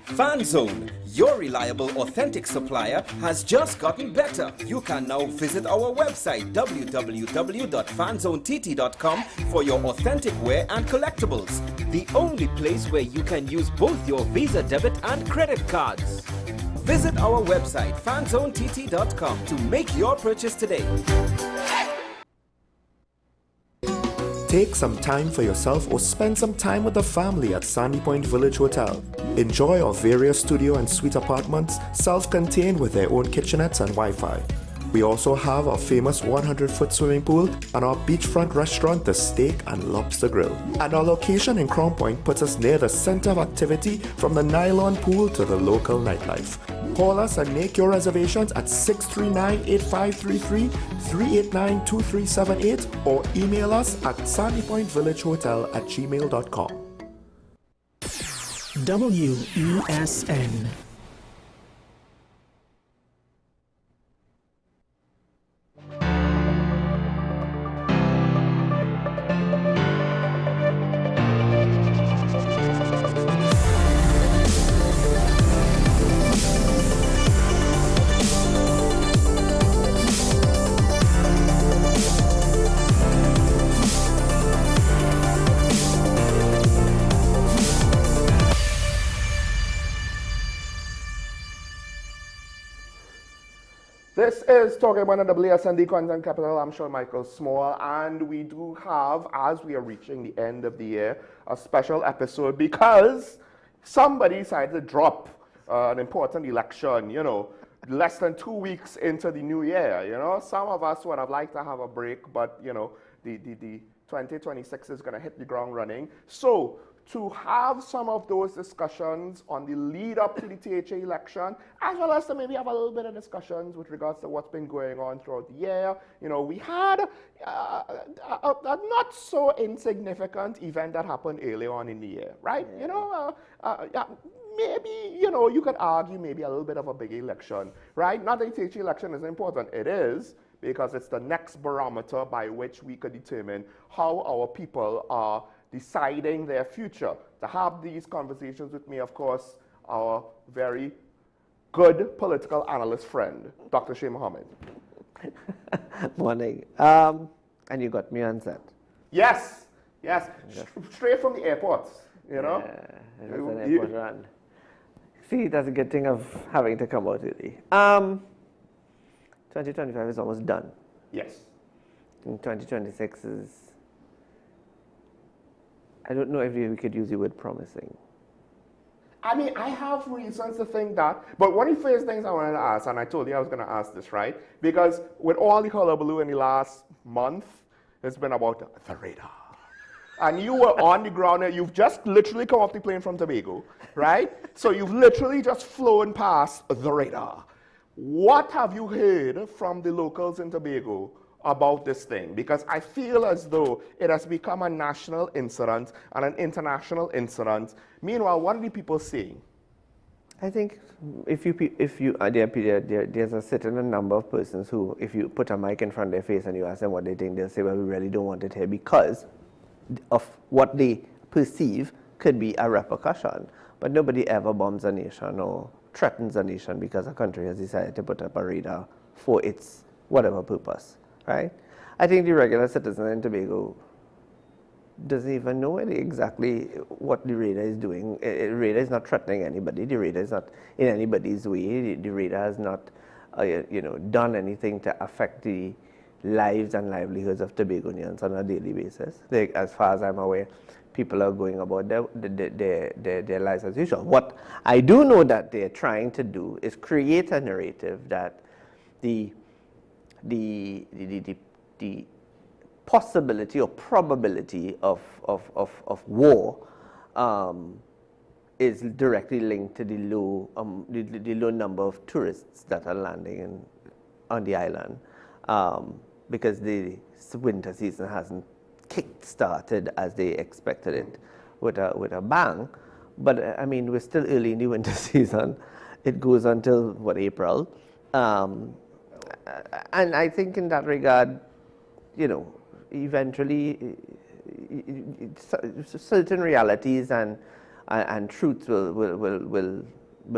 FanZone, your reliable, authentic supplier, has just gotten better. You can now visit our website www.fanzonett.com for your authentic wear and collectibles. The only place where you can use both your Visa debit and credit cards. Visit our website fanzonett.com to make your purchase today. Take some time for yourself or spend some time with the family at Sandy Point Village Hotel. Enjoy our various studio and suite apartments, self-contained with their own kitchenettes and Wi-Fi. We also have our famous 100-foot swimming pool and our beachfront restaurant, The Steak and Lobster Grill. And our location in Crown Point puts us near the center of activity from the nylon pool to the local nightlife. Call us and make your reservations at 639-8533, 389-2378 or email us at sandypointvillagehotel@gmail.com. WESN. This is Talking About the WSND Content Capital. I'm sure Michael Small, and we do have, as we are reaching the end of the year, a special episode because somebody decided to drop an important election, less than 2 weeks into the new year, Some of us would have liked to have a break, but, the 2026 is going to hit the ground running. So, to have some of those discussions on the lead up to the THA election, as well as to maybe have a little bit of discussions with regards to what's been going on throughout the year. We had a not so insignificant event that happened early on in the year, right? Maybe, you could argue maybe a little bit of a big election, right? Not that the THA election is important. It is, because it's the next barometer by which we could determine how our people are deciding their future. To have these conversations with me, of course, our very good political analyst friend, Dr. Shay Mohammed. Morning. And you got me on set. Yes. Straight from the airport, Yeah, it was an airport run. See, that's a good thing of having to come out early. 2025 is almost done. Yes. And 2026 is, I don't know if we could use the word promising. I mean, I have reasons to think that, but one of the first things I wanted to ask, and I told you I was going to ask this, right? Because with all the hullabaloo in the last month, it's been about the radar. And you were on the ground, and you've just literally come off the plane from Tobago, right? So you've literally just flown past the radar. What have you heard from the locals in Tobago about this thing? Because I feel as though it has become a national incident and an international incident. Meanwhile, what are the people saying? I think there's a certain number of persons who, if you put a mic in front of their face and you ask them what they think, they'll say, well, we really don't want it here because of what they perceive could be a repercussion. But nobody ever bombs a nation or threatens a nation because a country has decided to put up a radar for its whatever purpose. Right? I think the regular citizen in Tobago doesn't even know exactly what the radar is doing. The radar is not threatening anybody. The radar is not in anybody's way. The radar has not, done anything to affect the lives and livelihoods of Tobagonians on a daily basis. As far as I'm aware, people are going about their lives as usual. What I do know that they're trying to do is create a narrative that the possibility or probability of war is directly linked to the low number of tourists that are landing on the island, because the winter season hasn't kick-started as they expected it with a bang. But I mean, we're still early in the winter season. It goes until April. And I think in that regard, eventually certain realities and and truths will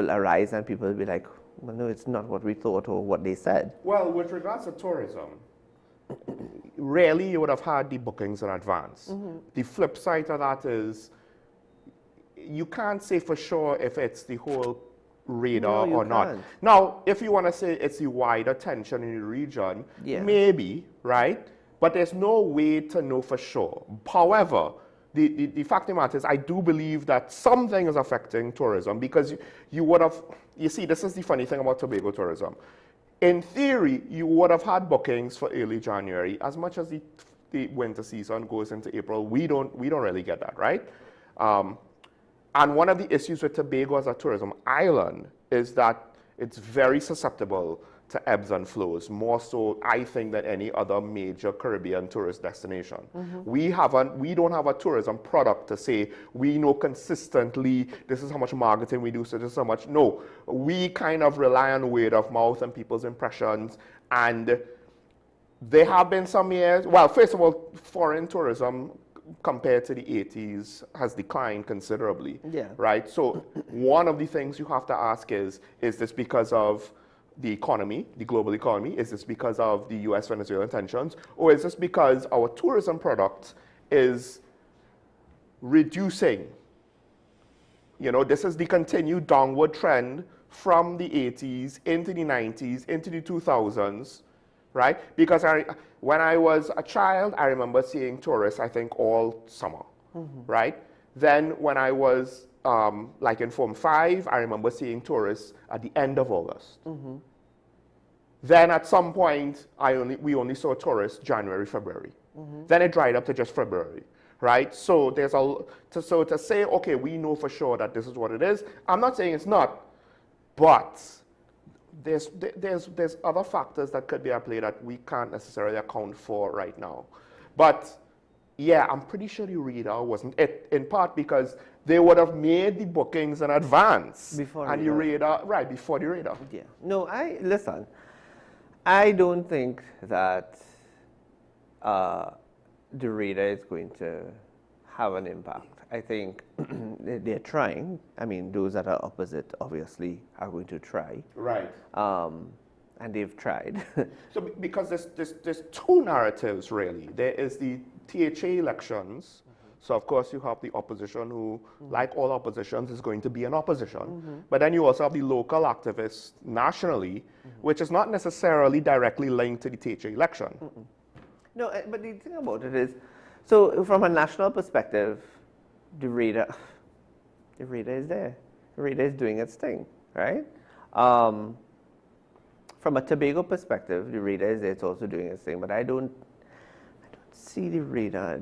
arise, and people will be like, well, no, it's not what we thought or what they said. Well, with regards to tourism, rarely you would have had the bookings in advance. The flip side of that is you can't say for sure if it's the whole radar No, you or not. can't. Now, if you want to say it's the wider tension in the region, Yeah. maybe, right? But there's no way to know for sure. However, the fact of the matter is I do believe that something is affecting tourism because you would have, you see, this is the funny thing about Tobago tourism. In theory, you would have had bookings for early January. As much as the winter season goes into April, we don't really get that, right? And one of the issues with Tobago as a tourism island is that it's very susceptible to ebbs and flows, more so, I think, than any other major Caribbean tourist destination. We don't have a tourism product to say, we know consistently, this is how much marketing we do, so this is how much. No, we kind of rely on word of mouth and people's impressions, and there have been some years, well, first of all, foreign tourism compared to the 80s has declined considerably, Yeah. right? So one of the things you have to ask is this because of the economy, the global economy? Is this because of the US-Venezuelan tensions? Or is this because our tourism product is reducing? You know, this is the continued downward trend from the 80s into the 90s, into the 2000s, right? Because when I was a child, I remember seeing tourists, I think, all summer, right? Then when I was like in Form 5, I remember seeing tourists at the end of August. Then at some point, we only saw tourists January, February. Then it dried up to just February, right? So to say, okay, we know for sure that this is what it is. I'm not saying it's not, but there's other factors that could be at play that we can't necessarily account for right now. But yeah, I'm pretty sure the radar wasn't it, in part because they would have made the bookings in advance. Before and the radar, right, before the radar. Yeah. No, listen, I don't think that the radar is going to have an impact. I think they're trying. I mean, those that are opposite obviously are going to try. Right. And they've tried. So because there's two narratives really. There is the THA elections. So of course you have the opposition who, like all oppositions, is going to be an opposition. But then you also have the local activists nationally, which is not necessarily directly linked to the THA election. No, but the thing about it is, so from a national perspective, the radar is there. The radar is doing its thing, right? From a Tobago perspective, the radar is there, it's also doing its thing, but I don't see the radar.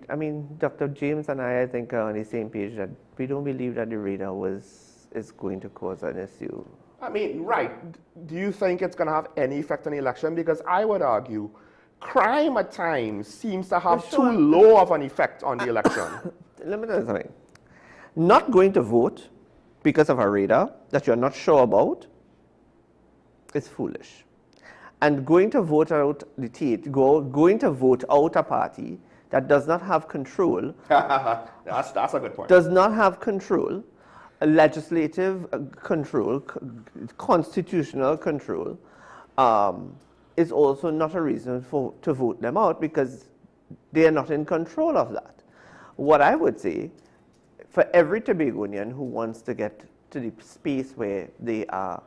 I mean, Dr. James and I think, are on the same page that we don't believe that the radar is going to cause an issue. I mean, right. Do you think it's going to have any effect on the election? Because I would argue crime at times seems to have too low of an effect on the election. Let me tell you something. Not going to vote because of a radar that you're not sure about is foolish. And going to vote out going to vote out a party that does not have control. That's a good point. Does not have control, legislative control, constitutional control, is also not a reason to vote them out because they are not in control of that. What I would say, for every Tobagonian who wants to get to the space where they are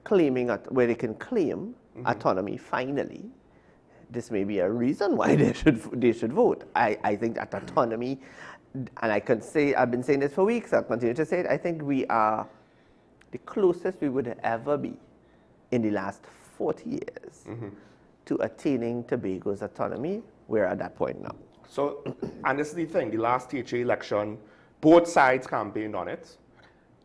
where they can claim autonomy finally, this may be a reason why they should vote. I think that autonomy, and I've been saying this for weeks, I'll continue to say it, I think we are the closest we would ever be in the last 40 years to attaining Tobago's autonomy. We're at that point now. So, and this is the thing, the last THA election, both sides campaigned on it.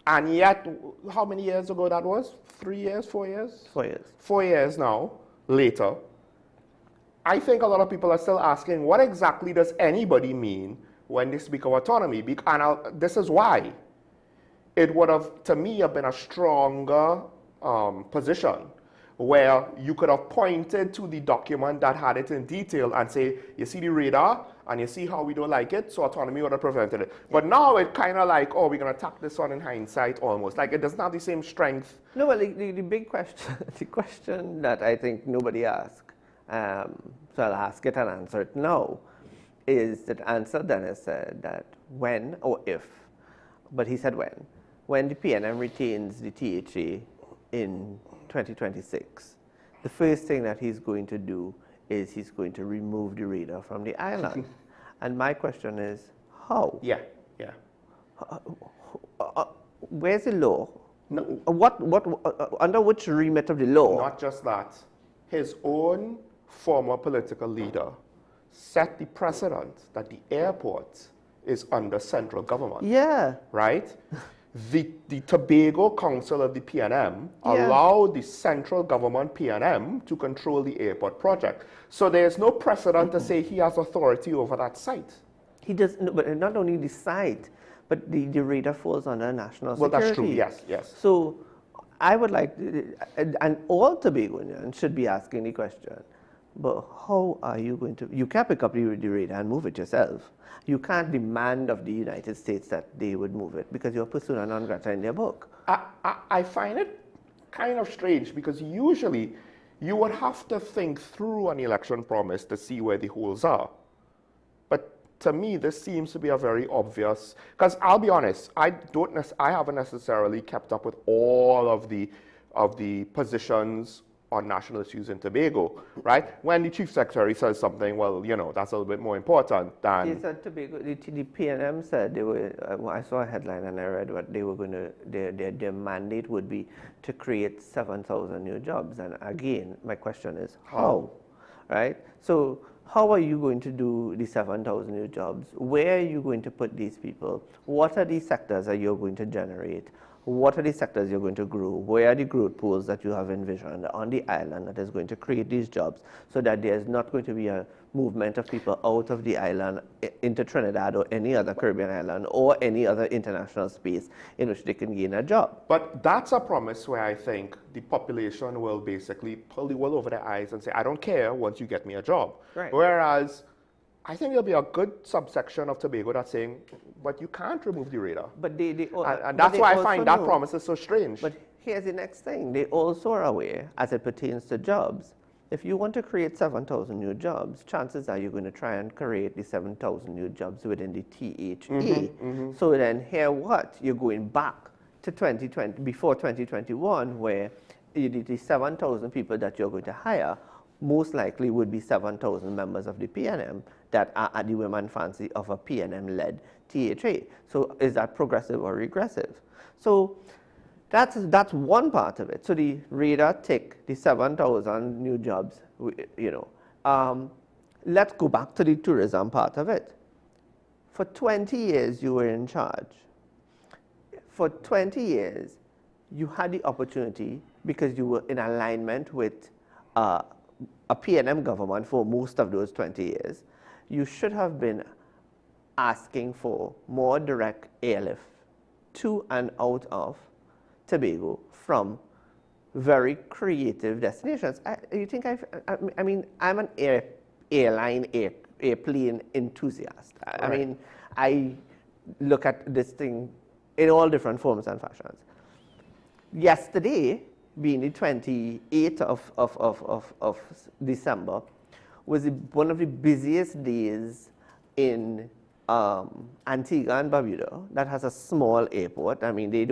And yet, how many years ago that was? 3 years, 4 years? 4 years. 4 years now, later. I think a lot of people are still asking, what exactly does anybody mean when they speak of autonomy? And this is why. It would have, to me, have been a stronger position where you could have pointed to the document that had it in detail and say, you see the radar and you see how we don't like it, so autonomy would have prevented it. But now it kind of like, oh, we're going to tack this on in hindsight almost. Like it doesn't have the same strength. No, well, the big question, the question that I think nobody asked, so I'll ask it and answer it now, is that answer Dennis said that when or if, but he said when the PNM retains the THA in 2026, the first thing that he's going to do is he's going to remove the radar from the island. And my question is, how? Yeah. Where's the law? No. What under which remit of the law? Not just that. His own former political leader set the precedent that the airport is under central government. Yeah. Right? The Tobago Council of the PNM allowed the central government PNM to control the airport project. So there's no precedent to say he has authority over that site. He does, no, but not only the site, but the radar falls under national security. Well, that's true, yes. So I would like, and all Tobagonians should be asking the question, but how are you going to, you can't pick up the radar and move it yourself. You can't demand of the United States that they would move it because you're persona non grata in their book. I find it kind of strange because usually you would have to think through an election promise to see where the holes are. But to me, this seems to be a very obvious, because I'll be honest, I haven't necessarily kept up with all of the positions on national issues in Tobago, right? When the chief secretary says something, well, you know, that's a little bit more important than... He said Tobago, the PNM said they were, I saw a headline and I read what they were going to, their mandate would be to create 7,000 new jobs. And again, my question is how, right? So how are you going to do the 7,000 new jobs? Where are you going to put these people? What are the sectors that you're going to generate? What are the sectors you're going to grow? Where are the growth pools that you have envisioned on the island that is going to create these jobs so that there's not going to be a movement of people out of the island into Trinidad or any other Caribbean island or any other international space in which they can gain a job? But that's a promise where I think the population will basically pull the wool over their eyes and say, I don't care once you get me a job. Right. Whereas I think there'll be a good subsection of Tobago that's saying, but you can't remove the radar. But and that's why I find that promise is so strange. But here's the next thing. They also are aware, as it pertains to jobs, if you want to create 7,000 new jobs, chances are you're going to try and create the 7,000 new jobs within the THA. So then here what? You're going back to 2020, before 2021, where the 7,000 people that you're going to hire most likely would be 7,000 members of the PNM that are at the women fancy of a PNM-led THA. So is that progressive or regressive? So that's one part of it. So the radar tick, the 7,000 new jobs, you know. Let's go back to the tourism part of it. For 20 years, you were in charge. For 20 years, you had the opportunity, because you were in alignment with a PNM government for most of those 20 years, you should have been asking for more direct airlift to and out of Tobago from very creative destinations. I mean, I'm an airplane enthusiast. I mean, I look at this thing in all different forms and fashions. Yesterday, being the 28th of December, was one of the busiest days in Antigua and Barbuda that has a small airport. I mean, they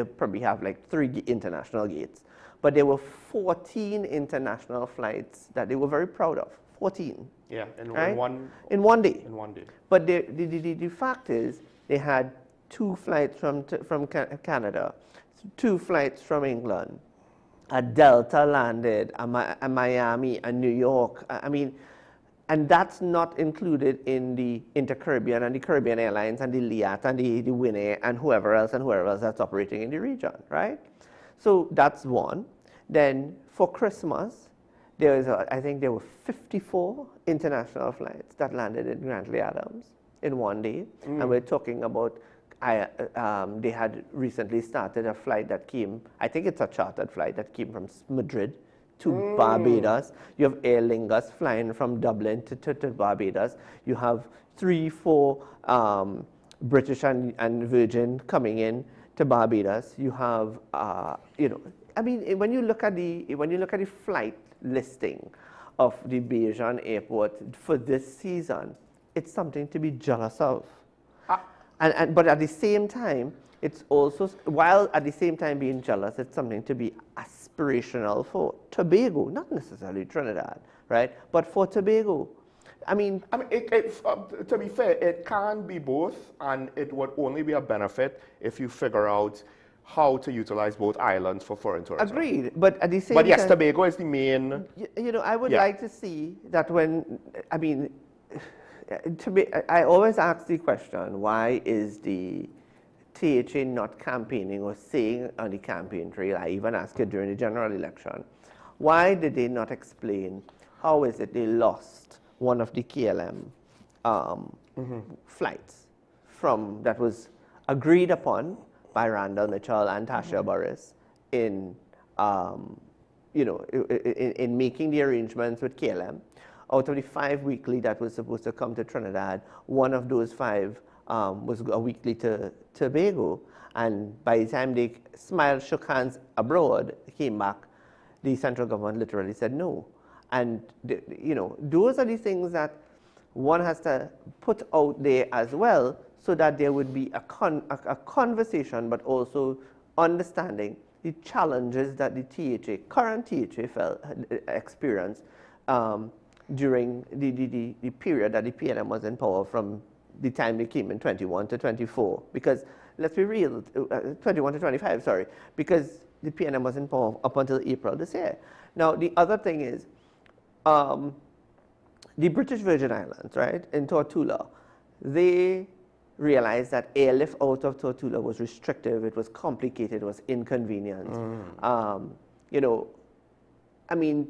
probably have like 3 international gates. But there were 14 international flights that they were very proud of. 14. Yeah, in one day. In one day. But the fact is, they had 2 flights from Canada, 2 flights from England, a Delta landed, a Miami, a New York. I mean, and that's not included in the Inter-Caribbean and the Caribbean Airlines and the Liat and the Winnair and whoever else that's operating in the region, right? So that's one. Then for Christmas, I think there were 54 international flights that landed in Grantley Adams in one day. And we're talking about they had recently started a flight that came, I think it's a chartered flight that came from Madrid to Barbados. You have Airlink flying from Dublin to Barbados. You have 3-4 British and Virgin coming in to Barbados. You have, I mean, when you look at the flight listing of the Bayesian Airport for this season, it's something to be jealous of. But at the same time, it's also, while at the same time being jealous, it's something to be aspirational for Tobago, not necessarily Trinidad, right? But for Tobago. I mean, to be fair, it can be both, and it would only be a benefit if you figure out how to utilize both islands for foreign tourism. Agreed, but at the same time... But yes, Tobago is the main... You know, I would like to see that when, I mean, I always ask the question, why is the THA not campaigning or saying on the campaign trail? I even asked it during the general election. Why did they not explain how is it they lost one of the KLM flights that was agreed upon by Randall Mitchell and Tasha Burris in in making the arrangements with KLM? Out of the 5 weekly that was supposed to come to Trinidad, one of those 5 was a weekly to Tobago. And by the time they smiled, shook hands abroad, came back, the central government literally said no. And, those are the things that one has to put out there as well, so that there would be a conversation, but also understanding the challenges that the current THA experienced during the period that the PLM was in power, from the time they came in 21 to 24. Because let's be real, 21 to 25, sorry, because the PLM was in power up until April this year. Now, the other thing is, the British Virgin Islands, right, in Tortola, they realized that airlift out of Tortola was restrictive, it was complicated, it was inconvenient. I mean,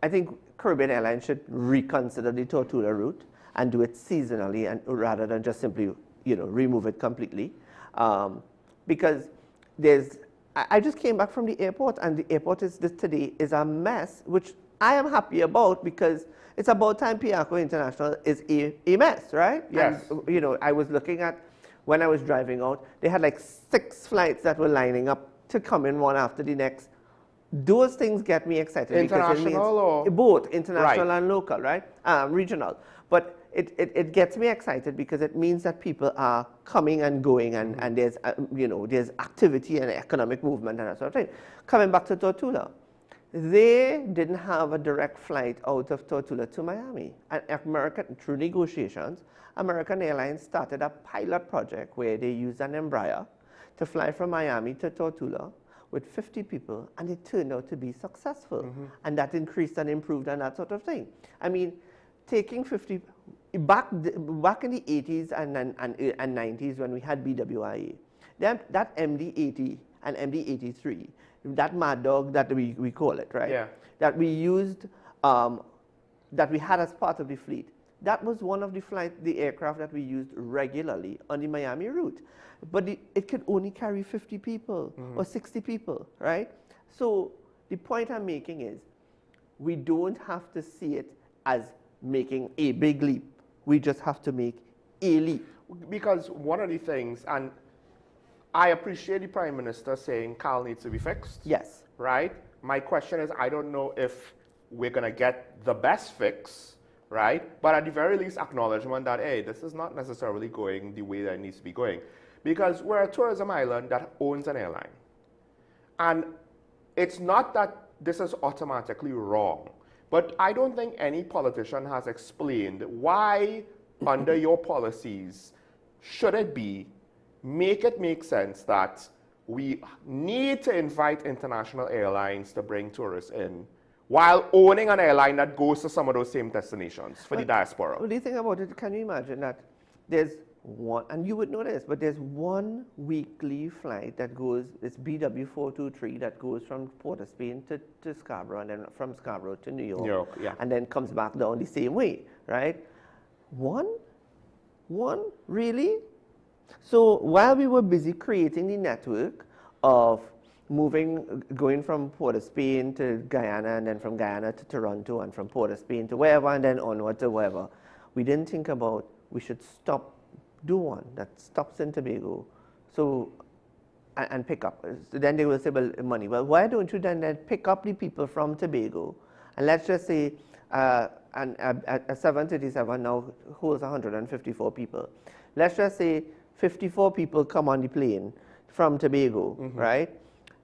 I think Caribbean Airlines should reconsider the Tortola route and do it seasonally, and rather than just simply, remove it completely. Because I just came back from the airport, and the airport today is a mess, which I am happy about, because it's about time Piarco International is a mess, right? Yes. And, I was looking at, when I was driving out, they had like 6 flights that were lining up to come in one after the next. Those things get me excited. International or? Both, international and local, right? Regional. But it gets me excited because it means that people are coming and going, and there's, there's activity and economic movement and that sort of thing. Coming back to Tortola, they didn't have a direct flight out of Tortola to Miami. And through negotiations, American Airlines started a pilot project where they used an Embraer to fly from Miami to Tortola with 50 people, and it turned out to be successful. And that increased and improved and that sort of thing. I mean, taking 50, back in the 80s and 90s when we had BWIA, that MD-80 and MD-83, that Mad Dog that we call it, right? Yeah. That we used, that we had as part of the fleet. That was one of the aircraft that we used regularly on the Miami route. But it could only carry 50 people or 60 people, right? So the point I'm making is, we don't have to see it as making a big leap. We just have to make a leap. Because one of the things, and I appreciate the Prime Minister saying Cal needs to be fixed. Yes. Right? My question is, I don't know if we're going to get the best fix, right? But at the very least, acknowledgement that, hey, this is not necessarily going the way that it needs to be going. Because we're a tourism island that owns an airline. And it's not that this is automatically wrong, but I don't think any politician has explained why, under your policies, should it be, make it make sense that we need to invite international airlines to bring tourists in, while owning an airline that goes to some of those same destinations for the diaspora. Well, the thing about it, can you imagine that there's one, and you would know this, but there's one weekly flight that goes, it's BW423, that goes from Port of Spain to Scarborough, and then from Scarborough to New York, yeah. and then comes back down the same way, right? One, really? So while we were busy creating the network of going from Port of Spain to Guyana, and then from Guyana to Toronto, and from Port of Spain to wherever, and then onward to wherever. We didn't think about we should do one that stops in Tobago, so and pick up. So then they will say, well, money. Well, why don't you then pick up the people from Tobago, and let's just say a 737 now holds 154 people. Let's just say 54 people come on the plane from Tobago, right?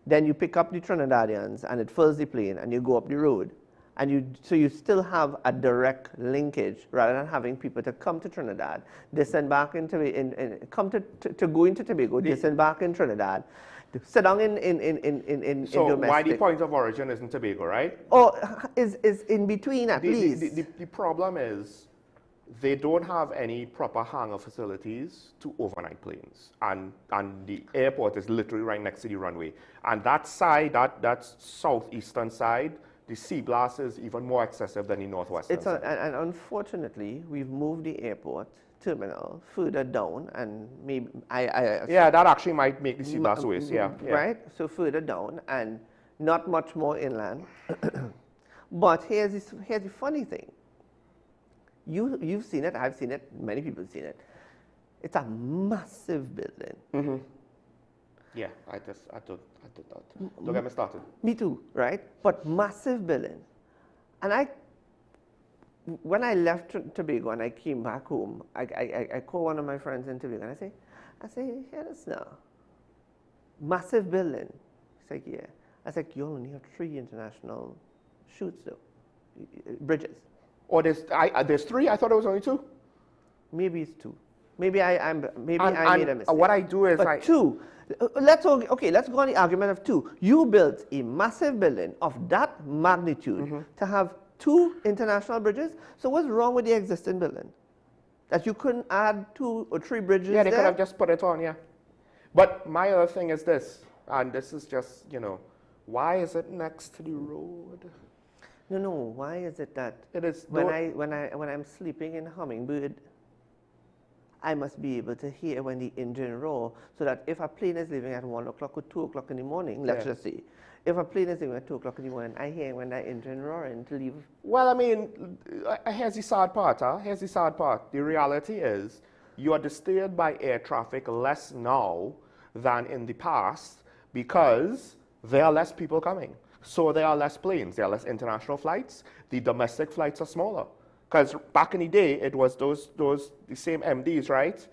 Then you pick up the Trinidadians and it fills the plane and you go up the road. And so you still have a direct linkage rather than having people to come to Trinidad, disembark into to go into Tobago, disembark in Trinidad, to sit down in So domestic. why the point of origin isn't Tobago, right? Or is in between at least. The problem is they don't have any proper hangar facilities to overnight planes. And the airport is literally right next to the runway. And that side, that southeastern side, the sea blast is even more excessive than the northwestern side. And unfortunately, we've moved the airport terminal further down, and maybe yeah, that actually might make the sea blast worse, yeah. Right? So further down, and not much more inland. But here's the funny thing. You've seen it, I've seen it, many people have seen it. It's a massive building. Yeah, I did that. Don't get me started. Me too, right? But massive building. And when I left Tobago and I came back home, I called one of my friends in Tobago and I say, hear this now. Massive building. He's like, yeah. I was like, you only have 3 international chutes though, bridges. Or there's 3? I thought it was only 2. Maybe it's 2. Maybe I made a mistake. What I do is but 2. Let's go on the argument of 2. You built a massive building of that magnitude to have 2 international bridges. So what's wrong with the existing building? That you couldn't add 2 or 3 bridges Yeah, they there? could have just put it on, yeah. But my other thing is this, and this is just, why is it next to the road? No. Why is it that it is when I'm sleeping in Hummingbird, I must be able to hear when the engine roar, so that if a plane is leaving at 1 o'clock or 2 o'clock in the morning, let's just say, if a plane is leaving at 2 o'clock in the morning, I hear when that engine roaring to leave. Well, I mean, here's the sad part, Here's the sad part. The reality is you are disturbed by air traffic less now than in the past because there are less people coming. So there are less planes, there are less international flights. The domestic flights are smaller. Because back in the day, it was the same MDs, right?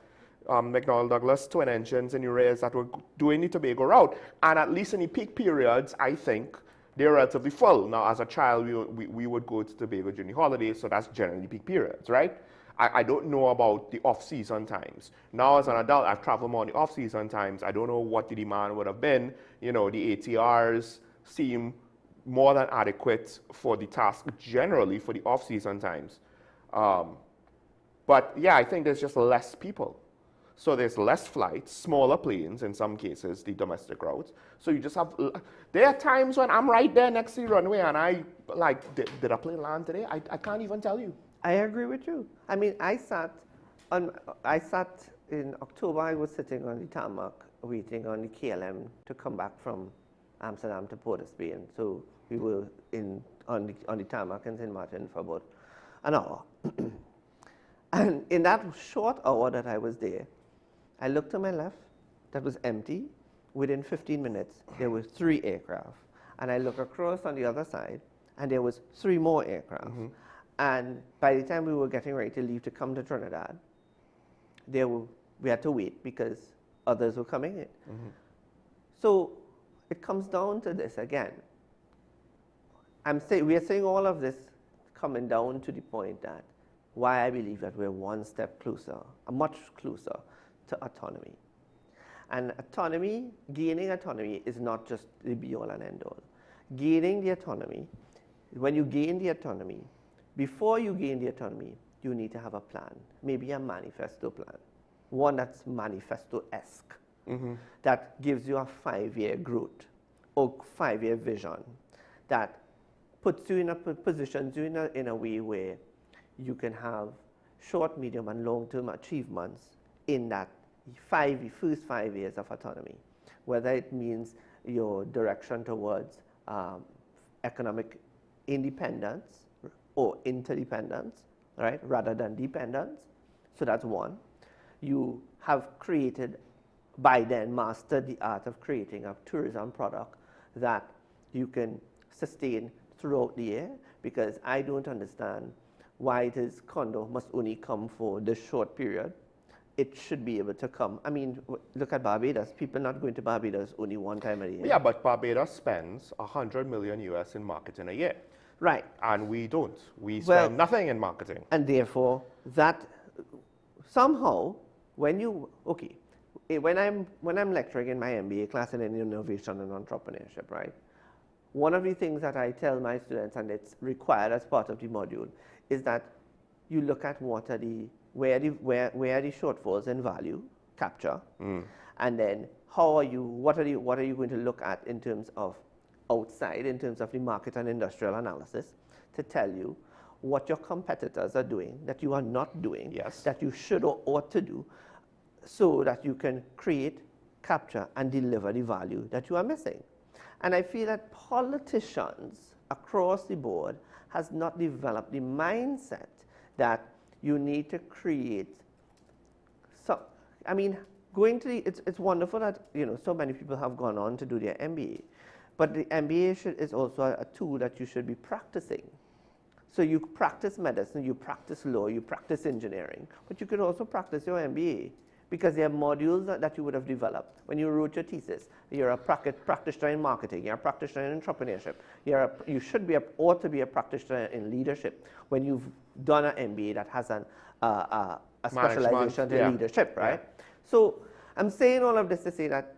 McDonnell Douglas twin engines and Urays that were doing the Tobago route. And at least in the peak periods, I think they're relatively full. Now, as a child, we would go to Tobago during the holidays, so that's generally peak periods, right? I don't know about the off-season times. Now, as an adult, I've traveled more in the off-season times. I don't know what the demand would have been. The ATRs seem more than adequate for the task generally for the off-season times. But yeah, I think there's just less people. So there's less flights, smaller planes in some cases, the domestic routes. So you just have, there are times when I'm right there next to the runway and I did a plane land today? I can't even tell you. I agree with you. I mean, I sat in October, I was sitting on the tarmac waiting on the KLM to come back from Amsterdam to Port of Spain. So we were on the tarmac in St. Martin for about an hour. And in that short hour that I was there, I looked to my left, that was empty. Within 15 minutes, there were 3 aircraft. And I look across on the other side, and there was 3 more aircraft. And by the time we were getting ready to leave to come to Trinidad, we had to wait because others were coming in. So it comes down to this again. We are saying all of this coming down to the point that why I believe that we're one step closer, much closer to autonomy. And gaining autonomy is not just the be-all and end-all. Gaining the autonomy, when you gain the autonomy, before you gain the autonomy, you need to have a plan, maybe a manifesto plan, one that's manifesto-esque, that gives you a 5-year growth or 5-year vision, that puts you in a positions you in a way where you can have short, medium, and long-term achievements in that first 5 years of autonomy. Whether it means your direction towards economic independence or interdependence, right, rather than dependence. So that's one. You have created, by then, mastered the art of creating a tourism product that you can sustain throughout the year, because I don't understand why it is condo must only come for this short period. It should be able to come. I mean, look at Barbados. People not going to Barbados only one time a year. Yeah, but Barbados spends 100 million US in marketing a year. Right. And we don't. We spend nothing in marketing. And therefore, that somehow, when I'm lecturing in my MBA class in innovation and entrepreneurship, right? One of the things that I tell my students, and it's required as part of the module, is that you look at what are the where are the shortfalls in value capture, and then what are you going to look at in terms of outside, in terms of the market and industrial analysis, to tell you what your competitors are doing that you are not doing, yes, that you should or ought to do, so that you can create, capture, and deliver the value that you are missing. And I feel that politicians across the board has not developed the mindset that you need to create. So, I mean, it's wonderful that so many people have gone on to do their MBA, but the MBA is also a tool that you should be practicing. So you practice medicine, you practice law, you practice engineering, but you could also practice your MBA, because there are modules that you would have developed when you wrote your thesis. You're a practitioner in marketing, you're a practitioner in entrepreneurship, you should be ought to be a practitioner in leadership when you've done an MBA that has a specialization in leadership, right? Yeah. So I'm saying all of this to say that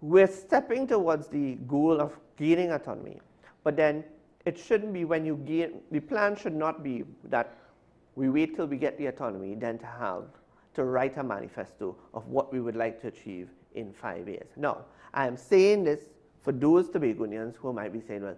we're stepping towards the goal of gaining autonomy, but then it shouldn't be when you gain, the plan should not be that we wait till we get the autonomy, then to write a manifesto of what we would like to achieve in 5 years. No, I am saying this for those Tobagonians who might be saying, well,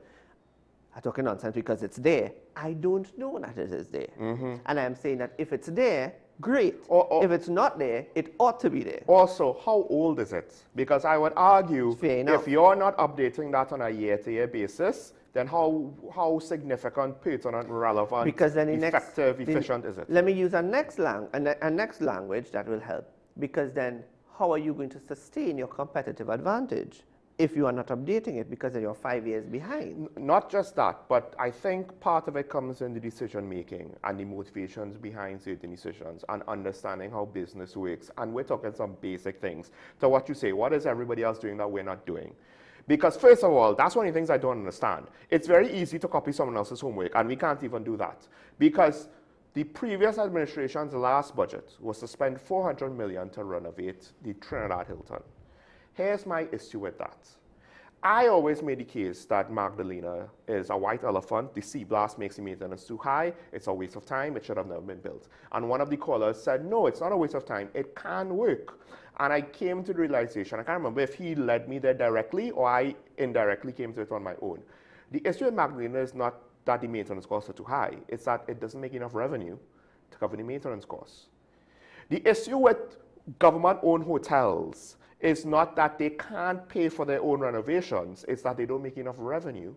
I'm talking nonsense because it's there. I don't know that it is there. And I am saying that if it's there, great. If it's not there, it ought to be there. Also, how old is it? Because I would argue, if you're not updating that on a year-to-year basis, then how significant, pertinent, relevant, because then effective, efficient is it? Let me use a next language that will help. Because then how are you going to sustain your competitive advantage if you are not updating it, because then you're 5 years behind? Not just that, but I think part of it comes in the decision making and the motivations behind certain decisions and understanding how business works. And we're talking some basic things. So what you say, what is everybody else doing that we're not doing? Because first of all, that's one of the things I don't understand. It's very easy to copy someone else's homework, and we can't even do that. Because the previous administration's last budget was to spend $400 million to renovate the Trinidad Hilton. Here's my issue with that. I always made the case that Magdalena is a white elephant. The sea blast makes the maintenance too high. It's a waste of time. It should have never been built. And one of the callers said, no, it's not a waste of time. It can work. And I came to the realization, I can't remember if he led me there directly or I indirectly came to it on my own. The issue with Magdalena is not that the maintenance costs are too high. It's that it doesn't make enough revenue to cover the maintenance costs. The issue with government-owned hotels is not that they can't pay for their own renovations. It's that they don't make enough revenue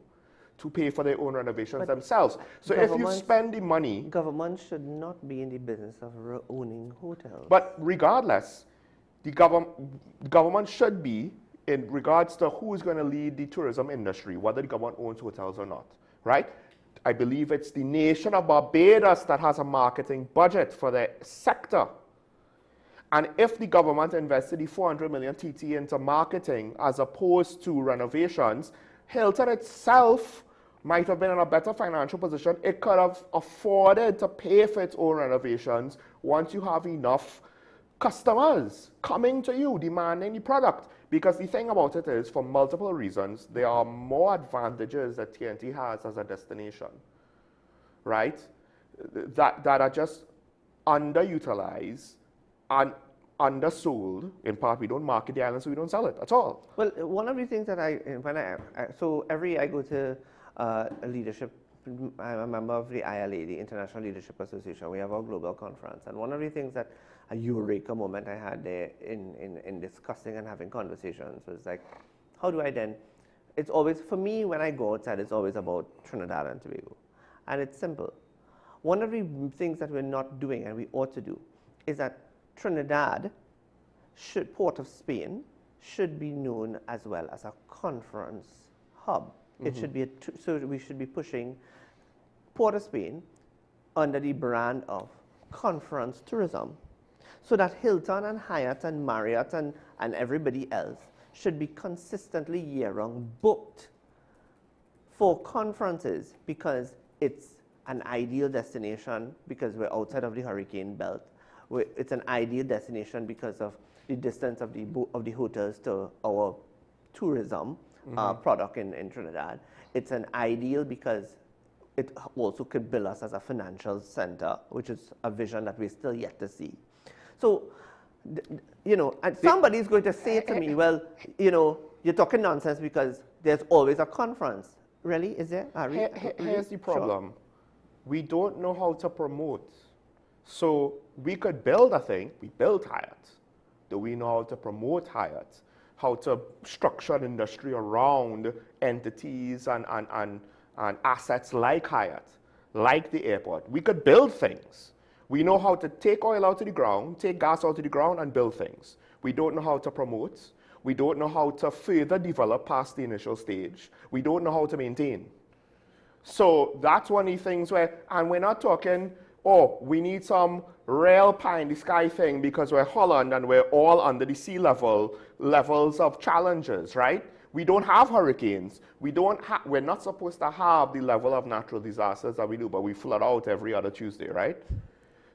to pay for their own renovations themselves. So if you spend the money... Government should not be in the business of owning hotels. But regardless, the government should be in regards to who is going to lead the tourism industry, whether the government owns hotels or not, right? I believe it's the nation of Barbados that has a marketing budget for their sector. And if the government invested the 400 million TT into marketing as opposed to renovations, Hilton itself might have been in a better financial position. It could have afforded to pay for its own renovations once you have enough customers coming to you, demanding the product. Because the thing about it is, for multiple reasons, there are more advantages that TNT has as a destination, right? That are just underutilized and undersold. In part, we don't market the island, so we don't sell it at all. Well, one of the things that so every year I go to a leadership, I'm a member of the ILA, the International Leadership Association. We have our global conference. And one of the things that a eureka moment I had there in discussing and having conversations was like, how do I then it's always, for me, when I go outside, it's always about Trinidad and Tobago. And it's simple. One of the things that we're not doing and we ought to do is that Trinidad, Port of Spain, should be known as well as a conference hub. It should be so we should be pushing Port of Spain under the brand of conference tourism, so that Hilton and Hyatt and Marriott and everybody else should be consistently year-round booked for conferences, because it's an ideal destination because we're outside of the hurricane belt. It's an ideal destination because of the distance of the hotels to our tourism product in Trinidad. It's an ideal because it also could bill us as a financial center, which is a vision that we're still yet to see. So, you know, and somebody's going to say to me, well, you know, you're talking nonsense because there's always a conference. Really? Is there? Here's the problem. We don't know how to promote. So we could build a thing. We built Hyatt. Do we know how to promote Hyatt? How to structure an industry around entities and assets like Hyatt, like the airport? We could build things. We know how to take oil out of the ground, take gas out of the ground, and build things. We don't know how to promote. We don't know how to further develop past the initial stage. We don't know how to maintain. So that's one of the things where, and we're not talking, oh, we need some real pie in the sky thing because we're Holland and we're all under the sea levels of challenges, right? We don't have hurricanes. We're not supposed to have the level of natural disasters that we do, but we flood out every other Tuesday, right?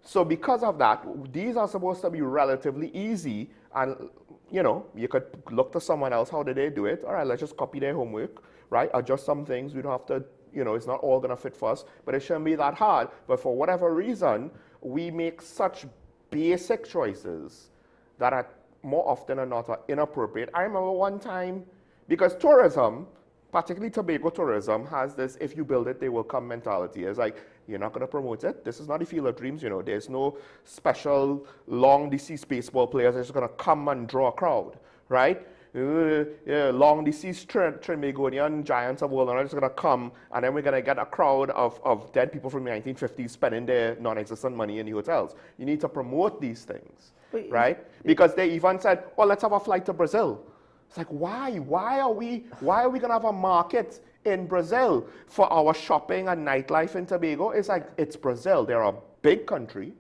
So because of that, these are supposed to be relatively easy, and you know, you could look to someone else, how did they do it? All right, let's just copy their homework, right? Adjust some things. We don't have to, you know, it's not all gonna fit for us, but it shouldn't be that hard. But for whatever reason, we make such basic choices that are more often than not are inappropriate. I remember one time, because tourism, particularly Tobago tourism, has this if you build it, they will come mentality. It's like, you're not going to promote it. This is not the Field of Dreams, you know. There's no special long deceased baseball players that's going to come and draw a crowd, right? Long deceased Trinbagonian giants of world are just going to come, and then we're going to get a crowd of dead people from the 1950s spending their non-existent money in the hotels. You need to promote these things, right? Because they even said, oh, let's have a flight to Brazil. It's like, why? Why are we going to have a market in Brazil for our shopping and nightlife in Tobago? It's like, it's Brazil. They're a big country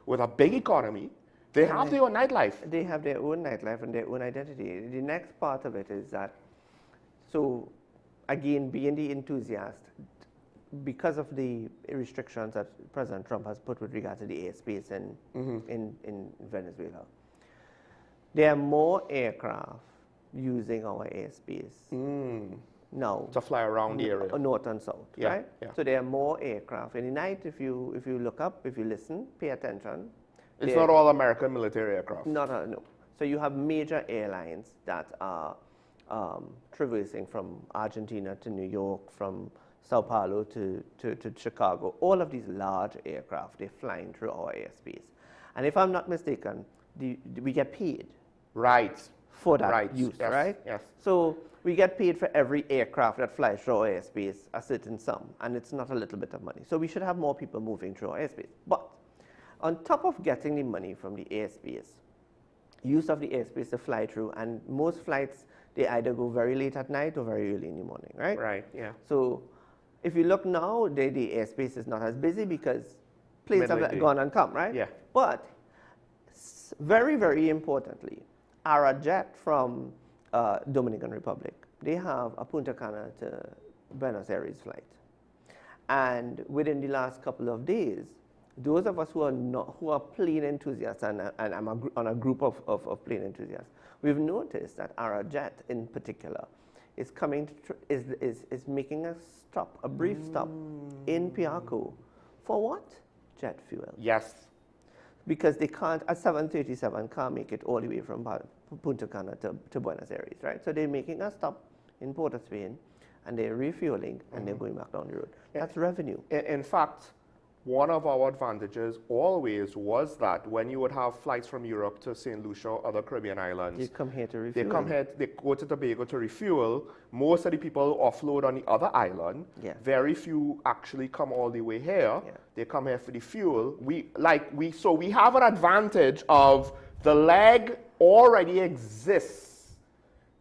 with a big economy. They have their own nightlife. They have their own nightlife and their own identity. The next part of it is that, so again, being the enthusiast, because of the restrictions that President Trump has put with regard to the airspace in Venezuela, there are more aircraft using our airspace now to fly around the area, north and south, right? Yeah. So there are more aircraft. In the night, if you look up, if you listen, pay attention. It's not all American military aircraft. No. So you have major airlines that are traversing from Argentina to New York, from Sao Paulo to Chicago. All of these large aircraft, they're flying through our airspace. And if I'm not mistaken, we get paid. Right. For that use, yes, right? Yes. So we get paid for every aircraft that flies through our airspace, a certain sum, and it's not a little bit of money. So we should have more people moving through our airspace. But on top of getting the money from the airspace, use of the airspace to fly through, and most flights, they either go very late at night or very early in the morning, right? Right, yeah. So if you look now, the airspace is not as busy because planes have gone and come, right? Yeah. But very, very importantly, Jet from Dominican Republic, they have a Punta Cana to Buenos Aires flight. And within the last couple of days, those of us who are plane enthusiasts, and I'm on a group of plane enthusiasts, we've noticed that Jet in particular is making a stop, a brief stop in Piarco. For what? Jet fuel. Yes. Because they can't, a 737 can't make it all the way from Punta Cana to Buenos Aires, right? So they're making a stop in Port of Spain, and they're refueling, and they're going back down the road. That's revenue. In fact, one of our advantages always was that when you would have flights from Europe to St. Lucia or other Caribbean islands, They come here to they refuel. come here, they go to Tobago to refuel. Most of the people offload on the other island. Yeah. Very few actually come all the way here. Yeah. They come here for the fuel. So we have an advantage of the leg already exists.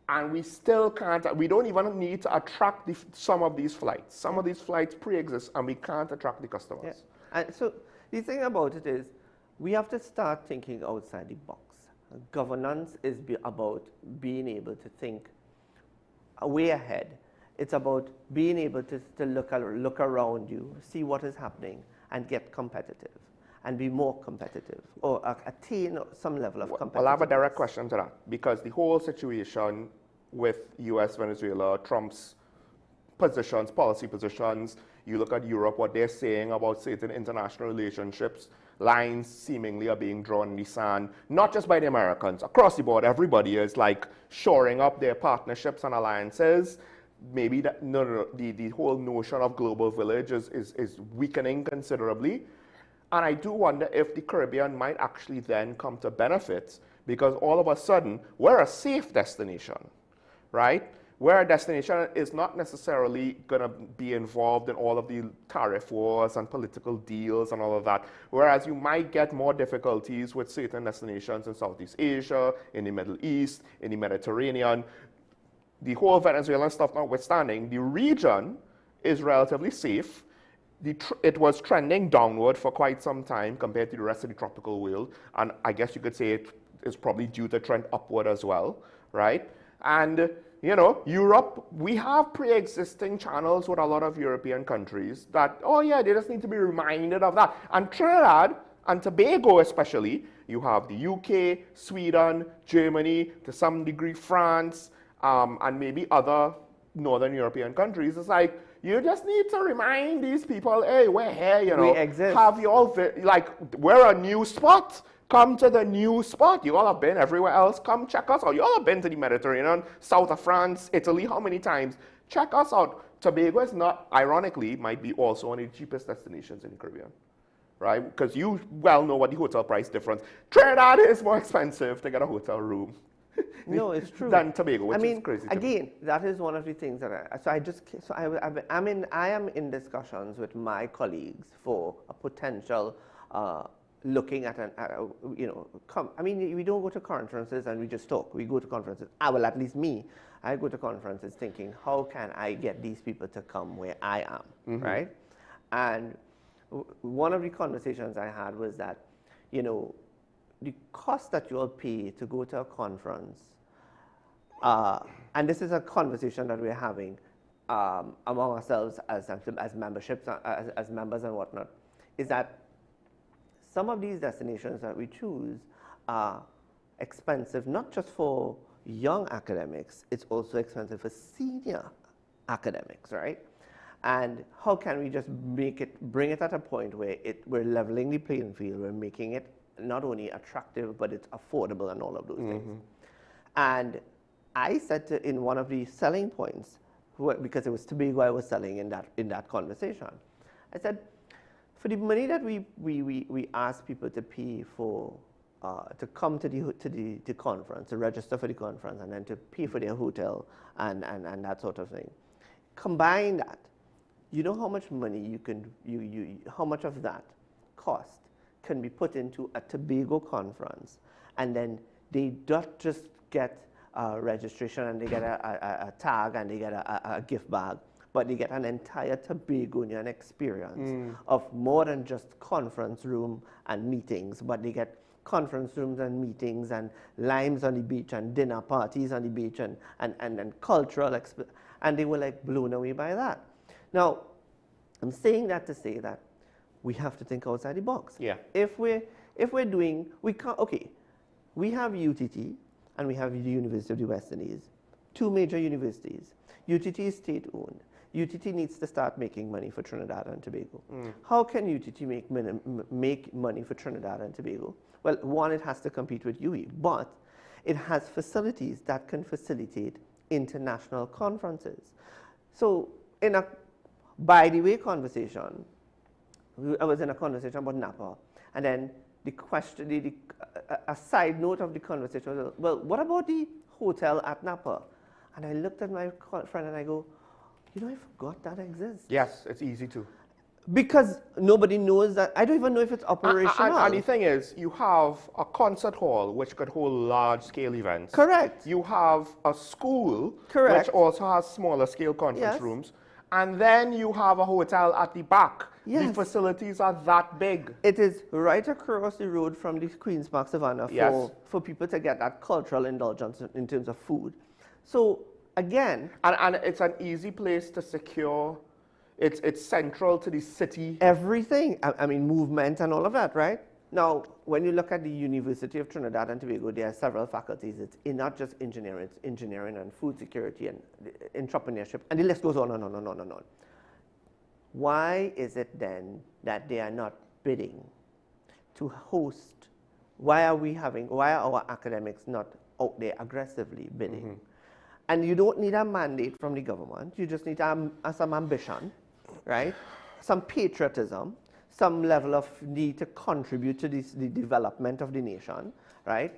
And we still can't, we don't even need to attract some of these flights. Some of these flights pre-exist and we can't attract the customers. Yeah. And so the thing about it is we have to start thinking outside the box. Governance is about being able to think way ahead. It's about being able to look around you, see what is happening, and get competitive, and be more competitive, or attain some level of competitiveness. Well, I have a direct question to that, because the whole situation with US, Venezuela, Trump's positions, policy positions, you look at Europe, what they're saying about certain international relationships, lines seemingly are being drawn in the sand, not just by the Americans, across the board, everybody is like shoring up their partnerships and alliances. Maybe the whole notion of global village is weakening considerably. And I do wonder if the Caribbean might actually then come to benefit, because all of a sudden, we're a safe destination, right? Where a destination is not necessarily going to be involved in all of the tariff wars and political deals and all of that. Whereas you might get more difficulties with certain destinations in Southeast Asia, in the Middle East, in the Mediterranean. The whole Venezuelan stuff notwithstanding, the region is relatively safe. It was trending downward for quite some time compared to the rest of the tropical world. And I guess you could say it is probably due to trend upward as well, right? And you know, Europe, we have pre-existing channels with a lot of European countries that, oh yeah, they just need to be reminded of that. And Trinidad and Tobago especially, you have the UK, Sweden, Germany, to some degree France, and maybe other Northern European countries. It's like, you just need to remind these people, hey, we're here, you know. We exist. Have you all, like, we're a new spot. Come to the new spot. You all have been everywhere else. Come check us out. You all have been to the Mediterranean, south of France, Italy, how many times? Check us out. Tobago is not, ironically, might be also one of the cheapest destinations in the Caribbean, right? Because you well know what the hotel price difference. Trinidad is more expensive to get a hotel room. No, it's true. Than Tobago, which is crazy. Again, that is one of the things that I am in discussions with my colleagues for a potential looking at we don't go to conferences and we just talk. We go to conferences. Well, at least me, I go to conferences thinking, how can I get these people to come where I am, right? And one of the conversations I had was that, you know, the cost that you all pay to go to a conference, and this is a conversation that we're having among ourselves as memberships, as members and whatnot, is that some of these destinations that we choose are expensive, not just for young academics, it's also expensive for senior academics, right? And how can we just bring it at a point where we're leveling the playing field, we're making it not only attractive, but it's affordable and all of those things. And I said in one of the selling points, because it was Tobago I was selling in that conversation, I said, for the money that we ask people to pay for, to come to the conference, to register for the conference, and then to pay for their hotel and that sort of thing, combine that, you know how much money how much of that cost can be put into a Tobago conference, and then they don't just get registration and they get a tag and they get a gift bag, but they get an entire Tobagonian experience of more than just conference room and meetings, but they get conference rooms and meetings and limes on the beach and dinner parties on the beach and cultural, and they were like blown away by that. Now, I'm saying that to say that we have to think outside the box. Yeah. If we're doing, we have UTT and we have the University of the West Indies, two major universities. UTT is state-owned. UTT needs to start making money for Trinidad and Tobago. How can UTT make money for Trinidad and Tobago? Well, one, it has to compete with UE, but it has facilities that can facilitate international conferences. So in a by the way conversation, I was in a conversation about Napa, and then the question, a side note of the conversation was, well, what about the hotel at Napa? And I looked at my friend and I go, you know, I forgot that exists. Yes, it's easy to. Because nobody knows that. I don't even know if it's operational. And the thing is, you have a concert hall which could hold large-scale events. Correct. You have a school Correct. which also has smaller-scale conference Yes. rooms. And then you have a hotel at the back. Yes. The facilities are that big. It is right across the road from the Queen's Park Savannah Yes. for people to get that cultural indulgence in terms of food. So again, And it's an easy place to secure. It's central to the city. everything, I mean movement and all of that, right? Now, when you look at the University of Trinidad and Tobago, there are several faculties. It's not just engineering, it's engineering and food security and entrepreneurship, and the list goes on and on and on and on. Why is it then that they are not bidding to host? Why are our academics not out there aggressively bidding? And you don't need a mandate from the government. You just need some ambition, right? Some patriotism, some level of need to contribute to the development of the nation, right?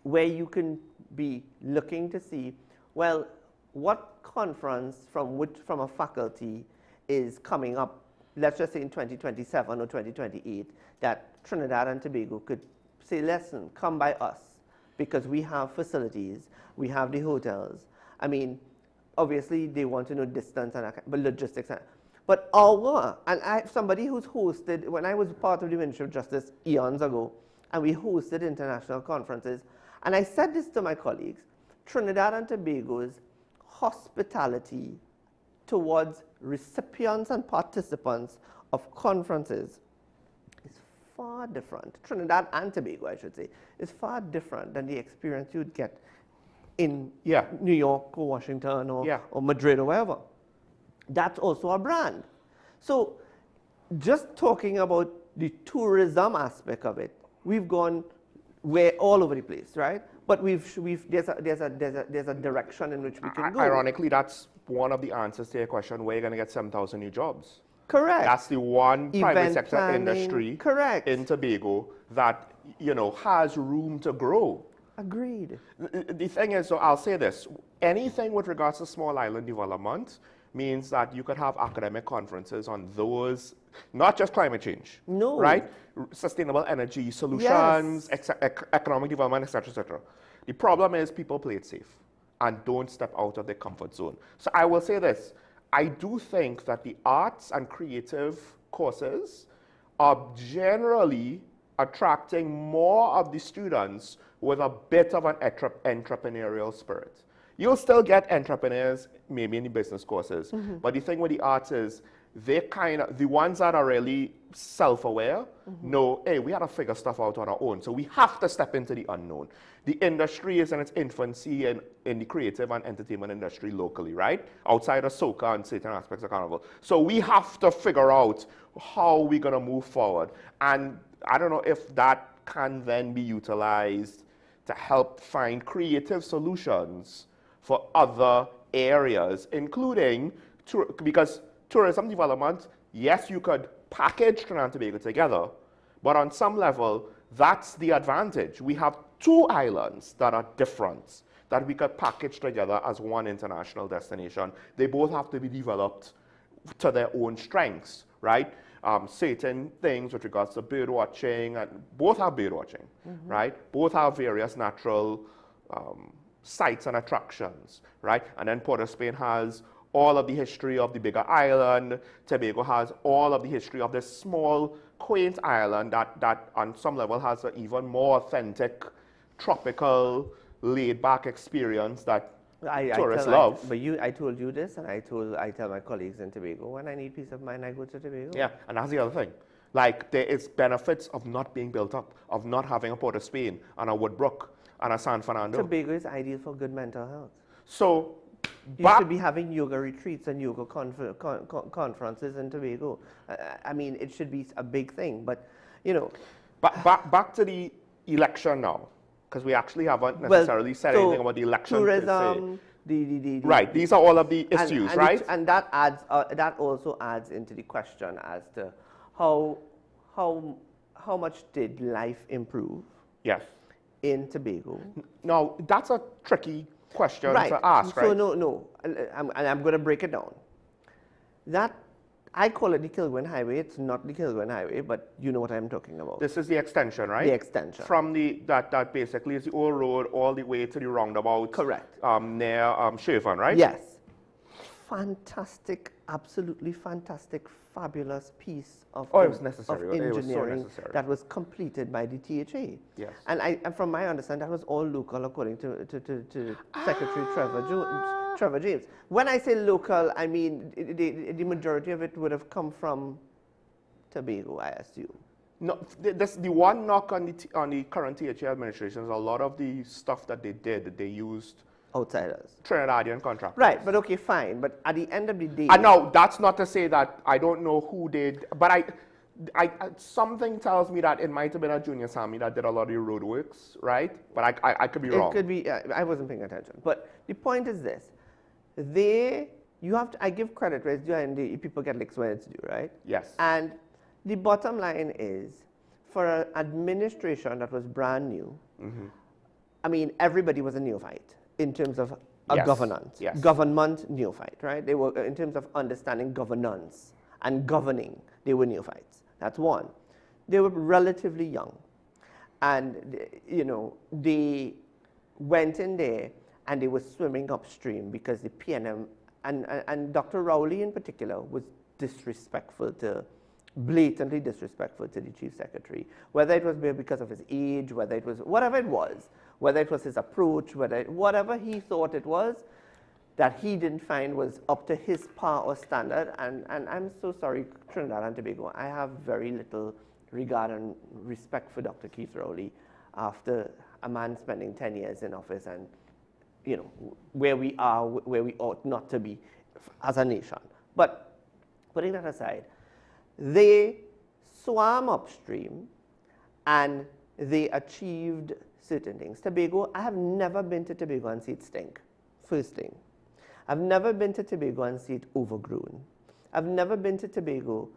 Where you can be looking to see, well, what conference from a faculty is coming up, let's just say in 2027 or 2028, that Trinidad and Tobago could say, listen, come by us, because we have facilities, we have the hotels. I mean, obviously they want to know distance and but logistics. But somebody who's hosted, when I was part of the Ministry of Justice eons ago, and we hosted international conferences, and I said this to my colleagues, Trinidad and Tobago's hospitality towards recipients and participants of conferences is far different. Trinidad and Tobago, I should say, is far different than the experience you'd get in New York or Washington or Madrid or wherever. That's also a brand. So just talking about the tourism aspect of it, we've gone all over the place, right? But there's a direction in which we can go. Ironically, that's one of the answers to your question, where you're going to get 7,000 new jobs. Correct. That's the one private Event sector planning, industry correct, in Tobago that, you know, has room to grow. Agreed. The thing is, so I'll say this, anything with regards to small island development means that you could have academic conferences on those, not just climate change, no, right? Sustainable energy solutions, yes, economic development, etc., etc. The problem is people play it safe and don't step out of their comfort zone. So I will say this, I do think that the arts and creative courses are generally attracting more of the students with a bit of an entrepreneurial spirit. You'll still get entrepreneurs, maybe in the business courses, but the thing with the arts is, the ones that are really self-aware know, hey, we had to figure stuff out on our own, so we have to step into the unknown. The industry is in its infancy in the creative and entertainment industry locally, right? Outside of soca and certain aspects of Carnival. So we have to figure out how we're gonna move forward. And I don't know if that can then be utilized to help find creative solutions for other areas, including, because tourism development, yes, you could package Trinidad and Tobago together, but on some level, that's the advantage. We have two islands that are different, that we could package together as one international destination. They both have to be developed to their own strengths, right? Certain things with regards to bird watching, and both have bird watching, right? Both have various natural sites and attractions, right? And then Port of Spain has all of the history of the bigger island. Tobago has all of the history of this small, quaint island that on some level has an even more authentic, tropical, laid-back experience that tourists love. I told you this, and I tell my colleagues in Tobago, when I need peace of mind, I go to Tobago. Yeah, and that's the other thing. Like, there is benefits of not being built up, of not having a Port of Spain and a Woodbrook and a San Fernando. Tobago is ideal for good mental health. So, you should be having yoga retreats and yoga conferences in Tobago. I mean, it should be a big thing, but, you know. Back to the election now, because we actually haven't necessarily said anything about the election. Tourism, Right, these are all of the issues, and right? and that adds that also adds into the question as to how much did life improve Yes. in Tobago? Now, that's a tricky question Right. to ask, right? So no, and I'm going to break it down. That I call it the Kilgren Highway. It's not the Kilgren Highway, but you know what I'm talking about. This is the extension, right? The extension. From that basically is the old road all the way to the roundabout. Correct. Near Shervan, right? Yes. Fantastic, absolutely fantastic, fabulous piece of, Oh, it was necessary. of It was so engineering necessary. that was completed by the THA. Yes. And from my understanding, that was all local, according to Secretary Trevor James. When I say local, I mean the majority of it would have come from Tobago, I assume. No, the one knock on the current THA administration is a lot of the stuff that they used Outsiders. Trinidadian contractors. Right, but okay, fine. But at the end of the day... No, that's not to say that I don't know who did, but I something tells me that it might have been a junior Sammy that did a lot of the roadworks, right? But I could be wrong. It could be, I wasn't paying attention. But the point is this. I give credit where it's due and the people get licks when it's due, right? Yes. And the bottom line is, for an administration that was brand new, I mean, everybody was a neophyte in terms of Yes. governance. Yes. Government neophyte, right? They were, in terms of understanding governance and governing, they were neophytes. That's one. They were relatively young. And, you know, they went in there and they were swimming upstream because the PNM, and Dr. Rowley in particular, was blatantly disrespectful to the Chief Secretary, whether it was because of his age, whether it was, whatever it was, whether it was his approach, whatever he thought it was, that he didn't find was up to his par or standard. And I'm so sorry, Trinidad and Tobago, I have very little regard and respect for Dr. Keith Rowley after a man spending 10 years in office and, you know, where we are, where we ought not to be as a nation. But putting that aside, they swam upstream and they achieved certain things. Tobago, I have never been to Tobago and see it stink, first thing. I've never been to Tobago and see it overgrown. I've never been to Tobago.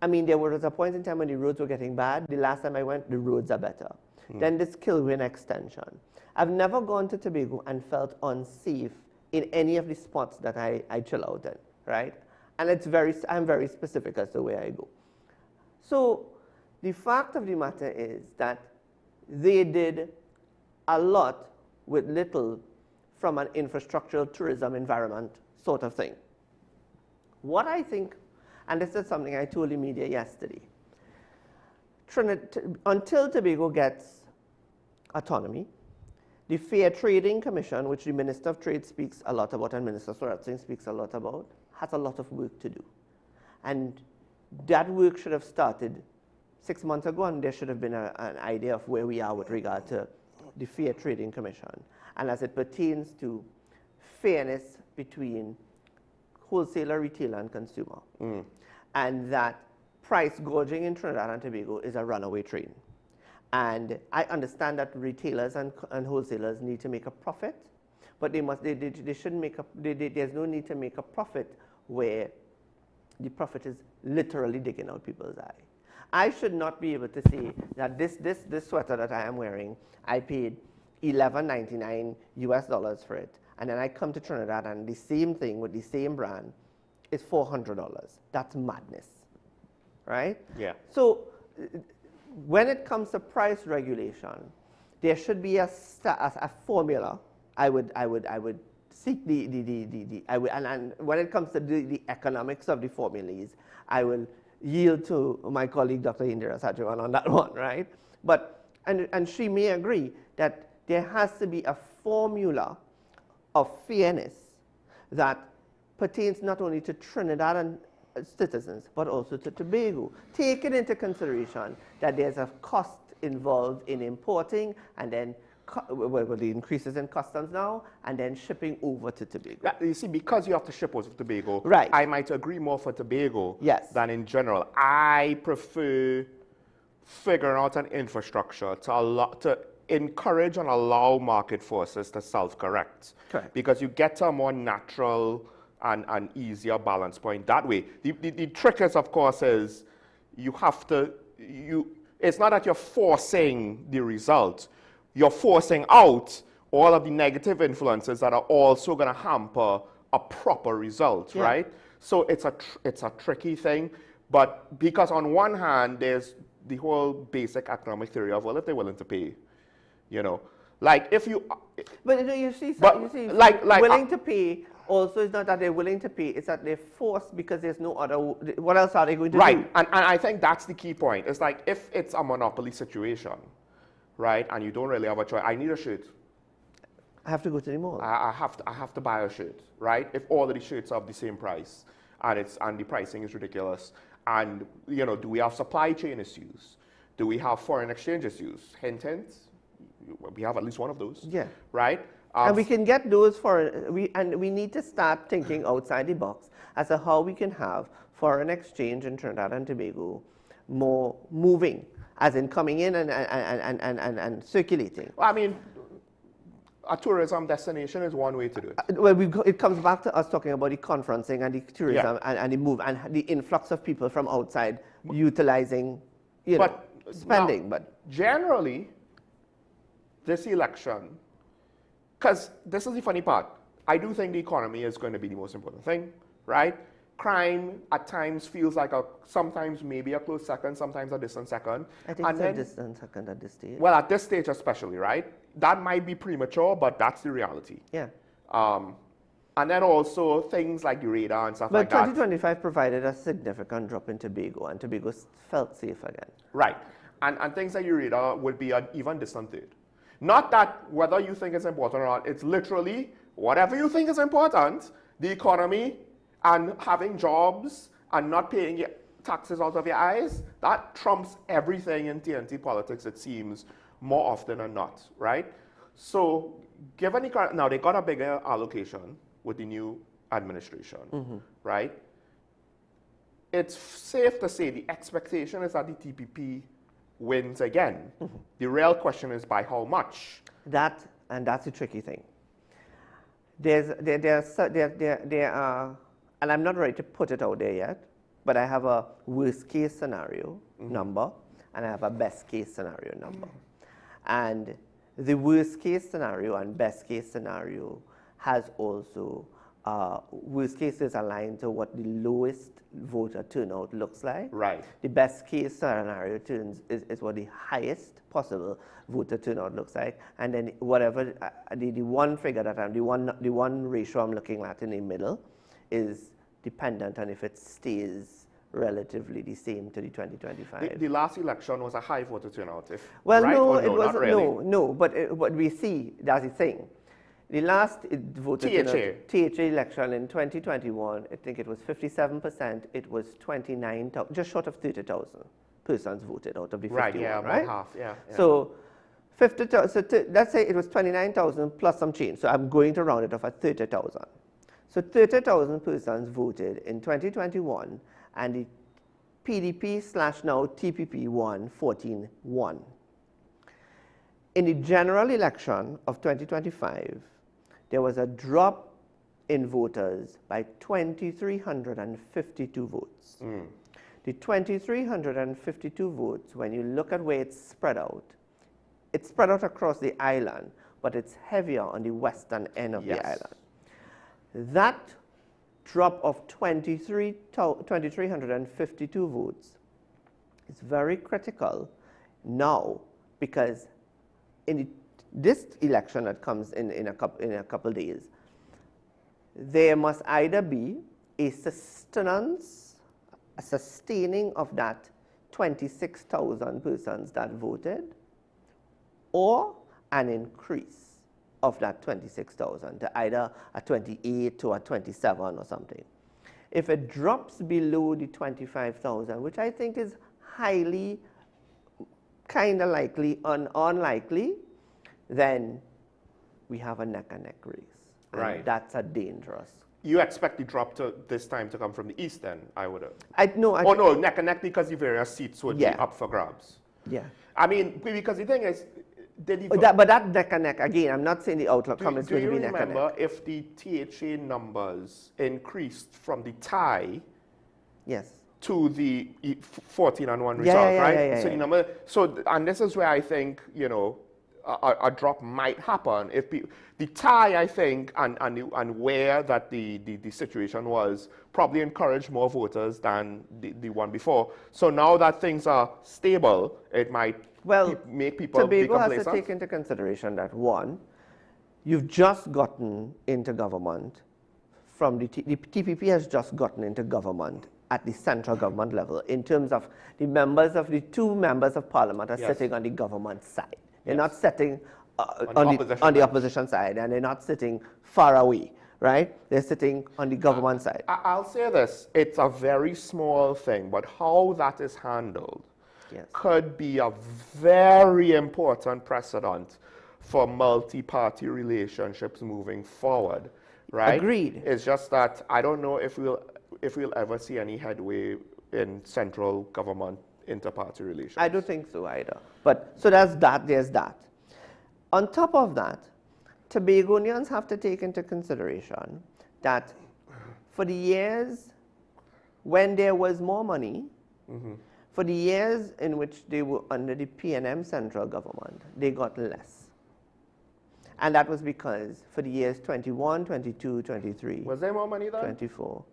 I mean, there was a point in time when the roads were getting bad. The last time I went, the roads are better. Then this Kilgren extension. I've never gone to Tobago and felt unsafe in any of the spots that I chill out in, right? And I'm very specific as to where I go. So the fact of the matter is that they did a lot with little from an infrastructural tourism environment sort of thing. What I think, and this is something I told the media yesterday, until Tobago gets autonomy, the Fair Trading Commission, which the Minister of Trade speaks a lot about and Minister Swarat Singh speaks a lot about, has a lot of work to do. And that work should have started 6 months ago, and there should have been an idea of where we are with regard to the Fair Trading Commission. And as it pertains to fairness between wholesaler, retailer, and consumer. And that price gouging in Trinidad and Tobago is a runaway train. And I understand that retailers and wholesalers need to make a profit, but they shouldn't make there's no need to make a profit where the profit is literally digging out people's eye. I should not be able to say that this sweater that I am wearing, I paid $11.99 US for it, and then I come to Trinidad and the same thing with the same brand is $400. That's madness, right? Yeah. So when it comes to price regulation, there should be a formula. I would seek and when it comes to the economics of the formulas, I will yield to my colleague Dr. Indira Sajawan on that one, right? But and she may agree that there has to be a formula of fairness that pertains not only to Trinidad and citizens, but also to Tobago, taking into consideration that there's a cost involved in importing and then the increases in customs now, and then shipping over to Tobago. You see, because you have to ship over to Tobago, right. I might agree more for Tobago than in general. I prefer figuring out an infrastructure to encourage and allow market forces to self-correct. Correct. Because you get to a more natural and easier balance point that way. The trick is, of course, is you have to, it's not that you're forcing the result, you're forcing out all of the negative influences that are also going to hamper a proper result, right? So it's a tricky thing, but because on one hand, there's the whole basic economic theory of, well, if they're willing to pay, you know, like if you... But you see, willing to pay also is not that they're willing to pay, it's that they're forced because there's no other, what else are they going to do? Right, and I think that's the key point. It's like if it's a monopoly situation, right, and you don't really have a choice, I need a shirt. I have to go to the mall. I have to buy a shirt, right? If all of the shirts are of the same price and the pricing is ridiculous, and you know, do we have supply chain issues? Do we have foreign exchange issues? Hint, hint. We have at least one of those. Yeah. Right? And we can get those we need to start thinking outside the box as to how we can have foreign exchange in Trinidad and Tobago more moving, as in coming in and circulating. Well, I mean, a tourism destination is one way to do it. Well, it comes back to us talking about the conferencing and the tourism and the move and the influx of people from outside utilizing, spending. But generally, this election, because this is the funny part, I do think the economy is going to be the most important thing, right? Crime at times feels like sometimes maybe a close second, sometimes a distant second. I think it's a distant second at this stage. Well, at this stage especially, right? That might be premature, but that's the reality. Yeah. And then also things like the radar and stuff like that. But 2025 provided a significant drop in Tobago, and Tobago felt safe again. Right. And things like the radar would be an even distant third. Not that whether you think it's important or not, it's literally whatever you think is important, the economy and having jobs and not paying your taxes out of your eyes, that trumps everything in TNT politics, it seems, more often than not, right? So given the current, now they got a bigger allocation with the new administration, right? It's safe to say the expectation is that the TPP wins again. The real question is by how much? That's a tricky thing. There are, and I'm not ready to put it out there yet, but I have a worst case scenario number, and I have a best case scenario number. And the worst case scenario and best case scenario has also, worst case is aligned to what the lowest voter turnout looks like. Right. The best case scenario is what the highest possible voter turnout looks like. And then whatever, the one figure that the one ratio I'm looking at in the middle is dependent on if it stays relatively the same to the 2025. The last election was a high voter turnout. Well, right? no, it wasn't. Really? No, but what we see, that's the thing. The last voter THA election in 2021, I think it was 57%. It was 29,000, just short of 30,000 persons voted out of the 51, right? Yeah, about half. Yeah. So 50,000. So let's say it was 29,000 plus some change. So I'm going to round it off at 30,000. So 30,000 persons voted in 2021, and the PDP/now TPP won 14-1. In the general election of 2025, there was a drop in voters by 2,352 votes. The 2,352 votes, when you look at where it's spread out across the island, but it's heavier on the western end of the island. That drop of 2,352 votes is very critical now, because in this election that comes in a couple days, there must either be a sustaining of that 26,000 persons that voted, or an increase of that 26,000 to either a 28 to a 27 or something. If it drops below the 25,000, which I think is highly kind of likely, unlikely, then we have a neck-and-neck race. Right. That's a dangerous. You expect the drop this time to come from the east then, I would have. No, neck and neck because the various seats would be up for grabs. Yeah. I mean, because the thing is, But that neck and neck, again, I'm not saying the outcome is going to be neck and neck. Do you remember if the THA numbers increased from the tie Yes. to the 14-1 result, right? So the number, and this is where I think, you know, a drop might happen if the tie, I think, and where that the situation was probably encouraged more voters than the one before. So now that things are stable, it might make people be complacent. Tobago has to take into consideration that, one, you've just gotten into government from the TPP has just gotten into government at the central government level in terms of the members of the two members of parliament are sitting on the government side. They're not sitting on the opposition side, and they're not sitting far away, right? They're sitting on the government side. I'll say this, it's a very small thing, but how that is handled could be a very important precedent for multi-party relationships moving forward, right? Agreed. It's just that I don't know if we'll ever see any headway in central government inter-party relations. I don't think so either. But so there's that. On top of that, Tobagonians have to take into consideration that for the years when there was more money, for the years in which they were under the PNM central government, they got less. And that was because for the years 21, 22, 23. Was there more money then? 24.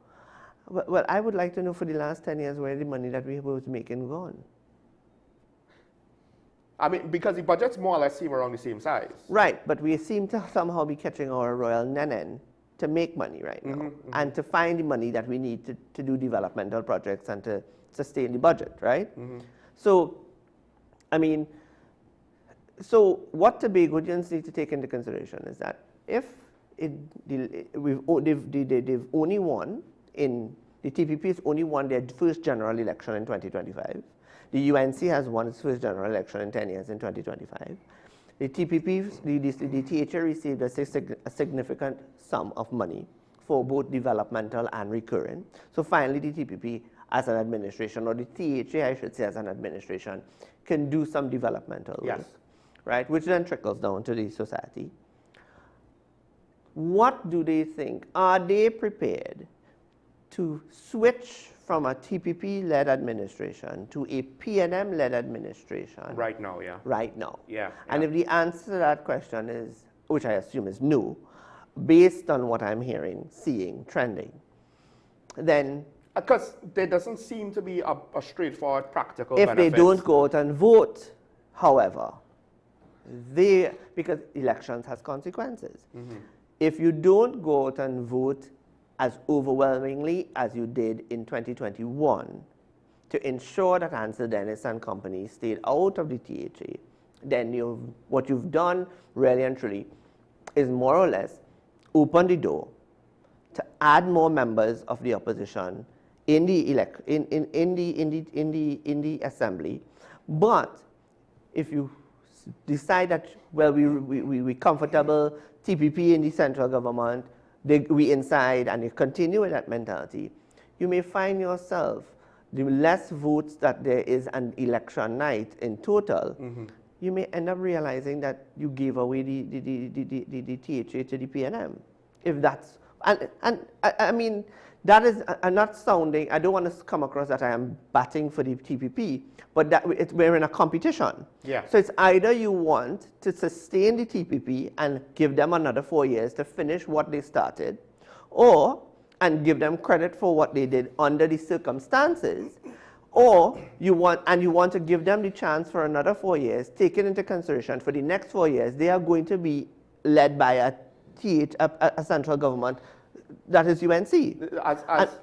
Well, I would like to know for the last 10 years where the money that we were making gone. I mean, because the budgets more or less seem around the same size. Right, but we seem to somehow be catching our royal nenen to make money right now and to find the money that we need to do developmental projects and to sustain the budget, right? So, I mean, so what Tobagonians need to take into consideration is that if they've only won the TPP has only won their first general election in 2025. The UNC has won its first general election in 10 years in 2025. The TPP, the THA received a significant sum of money for both developmental and recurring. So finally, the TPP as an administration, or the THA, I should say, as an administration, can do some developmental work, right? Which then trickles down to the society. What do they think? Are they prepared to switch from a TPP-led administration to a PNM-led administration? Right now, yeah. Right now. Yeah. And if the answer to that question is, which I assume is no, based on what I'm hearing, seeing, trending, then... Because there doesn't seem to be a straightforward practical if benefit. they don't go out and vote, however, because elections has consequences. If you don't go out and vote as overwhelmingly as you did in 2021 to ensure that Ansel Dennis and company stayed out of the THA, then what you've done really and truly is more or less open the door to add more members of the opposition in the assembly. But if you decide that, well, we comfortable TPP in the central government, we inside, and you continue with that mentality, you may find yourself, the less votes that there is an election night in total, you may end up realizing that you gave away the THA to the PNM. If that's, and I mean, that is, I'm not sounding, I don't want to come across that I am batting for the TPP, but that we're in a competition. Yeah. So it's either you want to sustain the TPP and give them another 4 years to finish what they started, and give them credit for what they did under the circumstances, or you want to give them the chance for another 4 years, taking into consideration for the next 4 years, they are going to be led by a central government that is UNC.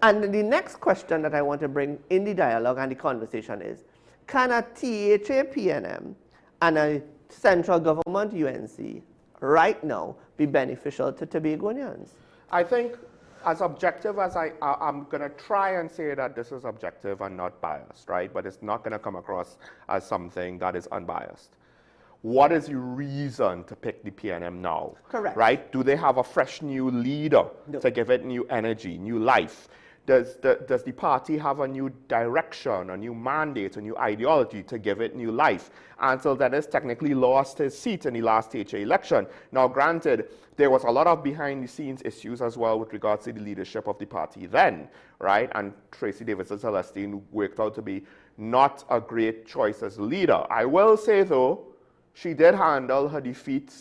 And the next question that I want to bring in the dialogue and the conversation is, can a THA PNM and a central government UNC right now be beneficial to Tobagonians? I think as objective as I'm going to try and say that this is objective and not biased, right? But it's not going to come across as something that is unbiased. What is the reason to pick the PNM now? Correct. Right? Do they have a fresh new leader to give it new energy, new life? Does the party have a new direction, a new mandate, a new ideology to give it new life? Until Dennis technically lost his seat in the last THA election. Now, granted, there was a lot of behind-the-scenes issues as well with regards to the leadership of the party then, right? And Tracy Davidson Celestine worked out to be not a great choice as leader. I will say, though, she did handle her defeat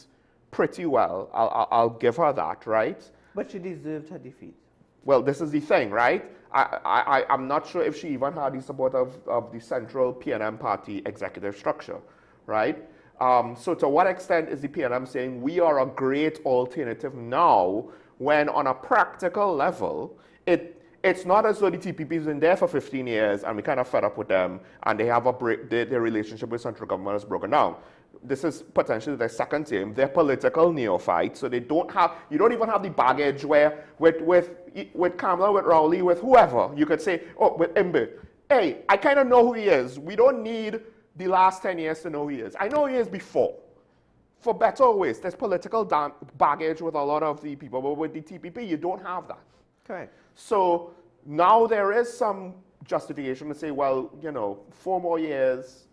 pretty well. I'll give her that, right? But she deserved her defeat. Well, this is the thing, right? I'm not sure if she even had the support of the central PNM party executive structure, right? So to what extent is the PNM saying we are a great alternative now when on a practical level, it's not as though the TPP has been there for 15 years and we kind of fed up with them and they have their relationship with central government has broken down. This is potentially their second term. They're political neophytes, so you don't even have the baggage where with Kamala, with Rowley, with whoever, you could say, oh, with Imbe, hey, I kind of know who he is. We don't need the last 10 years to know who he is. I know who he is before. For better or worse, there's political baggage with a lot of the people, but with the TPP, you don't have that. Correct. So now there is some justification to say, well, 4 more years,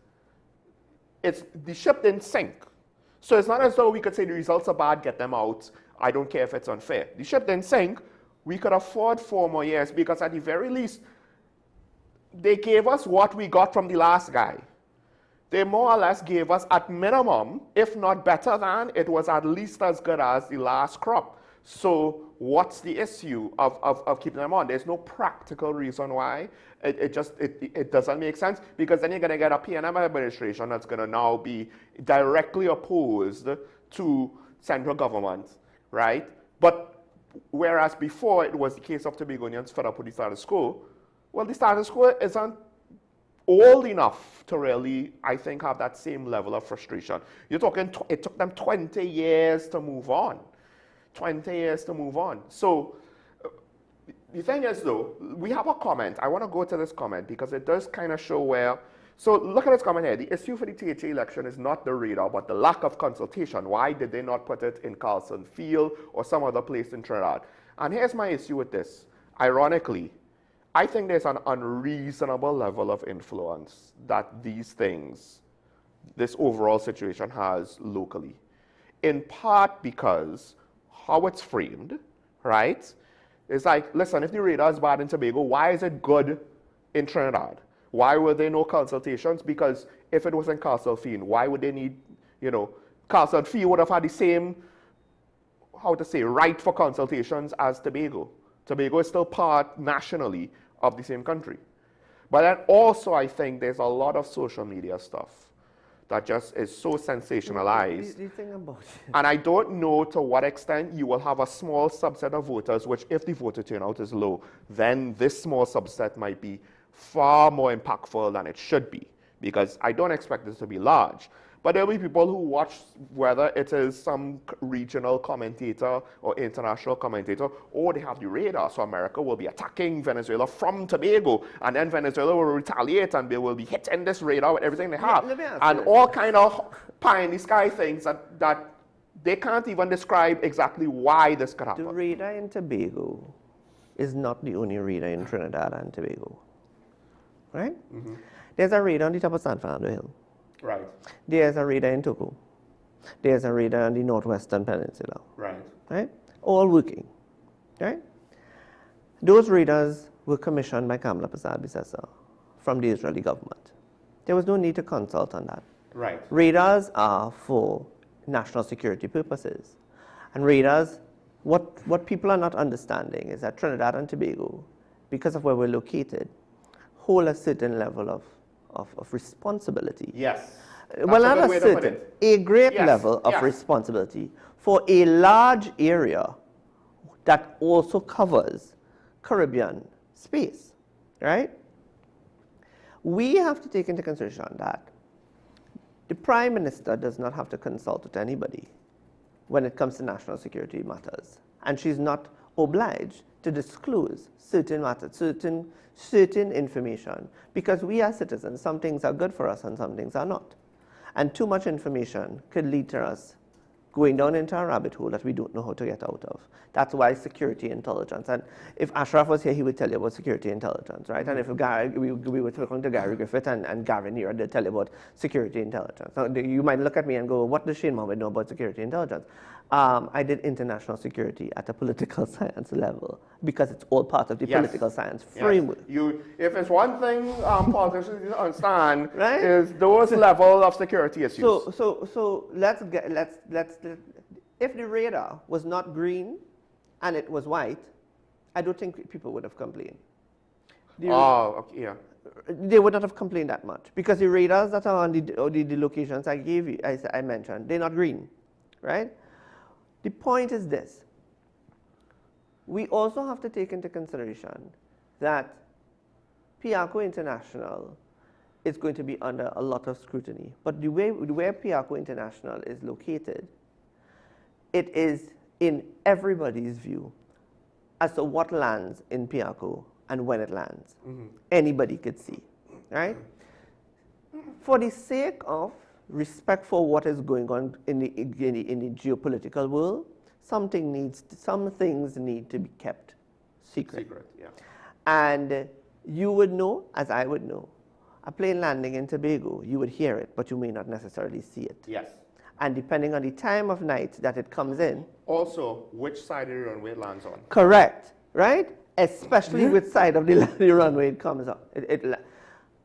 the ship didn't sink. So it's not as though we could say the results are bad, get them out. I don't care if it's unfair. The ship didn't sink. We could afford 4 more years because at the very least, they gave us what we got from the last guy. They more or less gave us at minimum, if not better than, it was at least as good as the last crop. So what's the issue of keeping them on? There's no practical reason why. It doesn't make sense because then you're going to get a PNM administration that's going to now be directly opposed to central government, right? But whereas before it was the case of Tobagonians fed up with the status quo, well, the status quo isn't old enough to really, I think, have that same level of frustration. You're talking, it took them 20 years to move on. 20 years to move on. So the thing is, though, we have a comment. I want to go to this comment because it does kind of show where. So look at this comment here. The issue for the THA election is not the radar, but the lack of consultation. Why did they not put it in Carlson Field or some other place in Trinidad? And here's my issue with this. Ironically, I think there's an unreasonable level of influence that these things, this overall situation has locally. In part because how it's framed, right? It's like, listen, if the radar is bad in Tobago, why is it good in Trinidad? Why were there no consultations? Because if it was in Castle Field, why would they need, Castle Field would have had the same, right for consultations as Tobago. Tobago is still part nationally of the same country. But then also I think there's a lot of social media stuff that just is so sensationalized. The thing about it. And I don't know to what extent you will have a small subset of voters, which if the voter turnout is low, then this small subset might be far more impactful than it should be, because I don't expect this to be large. But there'll be people who watch, whether it is some regional commentator or international commentator, or they have the radar. So America will be attacking Venezuela from Tobago, and then Venezuela will retaliate and they will be hitting this radar with everything they have. And all kind of pie in the sky things that they can't even describe exactly why this could happen. The radar in Tobago is not the only radar in Trinidad and Tobago, right? Mm-hmm. There's a radar on the top of San Fernando Hill. Right. There's a radar in Togo. There's a radar on the northwestern peninsula. Right. Right? All working. Right? Those radars were commissioned by Kamala Persad-Bissessar from the Israeli government. There was no need to consult on that. Right. Radars are for national security purposes. And radars, what people are not understanding is that Trinidad and Tobago, because of where we're located, hold a certain level of responsibility. Yes. Well, not a certain, a great level of responsibility for a large area that also covers Caribbean space, right? We have to take into consideration that the Prime Minister does not have to consult with anybody when it comes to national security matters. And she's not obliged to disclose certain matters, certain information, because we as citizens, some things are good for us and some things are not. And too much information could lead to us going down into a rabbit hole that we don't know how to get out of. That's why security intelligence. And if Ashraf was here, he would tell you about security intelligence, right? And if we were talking to Gary Griffith and Gavin here, they'd tell you about security intelligence. Now, you might look at me and go, what does Shane Mohammed know about security intelligence? I did international security at a political science level because it's all part of the political science framework. If it's one thing politicians need to understand, right? Is those level of security issues. So let's if the radar was not green and it was white, I don't think people would have complained. Okay, yeah. They would not have complained that much because the radars that are on the locations I gave you, I mentioned, they're not green, right? The point is this. We also have to take into consideration that Piarco International is going to be under a lot of scrutiny. But where Piarco International is located, it is in everybody's view as to what lands in Piarco and when it lands. Anybody could see, right? For the sake of respect for what is going on in the geopolitical world, some things need to be kept secret. And you would know, as I would know, a plane landing in Tobago, you would hear it, but you may not necessarily see it. Yes. And depending on the time of night that it comes in. Also, which side of the runway it lands on. Correct, right? Especially which side of the runway it comes on.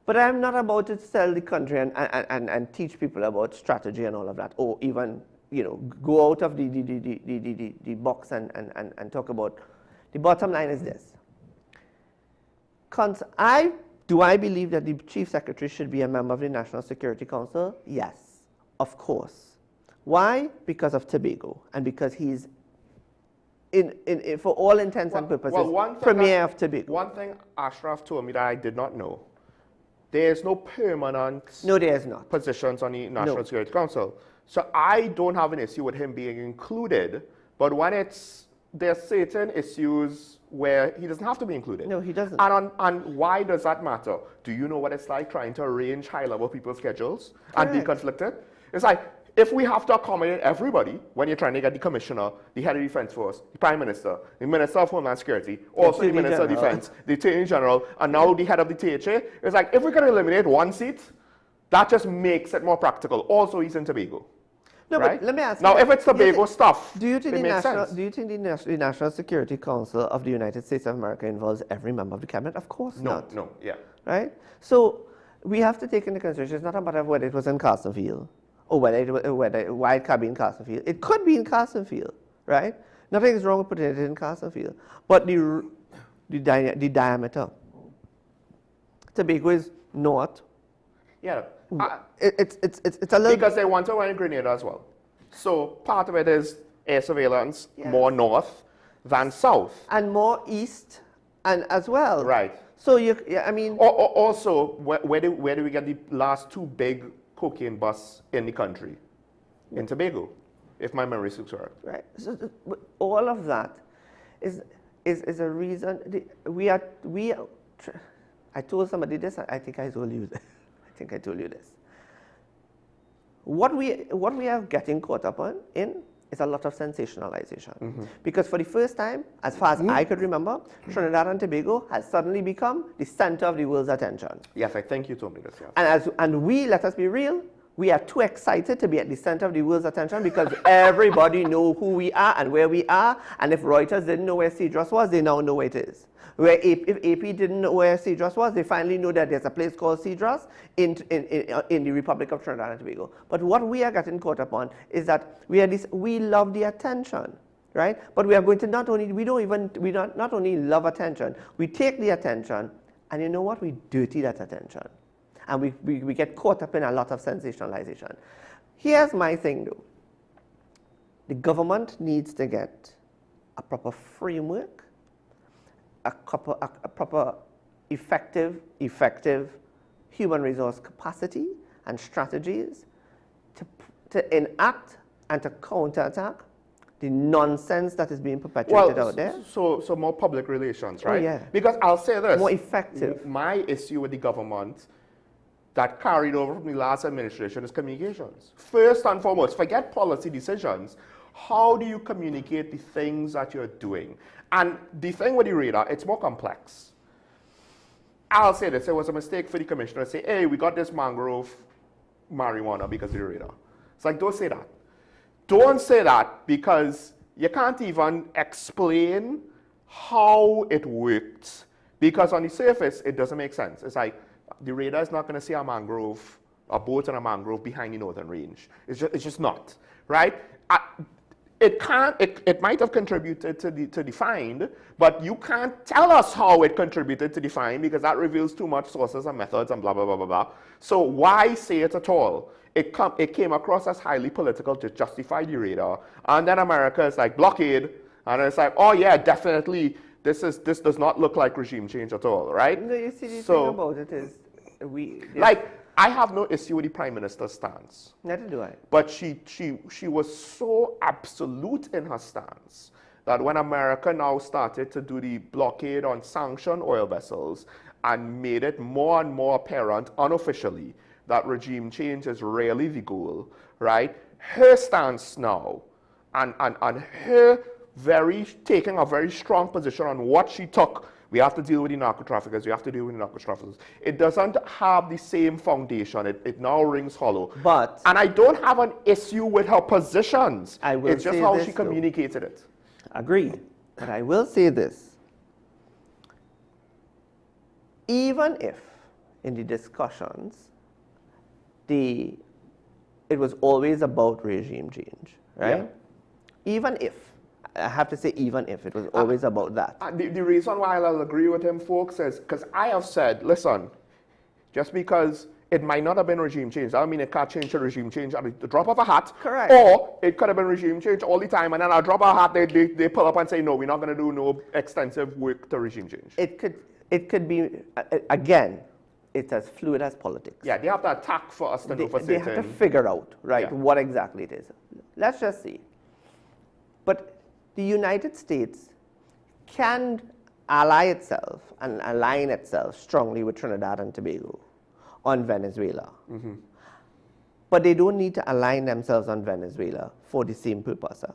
But I'm not about to sell the country and teach people about strategy and all of that, or even go out of the box and talk about. The bottom line is this. Do I believe that the Chief Secretary should be a member of the National Security Council? Yes, of course. Why? Because of Tobago, and because he's, for all intents and purposes, Premier of Tobago. One thing Ashraf told me that I did not know. There is no permanent positions on the National Security Council. So I don't have an issue with him being included, but when there's certain issues where he doesn't have to be included. No, he doesn't. And why does that matter? Do you know what it's like trying to arrange high-level people's schedules and be conflicted? It's like, if we have to accommodate everybody, when you're trying to get the commissioner, the head of the defense force, the prime minister, the minister of homeland security, also the minister of defense, the attorney general, and now the head of the THA, it's like, if we can eliminate one seat, that just makes it more practical. Also, he's in Tobago. No, right? But let me ask now, you. If it's Tobago stuff, do you think the National Security Council of the United States of America involves every member of the cabinet? Of course not. No, yeah. Right? So we have to take into consideration, it's not a matter of whether it was in Carsonfield or why it could be in Carsonfield. It could be in Carsonfield, right? Nothing is wrong with putting it in Carsonfield. But the diameter. Tobago is north. Yeah. It's a little... Because they want to run in Grenada as well. So part of it is air surveillance, more north than south. And more east and as well. Right. So I mean... Also, where do we get the last two big cocaine busts in the country? In Tobago, if my memory serves correct. Right. So all of that is a reason. I told somebody this. I think I told you this. I think I told you this. What we are getting caught up in is a lot of sensationalization. Because for the first time, as far as I could remember, Trinidad and Tobago has suddenly become the center of the world's attention. Yes, I think you told me this. Yes. And we, let us be real, we are too excited to be at the center of the world's attention because everybody knows who we are and where we are. And if Reuters didn't know where Cedros was, they now know where it is. If AP didn't know where Cedros was, they finally know that there's a place called Cedros in the Republic of Trinidad and Tobago. But what we are getting caught up on is that we love the attention, right? But we are going to not only love attention, we take the attention, and you know what? We dirty that attention. And we get caught up in a lot of sensationalization. Here's my thing though. The government needs to get a proper framework, a proper effective human resource capacity and strategies to enact and to counterattack the nonsense that is being perpetuated out there. So more public relations, right? Oh, yeah. Because I'll say this. More effective. My issue with the government that carried over from the last administration is communications. First and foremost, forget policy decisions. How do you communicate the things that you're doing? And the thing with the radar, it's more complex. I'll say this, it was a mistake for the commissioner to say, hey, we got this mangrove marijuana because of the radar. It's like, don't say that. Don't say that because you can't even explain how it worked, because on the surface, it doesn't make sense. It's like, the radar is not going to see a mangrove, a boat in a mangrove behind the northern range. It's just not, right? It might have contributed to the find, but you can't tell us how it contributed to the find because that reveals too much sources and methods and blah, blah, blah, blah, blah. So why say it at all? It came across as highly political to justify the radar. And then America is like, blockade. And it's like, oh yeah, definitely, this does not look like regime change at all, right? No, you see, the thing about it is, I have no issue with the Prime Minister's stance. neither do I. But she was so absolute in her stance that when America now started to do the blockade on sanctioned oil vessels and made it more and more apparent unofficially that regime change is really the goal, right? Her stance now and her taking a very strong position on what she took. We have to deal with the narco-traffickers. We have to deal with the narco-traffickers. It doesn't have the same foundation. It now rings hollow. And I don't have an issue with her positions. It's just how she communicated it. Agreed. But I will say this. Even if in the discussions, it was always about regime change, right? Yeah. Even if. I have to say even if it was always about that. The reason why I'll agree with him, folks, is because I have said, listen, just because it might not have been regime change, that doesn't mean it can't change to regime change at the drop of a hat. Correct. Or it could have been regime change all the time, and then at a drop of a hat, they pull up and say, no, we're not going to do no extensive work to regime change. It could be, again, it's as fluid as politics. Yeah, they have to attack for us to know for certain. They have to figure out, right, what exactly it is. Let's just see. But the United States can ally itself and align itself strongly with Trinidad and Tobago on Venezuela. Mm-hmm. But they don't need to align themselves on Venezuela for the same purpose.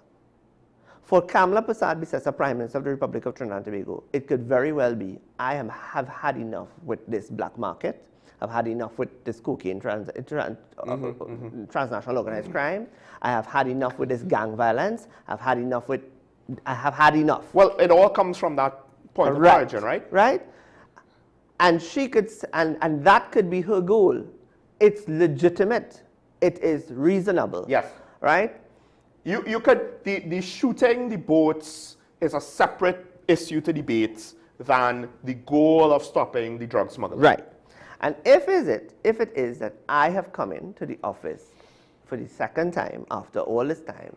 For Kamala Persad-Bissessar, Prime Minister of the Republic of Trinidad and Tobago, it could very well be, I have had enough with this black market. I've had enough with this cocaine transnational organized crime. I have had enough with this gang violence. I have had enough. Well, it all comes from that point of origin, right? Right. And she could, and that could be her goal. It's legitimate. It is reasonable. Yes. Right? You could, the shooting the boats is a separate issue to debate than the goal of stopping the drug smuggling. Right. And if it is that I have come into the office for the second time after all this time,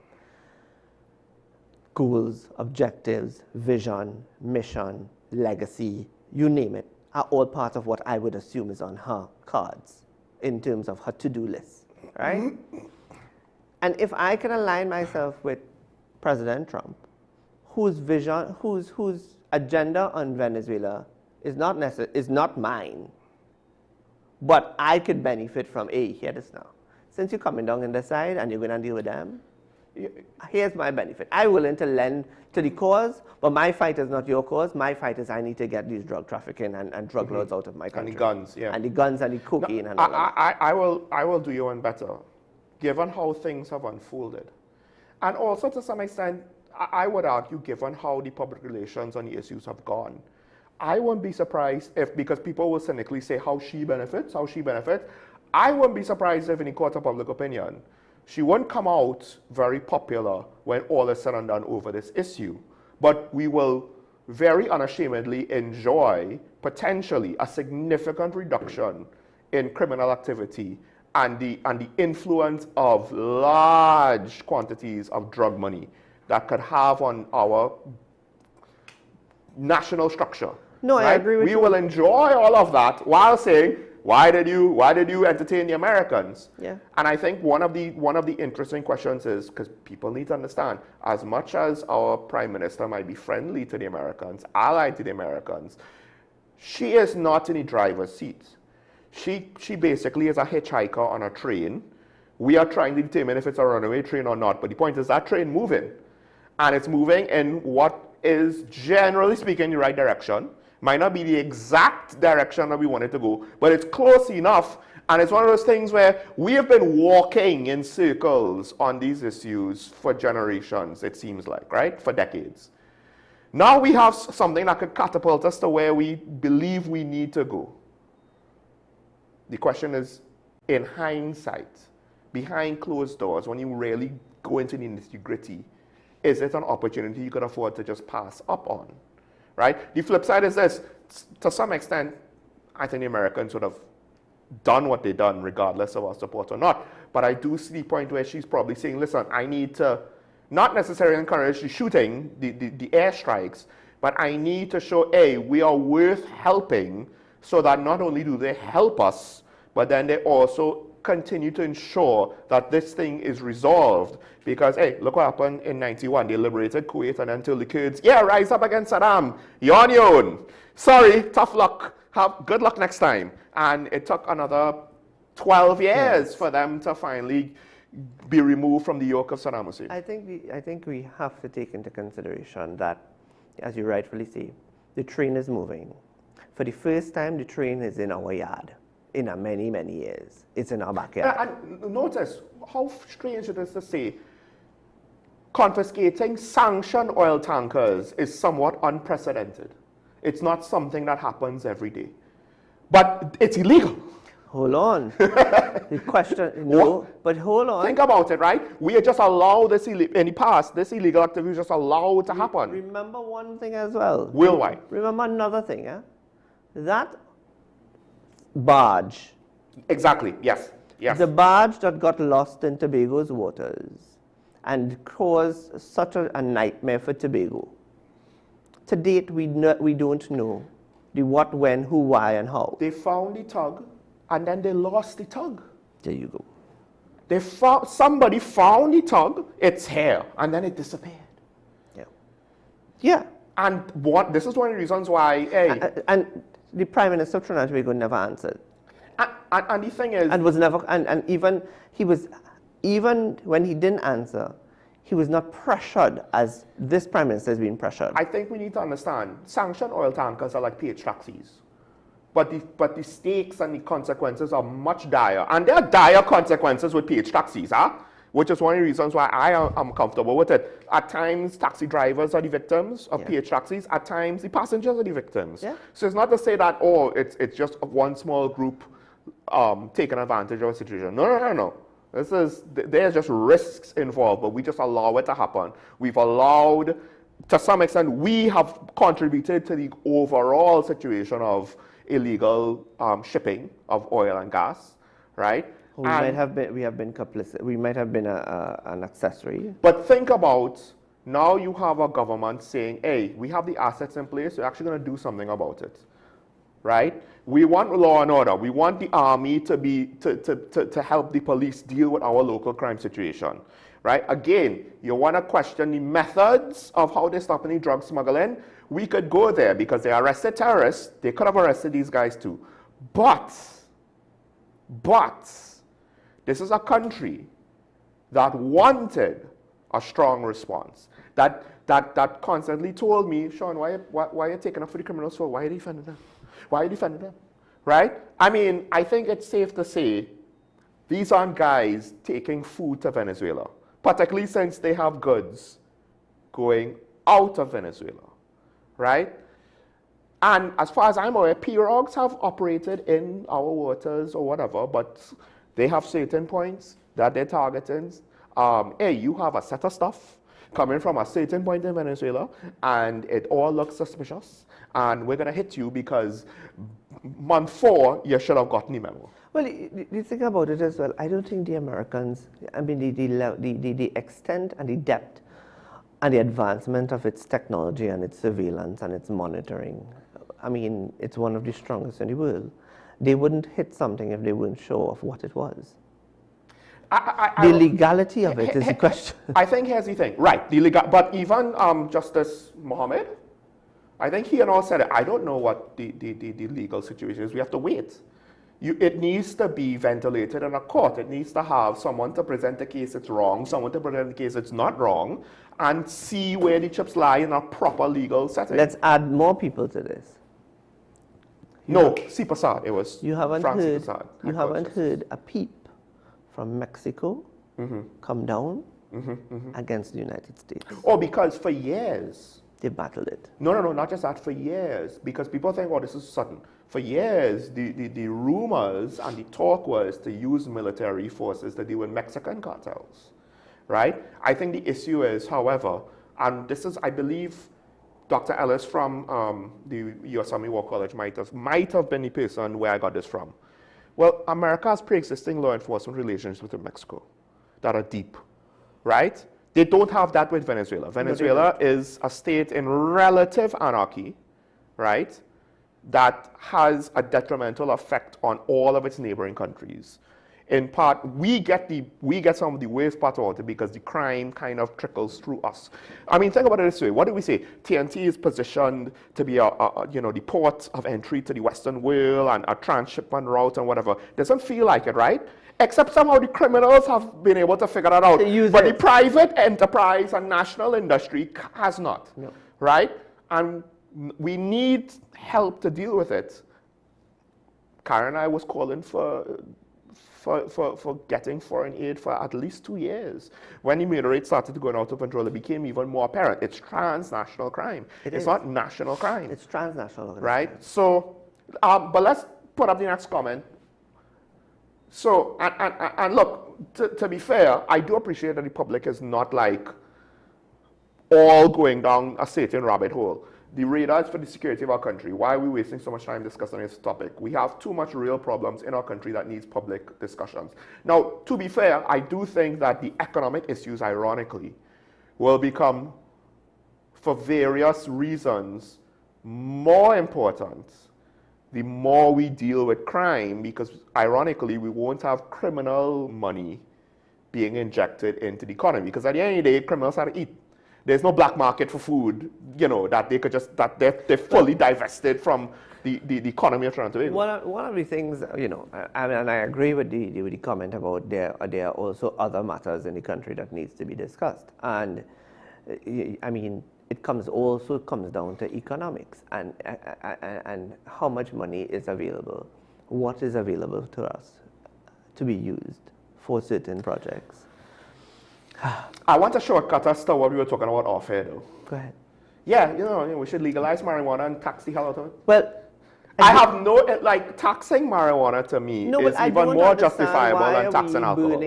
goals, objectives, vision, mission, legacy, you name it, are all part of what I would assume is on her cards in terms of her to-do list, right? Mm-hmm. And if I can align myself with President Trump, whose vision, whose agenda on Venezuela is not mine, but I could benefit from, hey, hear this now. Since you're coming down in the side and you're going to deal with them, here's my benefit. I'm willing to lend to the cause, but my fight is not your cause. My fight is I need to get these drug trafficking and drug lords out of my country. And the guns, yeah. And the guns and the cocaine and all that. I will do you one better, given how things have unfolded. And also to some extent, I would argue, given how the public relations on the issues have gone, I wouldn't be surprised if, because people will cynically say how she benefits, I wouldn't be surprised if in the court of public opinion, she won't come out very popular when all is said and done over this issue. But we will very unashamedly enjoy, potentially, a significant reduction in criminal activity and the influence of large quantities of drug money that could have on our national structure. No, right? I agree with you. We will enjoy all of that while saying, why did you entertain the Americans? Yeah. And I think one of the interesting questions is, because people need to understand, as much as our Prime Minister might be friendly to the Americans, allied to the Americans, she is not in the driver's seat. She basically is a hitchhiker on a train. We are trying to determine if it's a runaway train or not, but the point is that train moving. And it's moving in what is, generally speaking, the right direction. Might not be the exact direction that we want it to go, but it's close enough. And it's one of those things where we have been walking in circles on these issues for generations, it seems like, right? For decades. Now we have something that could catapult us to where we believe we need to go. The question is, in hindsight, behind closed doors, when you really go into the nitty-gritty, is it an opportunity you could afford to just pass up on, right? The flip side is this. To some extent, I think the Americans would have done what they've done regardless of our support or not. But I do see the point where she's probably saying, listen, I need to not necessarily encourage the shooting, the airstrikes, but I need to show, A, we are worth helping so that not only do they help us, but then they also continue to ensure that this thing is resolved. Because, hey, look what happened in 91. They liberated Kuwait and then told the Kurds, yeah, rise up against Saddam. You're on your own. Sorry, tough luck. Good luck next time. And it took another 12 years for them to finally be removed from the yoke of Saddam Hussein. I think we have to take into consideration that, as you rightfully say, the train is moving. For the first time, the train is in our yard. In many, many years. It's in our backyard. And notice how strange it is to say confiscating sanctioned oil tankers is somewhat unprecedented. It's not something that happens every day. But it's illegal. Hold on. The question, no, but hold on. Think about it, right? We just allow this, in the past, this illegal activity just allowed to happen. Remember one thing as well. Worldwide. Remember another thing, that barge. Exactly, yes, yes. The barge that got lost in Tobago's waters and caused such a nightmare for Tobago. To date, we don't know the what, when, who, why, and how. They found the tug, and then they lost the tug. There you go. Somebody found the tug, it's here, and then it disappeared. Yeah. Yeah. And this is one of the reasons why, and the Prime Minister of Trinidad and Tobago never answered. And the thing is, and was never, and even when he didn't answer, he was not pressured as this Prime Minister is being pressured. I think we need to understand, sanctioned oil tankers are like PH taxis. But the stakes and the consequences are much dire. And there are dire consequences with PH taxis, which is one of the reasons why I am comfortable with it. At times, taxi drivers are the victims of PH taxis. At times, the passengers are the victims. Yeah. So it's not to say that, oh, it's just one small group taking advantage of a situation. No. There's just risks involved, but we just allow it to happen. We've allowed, to some extent, we have contributed to the overall situation of illegal shipping of oil and gas, right? We might have been complicit. We might have been an accessory. But think about, now you have a government saying, hey, we have the assets in place, we're actually going to do something about it, right? We want law and order. We want the army to help the police deal with our local crime situation, right? Again, you want to question the methods of how they're stopping the drug smuggling. We could go there because they arrested terrorists. They could have arrested these guys too. But, this is a country that wanted a strong response, that constantly told me, Sean, why are you taking up for the criminals for? Why are you defending them? Why are you defending them? Right? I mean, I think it's safe to say these aren't guys taking food to Venezuela, particularly since they have goods going out of Venezuela, right? And as far as I'm aware, pirogues have operated in our waters or whatever, but they have certain points that they're targeting. Hey, you have a set of stuff coming from a certain point in Venezuela, and it all looks suspicious, and we're going to hit you because month 4, you should have gotten the memo. Well, the thing about it as well, I don't think the Americans, I mean, the extent and the depth and the advancement of its technology and its surveillance and its monitoring, I mean, it's one of the strongest in the world. They wouldn't hit something if they weren't sure of what it was. The legality of it is the question. I think here's the thing, right? But even Justice Mohammed, I think he and all said it. I don't know what the legal situation is. We have to wait. it needs to be ventilated in a court. It needs to have someone to present the case it's wrong, someone to present the case it's not wrong, and see where the chips lie in a proper legal setting. Let's add more people to this. No, C. Prasad, it was You haven't Frank C. heard. Prasad, You High Court haven't Justice. heard a peep from Mexico come down against the United States. Oh, because for years, They battled it. no, not just that, for years, because people think, oh, this is sudden. For years, the rumors and the talk was to use military forces to deal with Mexican cartels, right? I think the issue is, however, and this is, I believe, Dr. Ellis from the U.S. Army War College might have been the person where I got this from. Well, America has pre-existing law enforcement relations with Mexico that are deep, right? They don't have that with Venezuela. Venezuela is a state in relative anarchy, right? That has a detrimental effect on all of its neighboring countries. In part, we get some of the worst part of it because the crime kind of trickles through us. I mean, think about it this way. What do we say? TNT is positioned to be the port of entry to the Western world and a transshipment route and whatever. Doesn't feel like it, right? Except somehow the criminals have been able to figure that out. But the private enterprise and national industry has not, right? And we need help to deal with it. Karen and I was calling for getting foreign aid for at least 2 years. When the murder rate started going out of control, it became even more apparent. It's transnational crime. It's not national crime. It's transnational. Right? So, but let's put up the next comment. So, and look, to be fair, I do appreciate that the public is not like all going down a certain rabbit hole. The radar is for the security of our country. Why are we wasting so much time discussing this topic? We have too much real problems in our country that needs public discussions. Now, to be fair, I do think that the economic issues, ironically, will become, for various reasons, more important the more we deal with crime, because ironically, we won't have criminal money being injected into the economy. Because at the end of the day, criminals have to eat. There's no black market for food, that they could just, that they're fully divested from the economy of Toronto. One of the things, and I agree with the comment about there are also other matters in the country that needs to be discussed. And I mean, it also comes down to economics and how much money is available, what is available to us to be used for certain projects. I want to shortcut us to what we were talking about off air, though. Go ahead. Yeah, we should legalize marijuana and tax the hell out of it. Well, I have no, taxing marijuana to me is even more justifiable than taxing alcohol.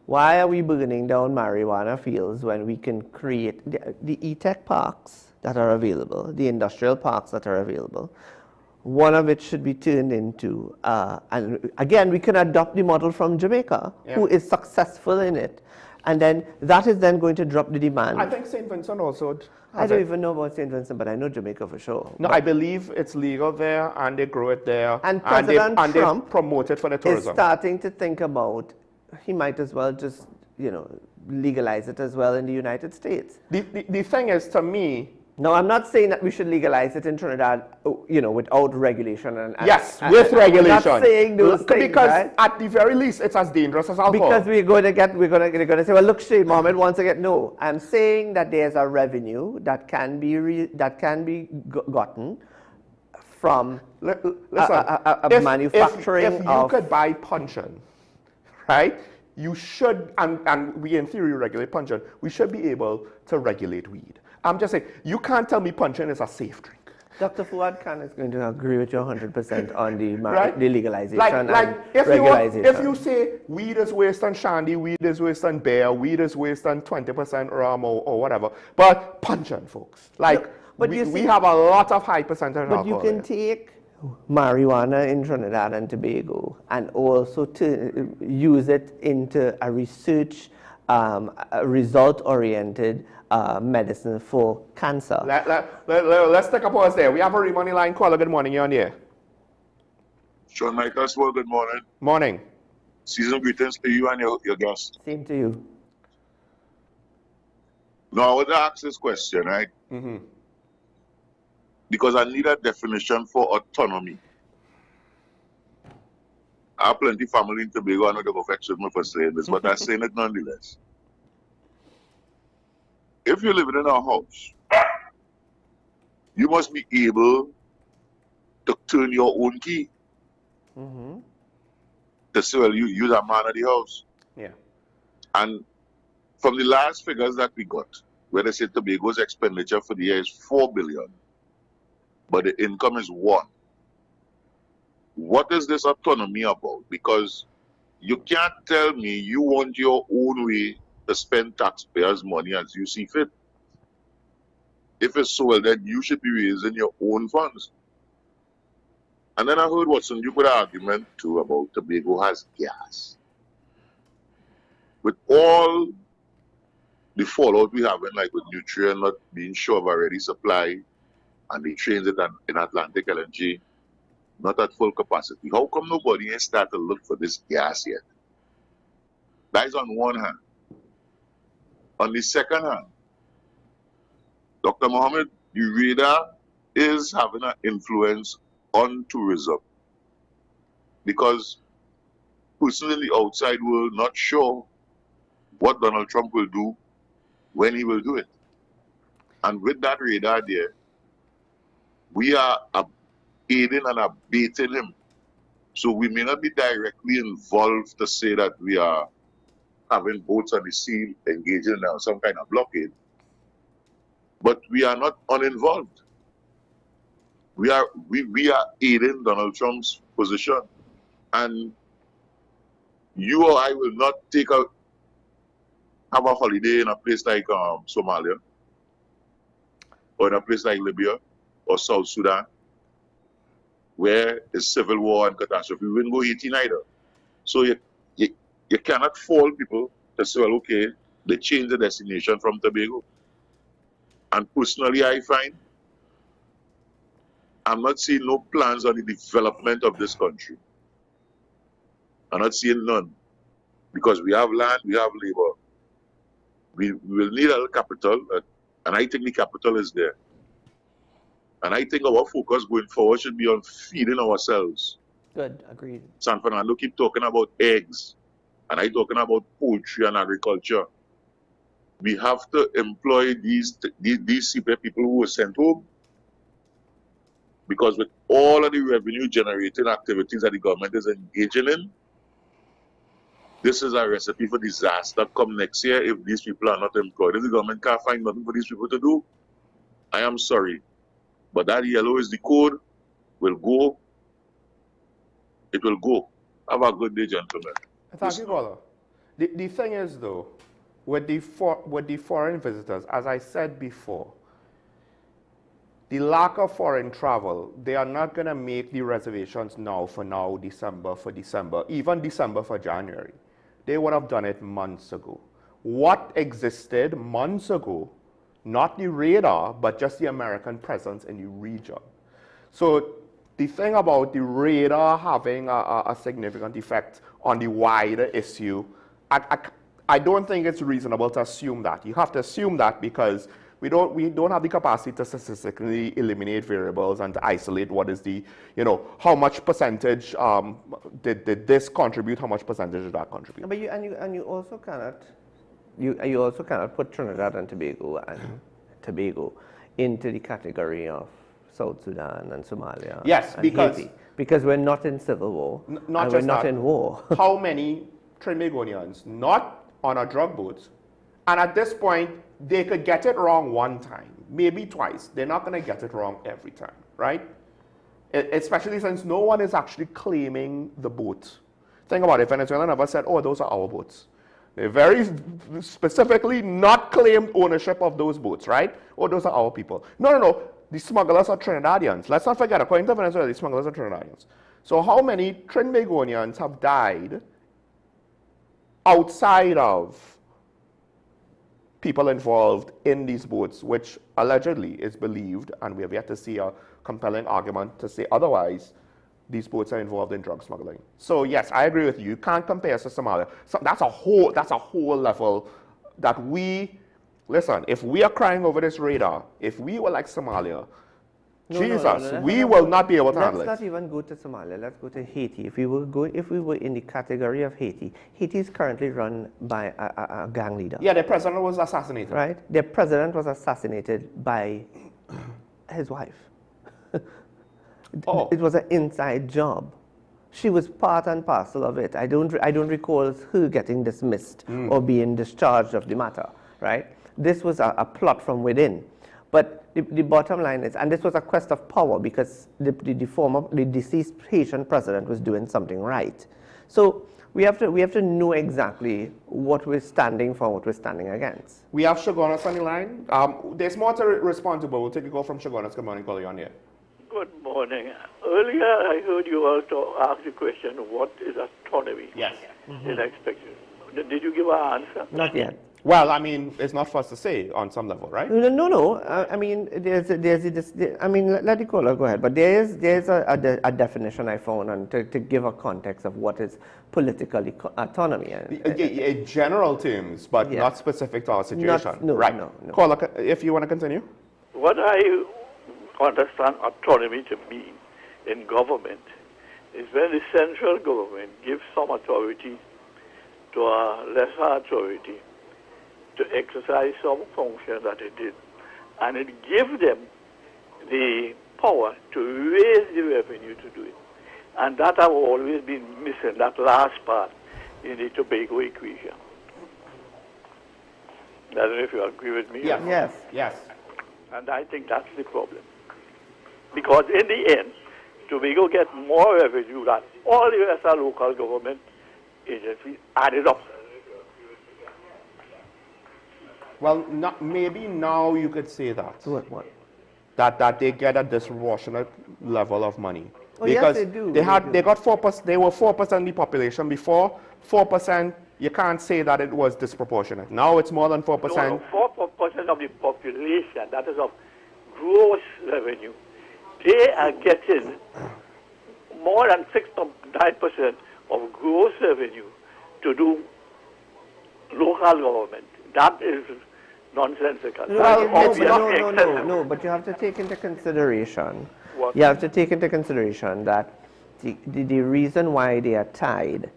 Why are we burning down marijuana fields when we can create the e-tech parks that are available, the industrial parks that are available? One of it should be turned into, and again, we can adopt the model from Jamaica, who is successful in it. And then that is then going to drop the demand. I think St. Vincent also. I don't even know about St. Vincent, but I know Jamaica for sure. No, I believe it's legal there, and they grow it there, and President Trump they promote it for the tourism. Is starting to think about, he might as well just, legalize it as well in the United States. The thing is, to me. No, I'm not saying that we should legalize it in Trinidad, without regulation. With regulation. I'm not saying those things, because right? At the very least, it's as dangerous as alcohol. Because they're going to say, well, look, Sheikh Mohammed, once again, no. I'm saying that there's a revenue that can be gotten from manufacturing. If you could buy puncheon, right? You should, and we in theory regulate puncheon. We should be able to regulate weed. I'm just saying, you can't tell me puncheon is a safe drink. Dr. Fuad Khan is going to agree with you 100% on the legalization and regularization. If you say weed is worse than shandy, weed is worse than beer, weed is worse than 20% rum or whatever, but puncheon, folks. We have a lot of high percentage alcohol. But you can take marijuana in Trinidad and Tobago and also to use it into a research, result-oriented medicine for cancer. Let's take a pause there. We have a Remoney line caller. Good morning. You're on the air. Sean Michaels, well, good morning. Morning. Season greetings to you and your guests. Same to you. Now, I want to ask this question, right? Mm-hmm. Because I need a definition for autonomy. I have plenty of family in Tobago. I know they go vex with me for saying this, but I'm saying it nonetheless. If you're living in a house, you must be able to turn your own key to say, well, you're the man of the house. Yeah. And from the last figures that we got, where they said Tobago's expenditure for the year is 4 billion, but the income is 1. What is this autonomy about? Because you can't tell me you want your own way to spend taxpayers' money as you see fit. If it's so, well, then you should be raising your own funds. And then I heard Watson, you put an argument too about Tobago has gas. With all the fallout we have, like with Nutrien not being sure of already supply, and the trains in Atlantic LNG not at full capacity, how come nobody has started to look for this gas yet? That is on one hand. On the second hand, Dr. Mohammed, the radar is having an influence on tourism because persons in the outside world not sure what Donald Trump will do when he will do it. And with that radar there, we are aiding and abating him. So we may not be directly involved to say that we are having boats on the sea engaging in some kind of blockade, but we are not uninvolved. We are aiding Donald Trump's position, and you or I will not have a holiday in a place like Somalia, or in a place like Libya or South Sudan, where it's civil war and catastrophe. We wouldn't go eating either. So you cannot fault people to say, well, okay, they change the destination from Tobago. And personally, I find I'm not seeing no plans on the development of this country. I'm not seeing none. Because we have land, we have labor. We will need a little capital, and I think the capital is there. And I think our focus going forward should be on feeding ourselves. Good, agreed. San Fernando keep talking about eggs, and I talking about poultry and agriculture. We have to employ these CPA people who were sent home, because with all of the revenue generating activities that the government is engaging in, this is a recipe for disaster come next year if these people are not employed. If the government can't find nothing for these people to do, I am sorry. But that yellow is the code, will go. It will go. Have a good day, gentlemen. Thank you, caller. The thing is, though, with the foreign visitors, as I said before, the lack of foreign travel, they are not going to make the reservations now, December for December, even December for January. They would have done it months ago. What existed months ago, not the radar, but just the American presence in the region. So the thing about the radar having a significant effect on the wider issue, I don't think it's reasonable to assume that. You have to assume that because we don't have the capacity to statistically eliminate variables and to isolate what is the, how much percentage did this contribute, how much percentage did that contribute. But you also cannot put Trinidad and Tobago into the category of South Sudan and Somalia. Yes, and because Haiti, because we're not in civil war, and we're not in war. How many Trinbagonians not on a drug boat, and at this point they could get it wrong one time, maybe twice. They're not going to get it wrong every time, right? Especially since no one is actually claiming the boat. Think about it. Venezuela never said, "Oh, those are our boats." They very specifically not claimed ownership of those boats, right? Oh, those are our people. No. The smugglers are Trinidadians. Let's not forget, according to Venezuela, the smugglers are Trinidadians. So how many Trinbagonians have died outside of people involved in these boats, which allegedly is believed, and we have yet to see a compelling argument to say otherwise, these boats are involved in drug smuggling. So yes, I agree with you. You can't compare us to Somalia. So that's a whole level that listen, if we are crying over this radar, if we were like Somalia, Jesus, we will not be able to handle Let's it. not even go to Somalia. Let's go to Haiti. If we were in the category of Haiti, Haiti is currently run by a gang leader. Yeah, the president was assassinated. Right? Their president was assassinated by his wife. Oh. It was an inside job. She was part and parcel of it. I don't recall her getting dismissed or being discharged of the matter. Right? This was a plot from within. But the bottom line is, and this was a quest of power because the deceased Haitian president was doing something right. So we have to know exactly what we're standing for, what we're standing against. We have Shagonas on the line. There's more to respond to, but we'll take a call from Shagonas. Good morning, caller, on here. Good morning. Earlier, I heard you also ask the question, what is autonomy? Yes. In expectation. Did you give an answer? Not yet. Well, I mean, it's not for us to say on some level, right? No. I mean, I mean, let the caller go ahead. But there's a definition I found and to give a context of what is political autonomy. In general terms, but not specific to our situation. Right. No. Caller, if you want to continue. What I understand autonomy to mean in government is when the central government gives some authority to a lesser authority to exercise some function that it did, and it gives them the power to raise the revenue to do it. And that have always been missing, that last part in the Tobago equation. I don't know if you agree with me. Yes. And I think that's the problem. Because in the end, Tobago gets more revenue than all the rest of local government agencies added up. Well, maybe now you could say that. What? That they get a disproportionate level of money. Oh, yes, they do. They got 4%. They were 4% of the population before. 4%. You can't say that it was disproportionate. Now it's more than 4%. No, 4% of the population, that is of gross revenue. They are getting more than 6 to 9% of gross revenue to do local government. That is nonsensical. No, but you have to take into consideration. What? You have to take into consideration that the reason why they are tied,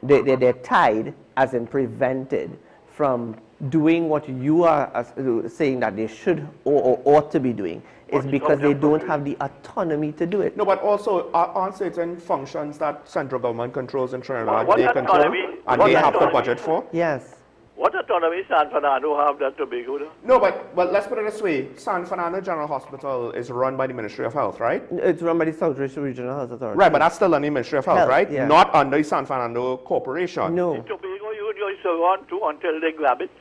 they're tied as in prevented from doing what you are saying that they should or ought to be doing is because they don't have the autonomy to do it. No, but also on certain functions that central government controls in Trinidad, What they control autonomy? and What they have to autonomy? budget for. Yes. What autonomy San Fernando have that Tobago? No, but let's put it this way. San Fernando General Hospital is run by the Ministry of Health, right? It's run by the Southwest Regional Health Authority. Right, but that's still under the Ministry of Health, right? Yeah. Not under the San Fernando Corporation. No. Tobago, you used to run to until they grab it.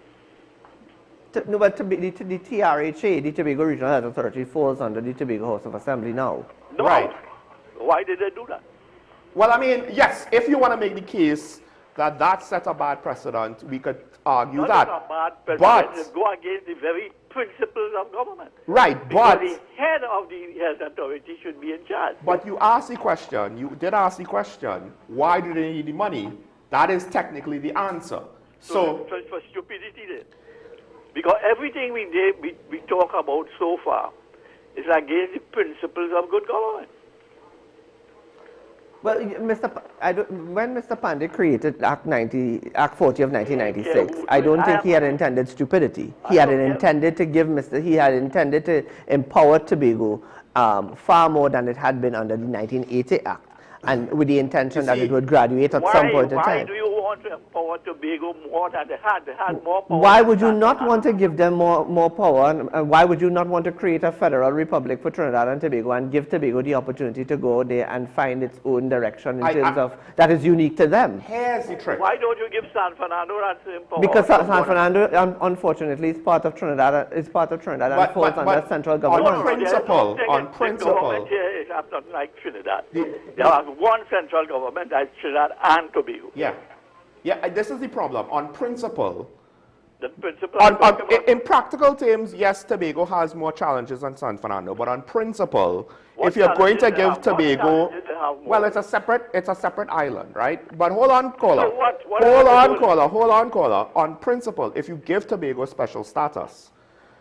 No, but the TRHA, the Tobago Regional Health Authority, falls under the Tobago House of Assembly now. No. Right. Why did they do that? Well, I mean, yes, if you want to make the case that set a bad precedent, we could argue Not that. a bad precedent. But It go against the very principles of government. right, Because but the head of the health authority should be in charge. but you asked the question. You did ask the question. Why do they need the money? That is technically the answer. So it's for stupidity then. Because everything we talk about so far is against the principles of good government. Well, when Mr. Pandey created Act 40 of 1996, I don't think he had intended stupidity. He had intended to empower Tobago far more than it had been under the 1980 Act, and with the intention that it would graduate at some point in Why time. do you want to empower Tobago more than they had? They had more power. Why would you not want to give them more power? And why would you not want to create a federal republic for Trinidad and Tobago and give Tobago the opportunity to go there and find its own direction in terms of that is unique to them? here's the trick. Why don't you give San Fernando that same power? Because San Fernando, unfortunately, is part of Trinidad. And falls under central government. On principle, The government here is not like Trinidad. There are one central government, that's Trinidad and Tobago. Yeah, this is the problem. On principle, The principle in practical terms, yes, Tobago has more challenges than San Fernando, but on principle, if you're going to give Tobago, well, it's a separate island, right? But hold on, caller. Hold on, caller. On principle, if you give Tobago special status,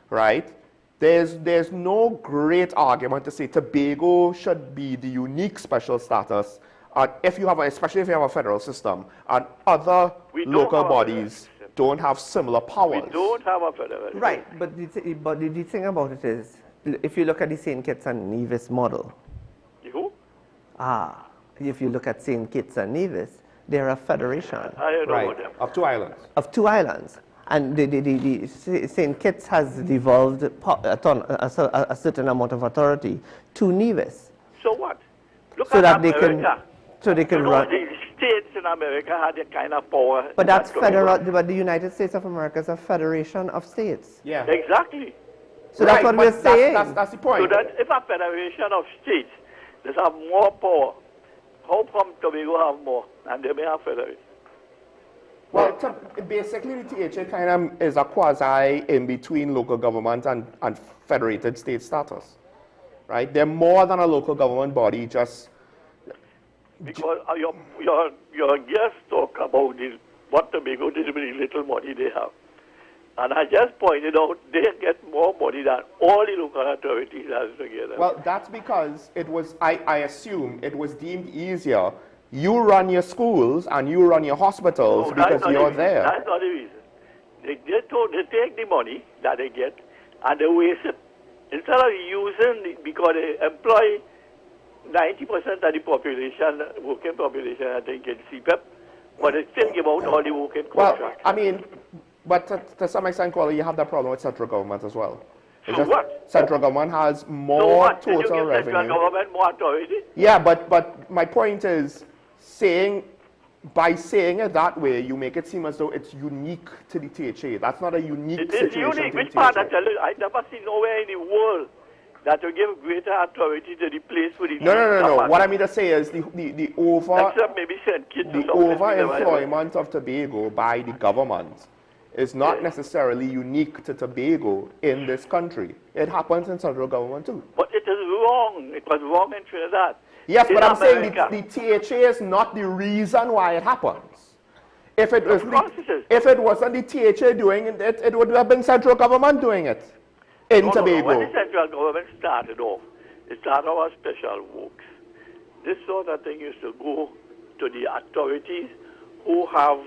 right, there's no great argument to say Tobago should be the unique special status, if you have, especially if you have a federal system, and other local bodies don't have similar powers. We don't have a federal. Right, but the thing about it is, if you look at the St. Kitts and Nevis model, Who? if you look at St. Kitts and Nevis, they're a federation. I don't know Right, about them. of 2 islands. Of 2 islands. And the St. Kitts has devolved a certain amount of authority to Nevis. So what? Look So at that America. they can You know, run. the states in America had a kind of power. But that's that federal. government. But the United States of America is a federation of states. Yeah. Exactly. So that's Right, what but we're saying. That's the So point. that if a federation of states does have more power, how come Tobago have more and they may have federation? Well, basically, the THA kind of is a quasi in between local government and federated state status, right? They're more than a local government body, just Because your guests talk about what Tobago did with the little money they have. And I just pointed out they get more money than all the local authorities has together. well, that's because it was. I assume it was deemed easier. You run your schools and you run your hospitals No, that's because not you're the reason. there. That's not the reason. They take the money that they get and they waste it. Instead of using it, because they employ 90% of the population, working population, I think, in CPEP, but they still give out all the working Well, contracts. I mean, but to some extent, Kuala, you have that problem with central government as well. It's So just what? Central government has So more what? Did you total give revenue. central government more authority? Yeah, but my point is, by saying it that way, you make it seem as though it's unique to the THA. That's not a unique It is situation unique. to Which the part I THA. tell you, I never seen nowhere in the world that will give greater authority to the place for the No. What I mean to say is the Except maybe St. Kitts or the something. over-employment of Tobago by the government is not necessarily unique to Tobago in this country. It happens in central government too. But it is wrong. It was wrong in Trinidad. Yes, In but I'm saying America. the THA is not the reason why it happens. If it was course it is. if it wasn't the THA doing it, it would have been central government doing it in No, Tobago. when the central government started off, it started off as special works. This sort of thing used to go to the authorities who have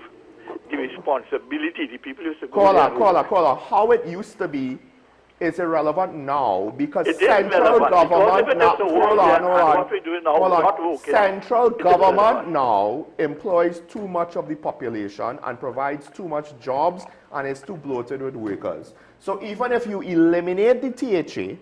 the responsibility. The people used to go there. Caller. How it used to be is irrelevant now because It is central relevant, because government if it now. is to Hold work on, there, hold and on. what we do now Hold is on. not working. Central It is government relevant. now employs too much of the population and provides too much jobs and is too bloated with workers. So even if you eliminate the THA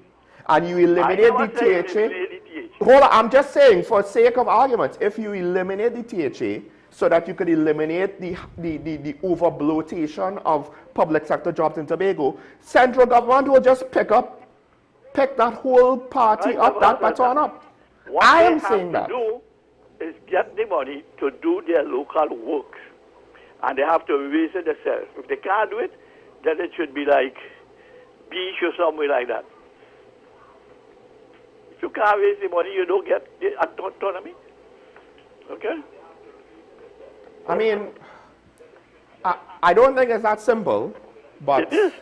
and you eliminate I the never said THA, eliminate the THA. hold on, I'm just saying for sake of argument, if you eliminate the THA so that you could eliminate the over bloatation of public sector jobs in Tobago, central government will just pick that whole party I up, never that said baton that. up. What I they am have saying to that. do is get the money to do their local works. And they have to raise it themselves. If they can't do it, then it should be like beach or somewhere like that. If you can't raise the money, you don't get the autonomy. Okay? I mean, I don't think it's that simple, but It is.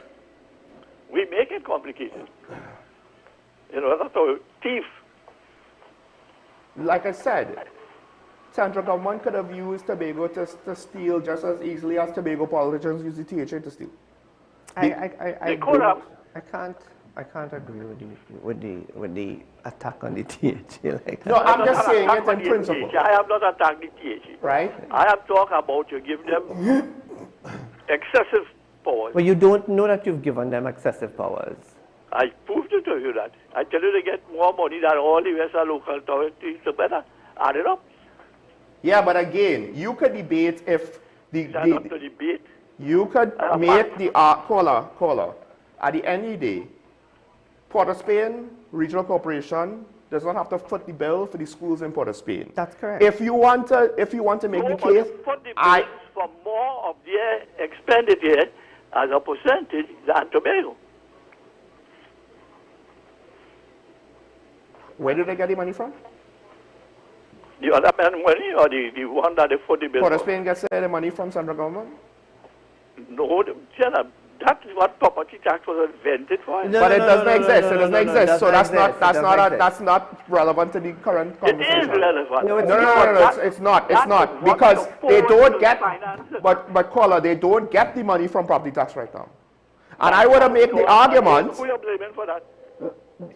We make it complicated. In order to thief. like I said, central government could have used Tobago to steal just as easily as Tobago politicians use the THA to steal. They could have. I can't agree with the attack on the THA like that. No, I'm just saying not it in attacking the principle, THA. I have not attacked the THA. right? I have talked about you give them excessive powers. But you don't know that you've given them excessive powers. I proved it to you that. I tell you they get more money than all the rest of local authorities, so better add it up. Yeah, but again, you could debate if That's not to debate. you could make the caller. At the end of the day, Port of Spain Regional Corporation does not have to foot the bill for the schools in Port of Spain. That's correct. If you want to make the No, but case, you put the bills for more of their expenditure as a percentage than Tobago. where do they get the money from? The other man money or the one that they put the bill Port of for? Spain gets the money from central government. No, That's what property tax was invented for. No, But it no, doesn't no, no, exist. no, It no, doesn't no, exist. does So not that's exist. not It doesn't exist. that's not relevant to the current It is conversation. relevant. No, it's No, not. it's not. It's That not is what because they supposed don't to get. finance it. But caller, they don't get the money from property tax right now. And I would have made the argument. Who are you blaming for that?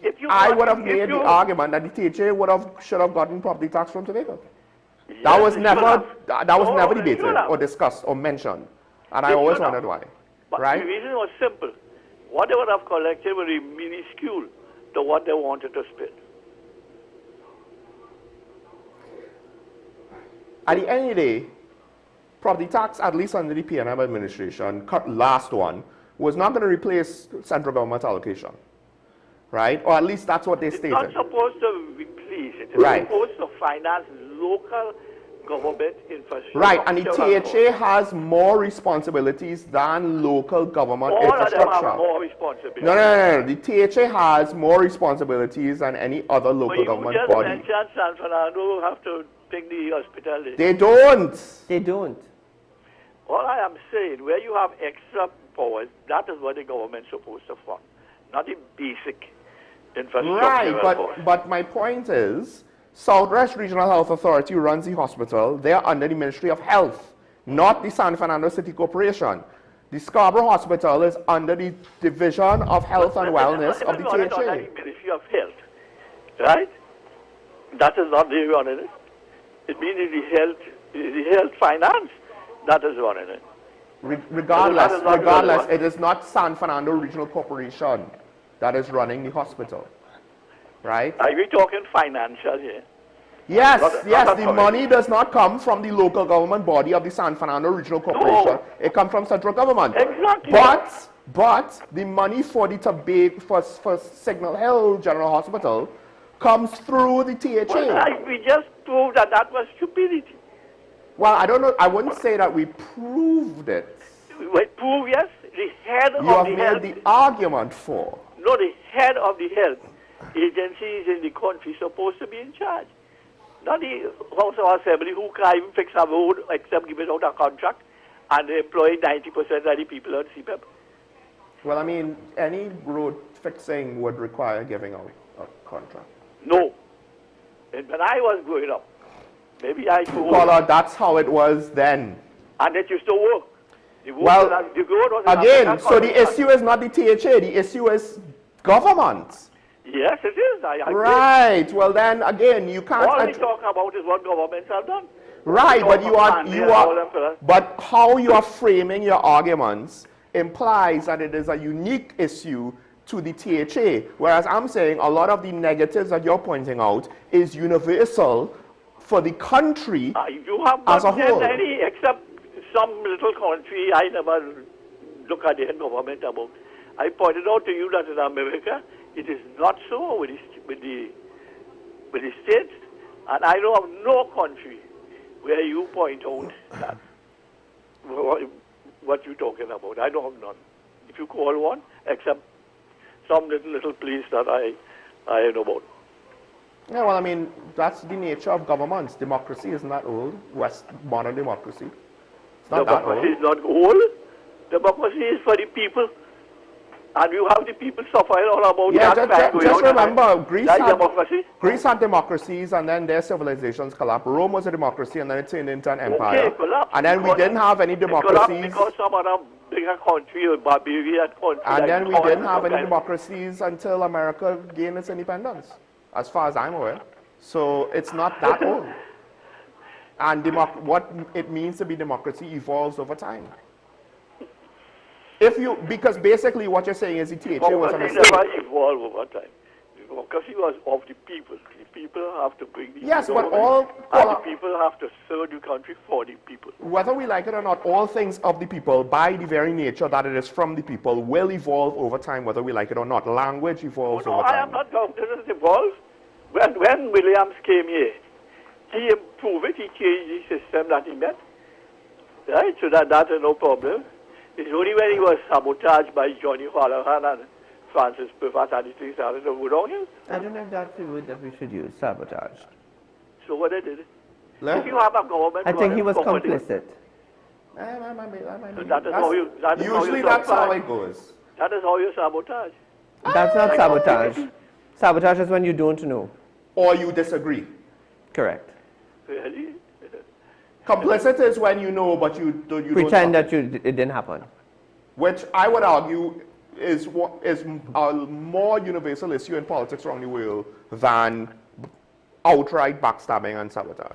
If you I got- would have if made the you- argument that the THA should have gotten property tax from Tobago. Yes, That was they never should have. that was No, never they debated should have. or discussed or mentioned, and I They always should have. wondered why. But Right? the reason was simple. What they would have collected would be minuscule to what they wanted to spend. At the end of the day, property tax, at least under the PNM administration, last one, was not going to replace central government allocation. Right? Or at least that's what they It's not stated. supposed to replace it. It's Right. supposed to finance local government infrastructure. Right, and the THA has more responsibilities than local government All of them infrastructure. have more responsibility. No. The THA has more responsibilities than any other But local you government just body. mentioned San Fernando have to take the hospital. They don't. They don't. All I am saying, where you have extra powers, that is what the government's supposed to fund, not the basic infrastructure. Right, but my point is, Southwest Regional Health Authority runs the hospital. They are under the Ministry of Health, not the San Fernando City Corporation. The Scarborough Hospital is under the Division of Health and Wellness of the Not THA. the Ministry of Health, right? That is not the running it. It means the health finance that is running it. Regardless, it is not San Fernando Regional Corporation that is running the hospital, right? Are we talking financial here? Yes, Not the authority. money does not come from the local government body of the San Fernando Regional Corporation. No. It comes from central government. Exactly. But the money for the for Signal Hill General Hospital comes through the THA. Well, we just proved that that was stupidity. Well, I don't know. I wouldn't say that we proved it. We prove, yes, the head You of have the made health, the argument for. no, the head of the health agencies in the country is supposed to be in charge. Not the House of Assembly who can't even fix a road except give it out a contract and they employ 90% of the people on CPEP. Well, I mean, any road fixing would require giving out a contract. No. And when I was growing up, maybe I grew Caller, that's how it was then. and it used to work. The road Well, was- the road was an again, African so the contract. issue is not the THA, the issue is government. Yes, it is. I agree. Right. Well, then again, you can't. All we talk about is what governments have done. Right, We but talk you about all them are. fellas. But how you are framing your arguments implies that it is a unique issue to the THA, whereas I'm saying a lot of the negatives that you're pointing out is universal for the country. You have As a not said whole. any, except some little country I never look at the government about. I pointed out to you that in America, it is not so with the states, and I know of no country where you point out that what you're talking about. I know of none. If you call one, except some little place that I know about. Yeah, well, I mean, that's the nature of governments. Democracy isn't that old. Modern democracy. It's not that Democracy old. is not old. Democracy is for the people. And you have the people suffering all about Yeah, that. just remember, Greece That's had, democracy. Greece had democracies, and then their civilizations collapsed. Rome was a democracy, and then it turned into an empire. Okay, collapsed And then we because- didn't have any It collapsed democracies. because some other bigger country, a barbarian country. And like then we Holland didn't have any or something. democracies until America gained its independence, as far as I'm aware. So it's not that old. And what it means to be democracy evolves over time. Because basically what you're saying is the THA was a Democracy mistake. never evolved over time. Democracy was of the people. The people have to bring the Yes, but government, and the people have to serve the country for the people. Whether we like it or not, all things of the people, by the very nature that it is from the people, will evolve over time, whether we like it or not. Language evolves No, over I time. am not going to evolve. When Williams came here, he improved it, he changed the system that he met. Right? So that is no problem. It's only when he was sabotaged by Johnny Holohan and Francis Pivot and the things started to go downhill. I don't know if that's the word that we should use, sabotage. So what they did? Le- If you have a government... I think he running was properly- complicit. So that is how you. Usually that's how it goes. That is how you sabotage. That's not sabotage. Sabotage is when you don't know. Or you disagree. Correct. Really? Complicit is when you know, but you Pretend don't. that it didn't happen. Which I would argue is a more universal issue in politics around the world than outright backstabbing and sabotage.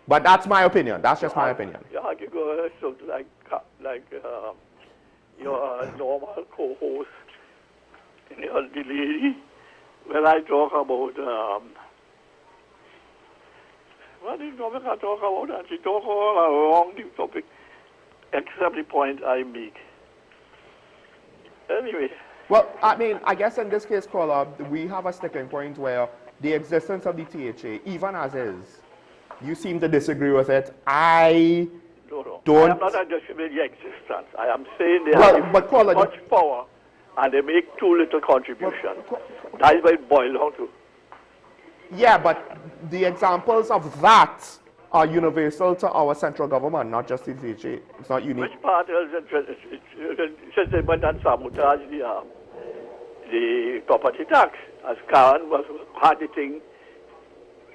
But that's my opinion. That's just my opinion. You argue so like your normal co-host, the lady, when I talk about what is topic I talk about, and she talk all along the topic, except the point I make. Anyway. Well, I mean, I guess in this case, caller, we have a sticking point where the existence of the THA, even as is, you seem to disagree with it. I don't. I am not disagreeing the existence. I am saying they have much power and they make too little contribution. That is what it boils down to. Yeah, but the examples of that are universal to our central government, not just the THA. It's not unique. Which part is it? Since they went and sabotage the property tax, as Karen had the thing.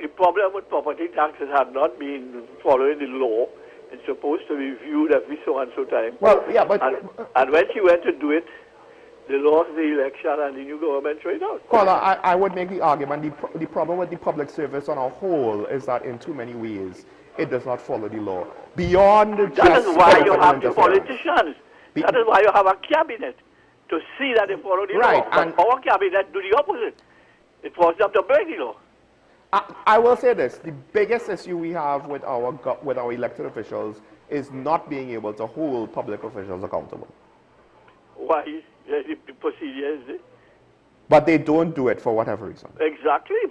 The problem with property taxes had not been following the law. It's supposed to be viewed every so and so time. Well, yeah, but and when she went to do it, they lost the election and the new government tried out. Well, I would make the argument the problem with the public service on a whole is that in too many ways it does not follow the law. Beyond that is why you have the politicians. That is why you have a cabinet to see that they follow the law. But our cabinet do the opposite. It forces them to break the law. I will say this: the biggest issue we have with our elected officials is not being able to hold public officials accountable. Why? The procedure is it? But they don't do it for whatever reason. Exactly.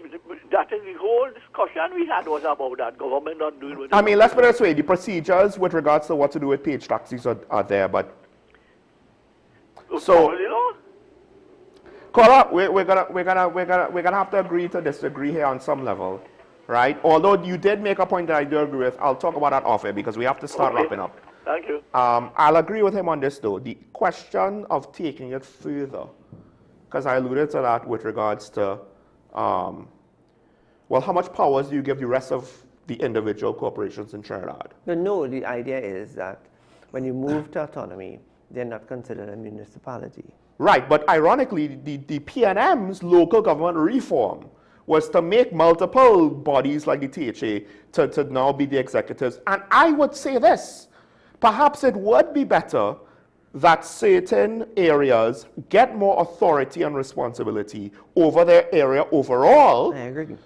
That is the whole discussion we had was about that government not doing what I mean, let's put it this way: the procedures with regards to what to do with page taxes are there, but so. Caller, we're gonna have to agree to disagree here on some level, right? Although you did make a point that I do agree with, I'll talk about that off air because we have to start wrapping up. Thank you. I'll agree with him on this though. The question of taking it further, because I alluded to that with regards to, well, how much powers do you give the rest of the individual corporations in Trinidad? No, the idea is that when you move to autonomy, they're not considered a municipality. Right, but ironically, the PNM's local government reform was to make multiple bodies like the THA to now be the executives. And I would say this, perhaps it would be better that certain areas get more authority and responsibility over their area overall. I agree.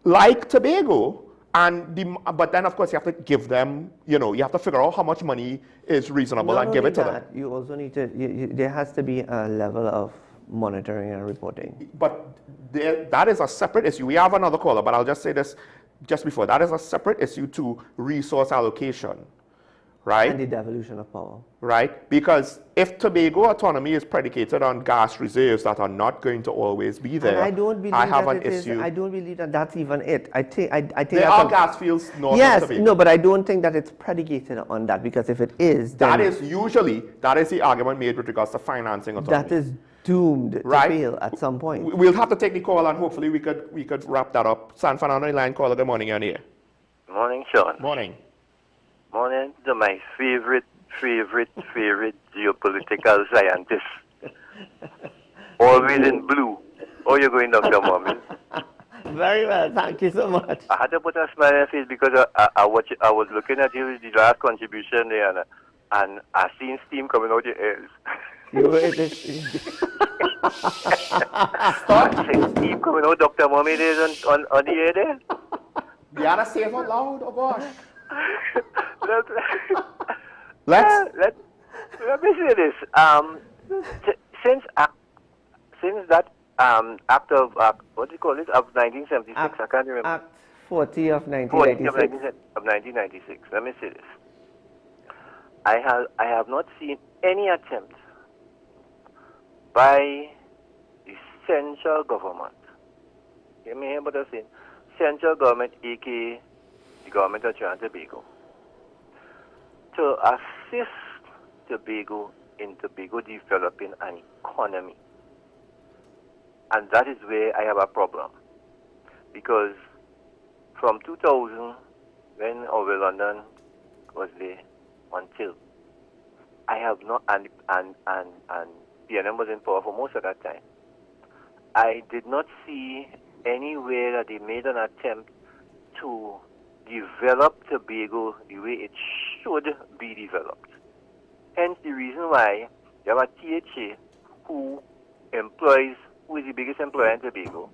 Like Tobago. But then, of course, you have to give them, you have to figure out how much money is reasonable and give it to them. You also need to, there has to be a level of monitoring and reporting. But that is a separate issue. We have another caller, but I'll just say this just before. That is a separate issue to resource allocation, right? And the devolution of power. Right? Because if Tobago autonomy is predicated on gas reserves that are not going to always be there, and I don't believe I don't believe that that's even it. I think there are gas fields north of Tobago. No, but I don't think that it's predicated on that, because if it is, then that is the argument made with regards to financing autonomy. That is doomed to fail at some point. We'll have to take the call and hopefully we could wrap that up. San Fernando line caller, good morning, you're on here. Morning, Sean. Morning. Morning to my favorite geopolitical scientist. Always in blue. How are you going, Dr. Mommy? Very well, thank you so much. I had to put a smile on my face because I was looking at you with the last contribution there, and I seen steam coming out your ears. Stop. Steam coming out, Dr. Mommy, there's on the air there. You gotta say it out loud, oh gosh. Let me say this. Since that act of what do you call it, of 1976, I can't remember. Act 40 of 1996. Of 1996. Let me say this. I have not seen any attempt by the central government. You may hear what I'm saying. Central government, aka the government of Trinidad and Tobago, to assist Tobago in Tobago developing an economy. And that is where I have a problem. Because from 2000, when Over London was there, until I have not, and PNM was in power for most of that time, I did not see anywhere that they made an attempt to develop Tobago the way it should be developed. Hence the reason why you have a THA who is the biggest employer in Tobago.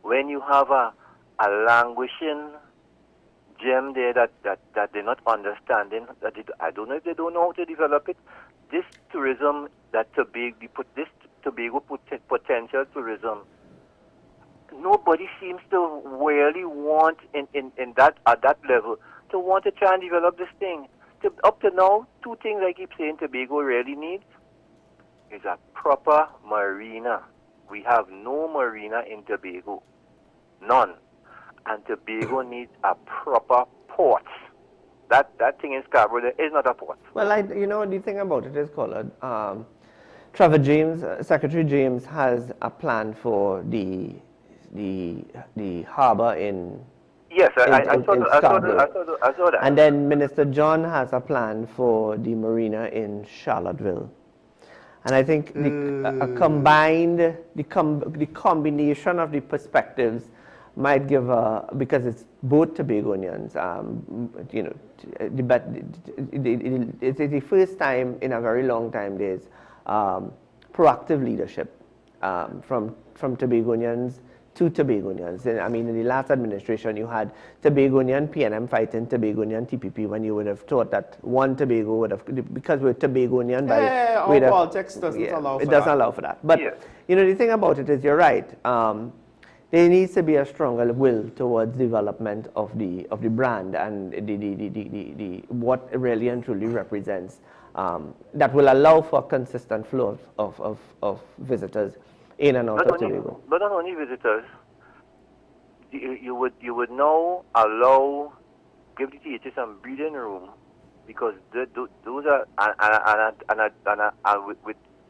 When you have a languishing gem there that they're not understanding, I don't know if they don't know how to develop it. This tourism that Tobago potential tourism, nobody seems to really want in that at that level to want to try and develop this thing. Up to now, two things I keep saying Tobago really needs is a proper marina. We have no marina in Tobago. None. And Tobago needs a proper port. That thing in Scarborough there is not a port. Well, the thing about it is called Trevor James, Secretary James has a plan for the harbour in. Yes, I saw that. And then Minister John has a plan for the marina in Charlottesville. And I think the combination of the perspectives might give because it's both Tobagonians, it's the first time in a very long time there's proactive leadership from Tobagonians to Tobagonians. I mean, in the last administration, you had Tobagonian PNM fighting Tobagonian TPP when you would have thought that one Tobago would have, because we're Tobagonian. Our politics doesn't allow for that. It doesn't allow for that. But, the thing about it is, you're right. There needs to be a stronger will towards development of the brand and the what it really and truly represents that will allow for a consistent flow of visitors in and out of Tobago. But not only visitors, you would now give the THA some breathing room, because those are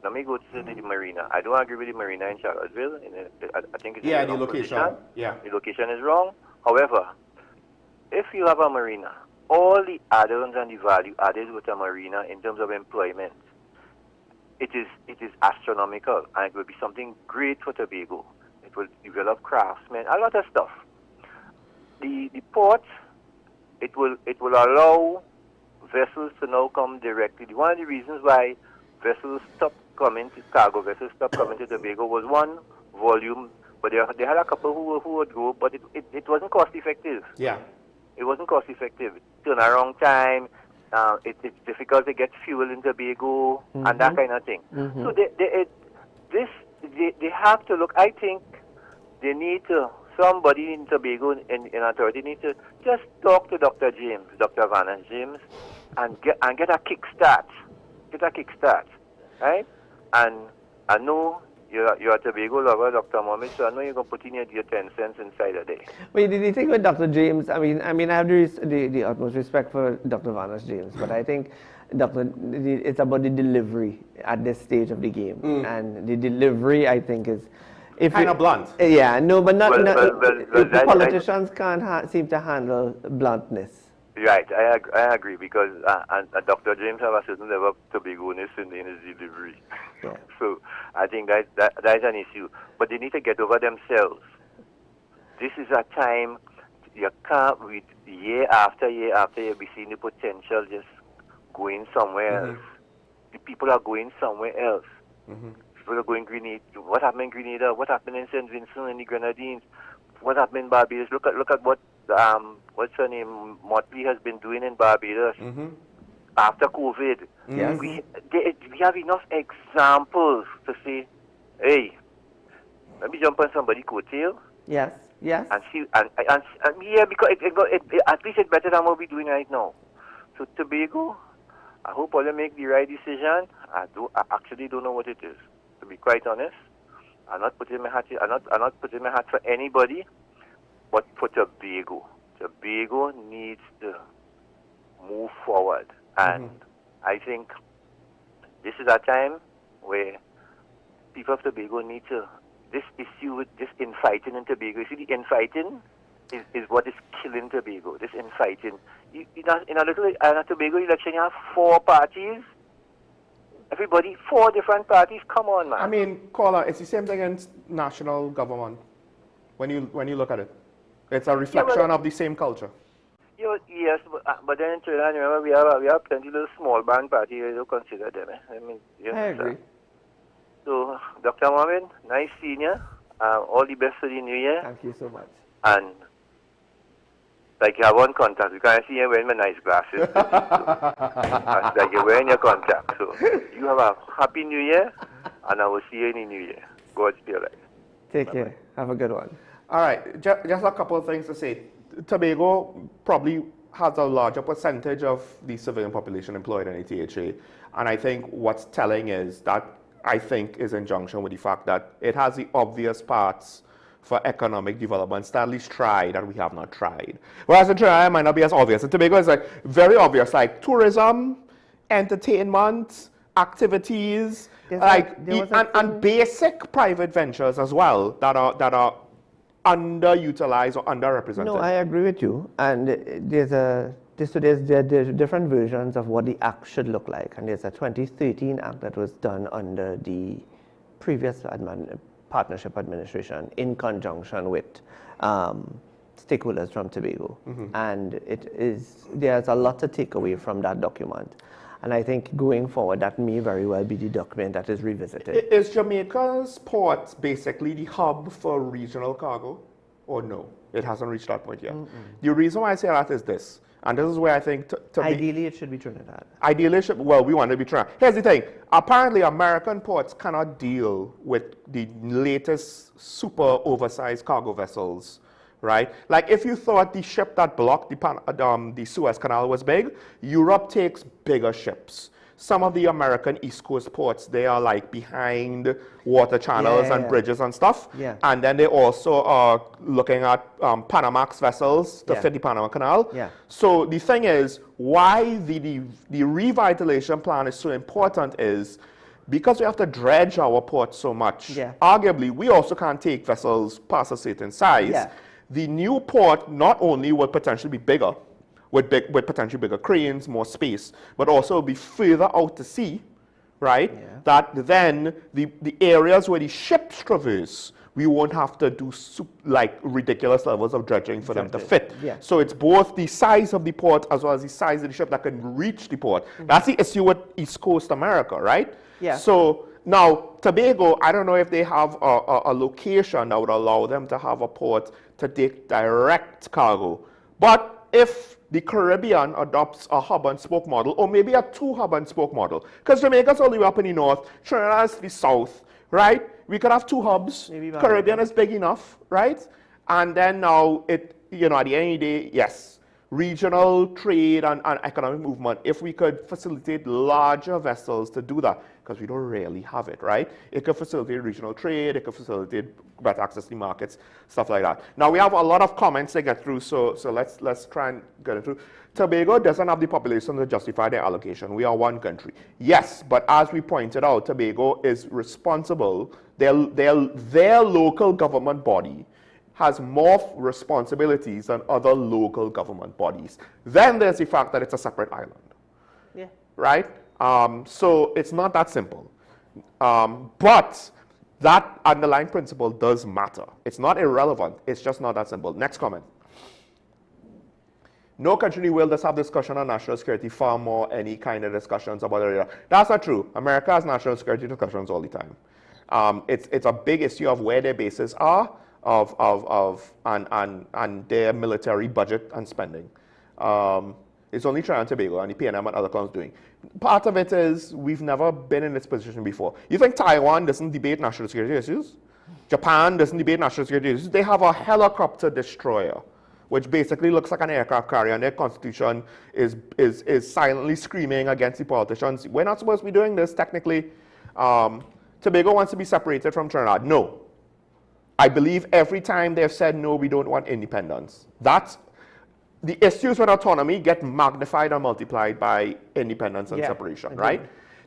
let me go to the marina. I don't agree with the marina in Charlottesville. I think it's the location. The location is wrong. However, if you have a marina, all the add-ons and the value added with a marina in terms of employment, it is astronomical, and it will be something great for Tobago. It will develop craftsmen, a lot of stuff. The port, it will allow vessels to now come directly. One of the reasons why cargo vessels stopped coming to Tobago was one, volume, but they had a couple who would go, but it wasn't cost effective. Yeah. It wasn't cost effective. Turnaround time, it's difficult to get fuel in Tobago, and that kind of thing. So they have to look. I think they need to, somebody in Tobago in authority need to just talk to Dr. Vanessa James, and get a kickstart. Right? And I know you're a Tobago lover, Dr. Mohammed, so I know you're going to put in your 10 cents inside a day. Well, the thing with Dr. James, I mean, I have the utmost respect for Dr. Vanessa James, but I think it's about the delivery at this stage of the game. And the delivery, I think, is... kind of blunt. Yeah, no, but not... the politicians can't seem to handle bluntness. Right, I agree, because and Dr. James have a certain level of Tobagoness in his delivery. Yeah. So I think that is an issue. But they need to get over themselves. This is a time you can't, with year after year be seeing the potential just going somewhere else. The people are going somewhere else. People are going Grenada. What happened in Grenada? What happened in St. Vincent and the Grenadines? What happened in Barbados? Look at what what's her name, Motley has been doing in Barbados after COVID. Yes. We have enough examples to say, hey, let me jump on somebody's coattail. Yes. And see, and yeah, because at least it's better than what we're doing right now. So Tobago, I hope all make the right decision. I actually don't know what it is, to be quite honest. I'm not putting my hat for anybody, but for Tobago. Tobago needs to move forward. And I think this is a time where people of Tobago need to, this issue with this infighting in Tobago, you see, the infighting is what is killing Tobago, this infighting. In a Tobago election, you have 4 parties. Everybody, 4 different parties. Come on, man. I mean, caller, it's the same thing in national government when you look at it. It's a reflection of the same culture. Yes, but then in Trinidad, remember, we have plenty of little small band parties. You don't consider them. I mean, I agree. So, Dr. Mohammed, nice seeing you. All the best for the new year. Thank you so much. And like you have one contact, you can't see you wearing my nice glasses. And like you're wearing your contact. So you have a happy new year, and I will see you in the new year. God be alive. Take care. Have a good one. All right, just a couple of things to say. Tobago probably has a larger percentage of the civilian population employed in ATHA, and I think what's telling is that I think is in junction with the fact that it has the obvious parts for economic development that at least try that we have not tried. Whereas in Trinidad, it might not be as obvious. In Tobago, it's like very obvious, like tourism, entertainment, activities, and basic private ventures as well that are underutilized or underrepresented. No, I agree with you. And there are different versions of what the act should look like. And there's a 2013 act that was done under the previous partnership administration in conjunction with stakeholders from Tobago. And there's a lot to take away from that document. And I think going forward, that may very well be the document that is revisited. Is Jamaica's port basically the hub for regional cargo? Or no? It hasn't reached that point yet. The reason why I say that is this, and this is where I think... Ideally, it should be Trinidad. Ideally, it should, well, we want to be Trinidad. Here's the thing. Apparently, American ports cannot deal with the latest super oversized cargo vessels, right? Like, if you thought the ship that blocked the Suez Canal was big, Europe takes bigger ships. Some of the American East Coast ports, they are like behind water channels and bridges and stuff. And then they also are looking at Panamax vessels to fit the Panama Canal. So the thing is, why the revitalization plan is so important is because we have to dredge our ports so much. Arguably, we also can't take vessels past a certain size. The new port not only will potentially be bigger, with potentially bigger cranes, more space, but also be further out to sea, right? That then the areas where the ships traverse, we won't have to do like ridiculous levels of dredging for them to fit. So it's both the size of the port as well as the size of the ship that can reach the port. That's the issue with East Coast America, right? So now, Tobago, I don't know if they have a location that would allow them to have a port to take direct cargo. But if the Caribbean adopts a hub and spoke model, or maybe a 2 hub and spoke model, because Jamaica's all the way up in the north, Trinidad's the south, right? We could have 2 hubs. Caribbean is big enough, right? And then now at the end of the day, yes, regional trade and economic movement, if we could facilitate larger vessels to do that, because we don't really have it, right? It could facilitate regional trade, it could facilitate better access to markets, stuff like that. Now, we have a lot of comments to get through, so let's try and get it through. Tobago doesn't have the population to justify their allocation. We are one country. Yes, but as we pointed out, Tobago is responsible. Their local government body has more responsibilities than other local government bodies. Then there's the fact that it's a separate island, right? So it's not that simple. But that underlying principle does matter. It's not irrelevant. It's just not that simple. Next comment. No country in the world does have discussion on national security, far more any kind of discussions about it. That's not true. America has national security discussions all the time. It's a big issue of where their bases are, and their military budget and spending. It's only Trinidad and Tobago and the PNM and other countries doing. Part of it is we've never been in this position before. You think Taiwan doesn't debate national security issues? Japan doesn't debate national security issues. They have a helicopter destroyer, which basically looks like an aircraft carrier, and their constitution is silently screaming against the politicians. We're not supposed to be doing this technically. Tobago wants to be separated from Trinidad. No. I believe every time they've said no, we don't want independence. the issues with autonomy get magnified and multiplied by independence and Yeah, separation, agreed. right?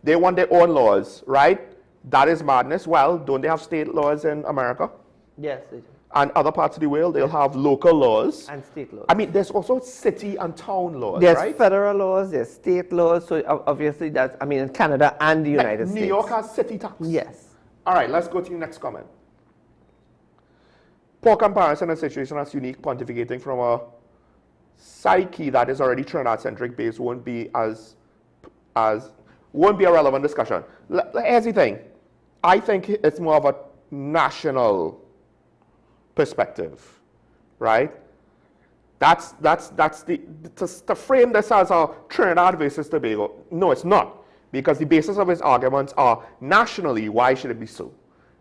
They want their own laws, right? That is madness. Well, don't they have state laws in America? Yes, they do. And other parts of the world, they'll have local laws. And state laws. I mean, there's also city and town laws, There's right? federal laws, there's state laws, so obviously that's, I mean, in Canada and the United States. New York has city tax. Yes. All right, let's go to the next comment. Poor comparison and situation as unique, pontificating from a psyche that is already Trinidad-centric based won't be won't be a relevant discussion. Here's the thing. I think it's more of a national perspective, right? That's to frame this as a Trinidad versus Tobago. No, it's not, because the basis of his arguments are nationally, why should it be so,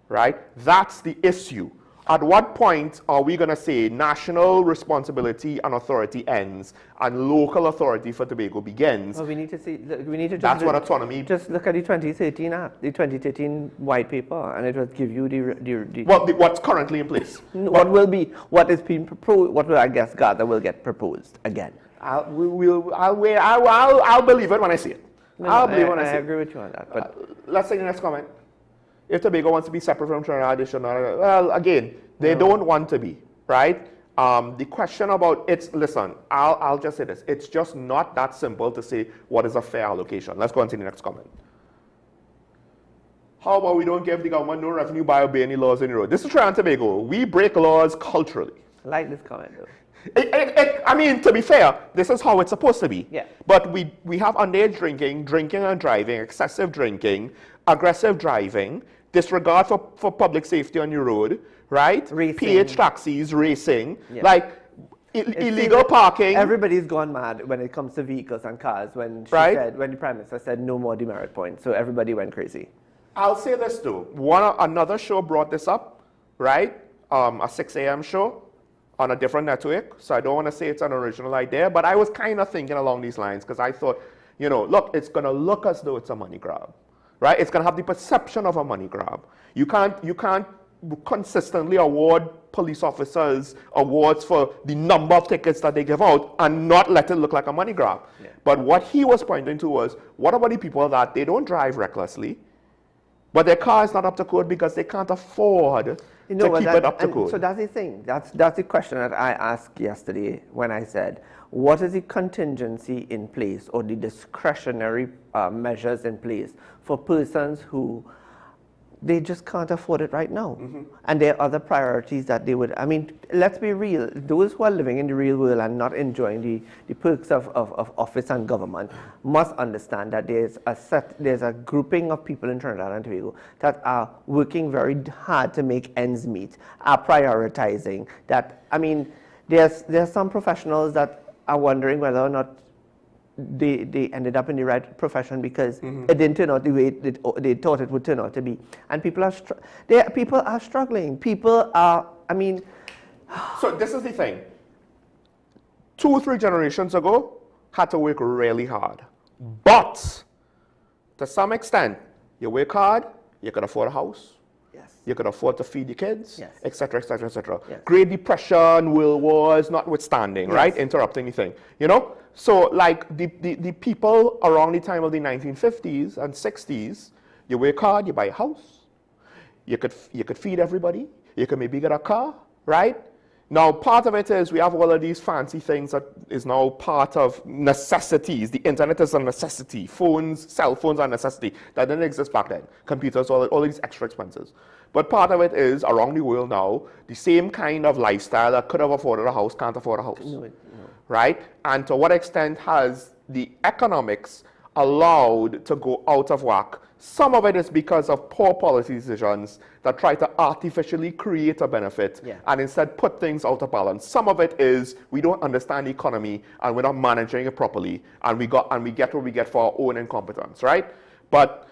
right? That's the issue. At what point are we going to say national responsibility and authority ends and local authority for Tobago begins? Well, we need to see. We need to. That's what autonomy. Just look at the 2013 Act, the 2013 white paper, and it will give you the Well, what's currently in place. what will be, what is being proposed, what will, I guess, gather will get proposed again. I'll believe it when I see it. I'll believe it when I see it. I agree with you on that. But Let's take the next comment. If Tobago wants to be separate from Trinidad, they should not. Well, again, they don't want to be, right? The question about listen, I'll just say this. It's just not that simple to say what is a fair allocation. Let's go on to the next comment. How about we don't give the government no revenue by obeying any laws in the road? This is Trinidad and Tobago. We break laws culturally. I like this comment, though. I mean, to be fair, this is how it's supposed to be. Yeah. But we have underage drinking, drinking and driving, excessive drinking, aggressive driving, disregard for public safety on your road, right? Racing. PH taxis, racing, Yeah. like illegal parking. Everybody's gone mad when it comes to vehicles and cars. When when the Prime Minister said no more demerit points, so everybody went crazy. I'll say this though. Another show brought this up, right? A 6 a.m. show on a different network. So I don't want to say it's an original idea, but I was kind of thinking along these lines because I thought, look, it's going to look as though it's a money grab, right? It's going to have the perception of a money grab. You can't consistently award police officers awards for the number of tickets that they give out and not let it look like a money grab. Yeah. But what he was pointing to was, what about the people that they don't drive recklessly, but their car is not up to code because they can't afford to keep it up to code? So that's the thing. That's the question that I asked yesterday when I said, what is the contingency in place or the discretionary measures in place for persons who they just can't afford it right now? Mm-hmm. And there are other priorities that they would, I mean, let's be real. Those who are living in the real world and not enjoying the perks of office and government must understand that there's a grouping of people in Trinidad and Tobago that are working very hard to make ends meet, are prioritizing that. I mean, there's some professionals that are wondering whether or not they ended up in the right profession because it didn't turn out the way they thought it would turn out to be. And people are struggling. People are, I mean... So this is the thing. 2 or 3 generations ago, had to work really hard. But, to some extent, you work hard, you can afford a house, Yes. you can afford to feed your kids, Yes. etc., etc., etc. Yes. Great Depression, World Wars, notwithstanding, Yes. right? Interrupting anything, So, like, the people around the time of the 1950s and 60s, you work hard, you buy a house, you could feed everybody, you could maybe get a car, right? Now, part of it is we have all of these fancy things that is now part of necessities. The internet is a necessity. Cell phones are a necessity. That didn't exist back then. Computers, all these extra expenses. But part of it is, around the world now, the same kind of lifestyle that could have afforded a house can't afford a house. No. Right? And to what extent has the economics allowed to go out of whack? Some of it is because of poor policy decisions that try to artificially create a benefit and instead put things out of balance. Some of it is we don't understand the economy and we're not managing it properly, and we get what we get for our own incompetence, right? But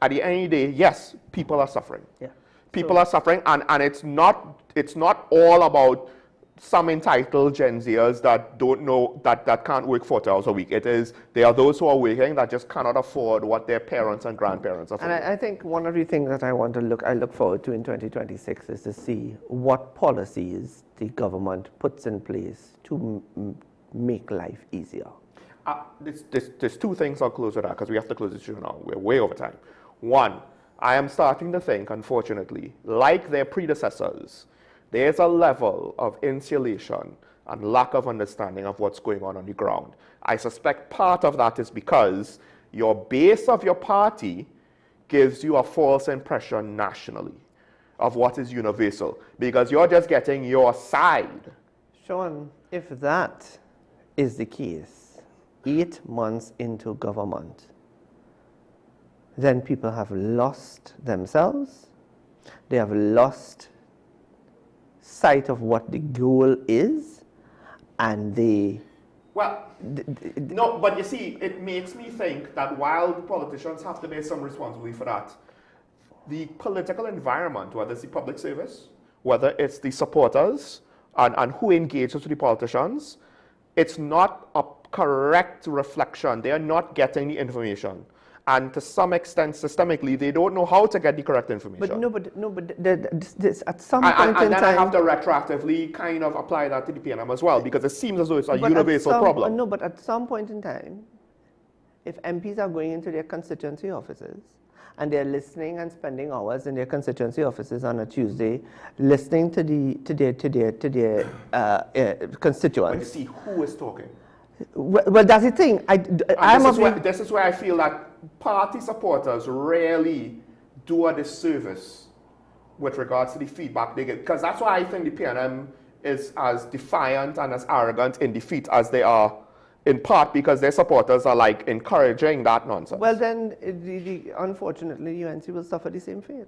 at the end of the day, yes, people are suffering. Yeah. People are suffering, and it's not all about some entitled Gen Zers that don't know, that can't work 40 hours a week. There are those who are working that just cannot afford what their parents and grandparents afford. And I think one of the things that I look forward to in 2026 is to see what policies the government puts in place to make life easier? There's two things I'll close with that because we have to close this show now. We're way over time. One, I am starting to think, unfortunately, like their predecessors, there's a level of insulation and lack of understanding of what's going on the ground. I suspect part of that is because your base of your party gives you a false impression nationally of what is universal because you're just getting your side. Sean, if that is the case, 8 months into government, then people have lost themselves. They have lost sight of what the goal is, and they... Well, no, but you see, it makes me think that while the politicians have to bear some responsibility for that, the political environment, whether it's the public service, whether it's the supporters, and who engages with the politicians, it's not a correct reflection. They are not getting the information. And to some extent, systemically, they don't know how to get the correct information. But this, at some point in time... And then I have to retroactively kind of apply that to the PNM as well, because it seems as though it's a universal problem. No, but at some point in time, if MPs are going into their constituency offices, and they're listening and spending hours in their constituency offices on a Tuesday, listening to their constituents. But you see, who is talking? Well, that's the thing. This is where I feel that party supporters rarely do a disservice with regards to the feedback they get. Because that's why I think the PNM is as defiant and as arrogant in defeat as they are, in part because their supporters are like encouraging that nonsense. Well, then, unfortunately, UNC will suffer the same fate.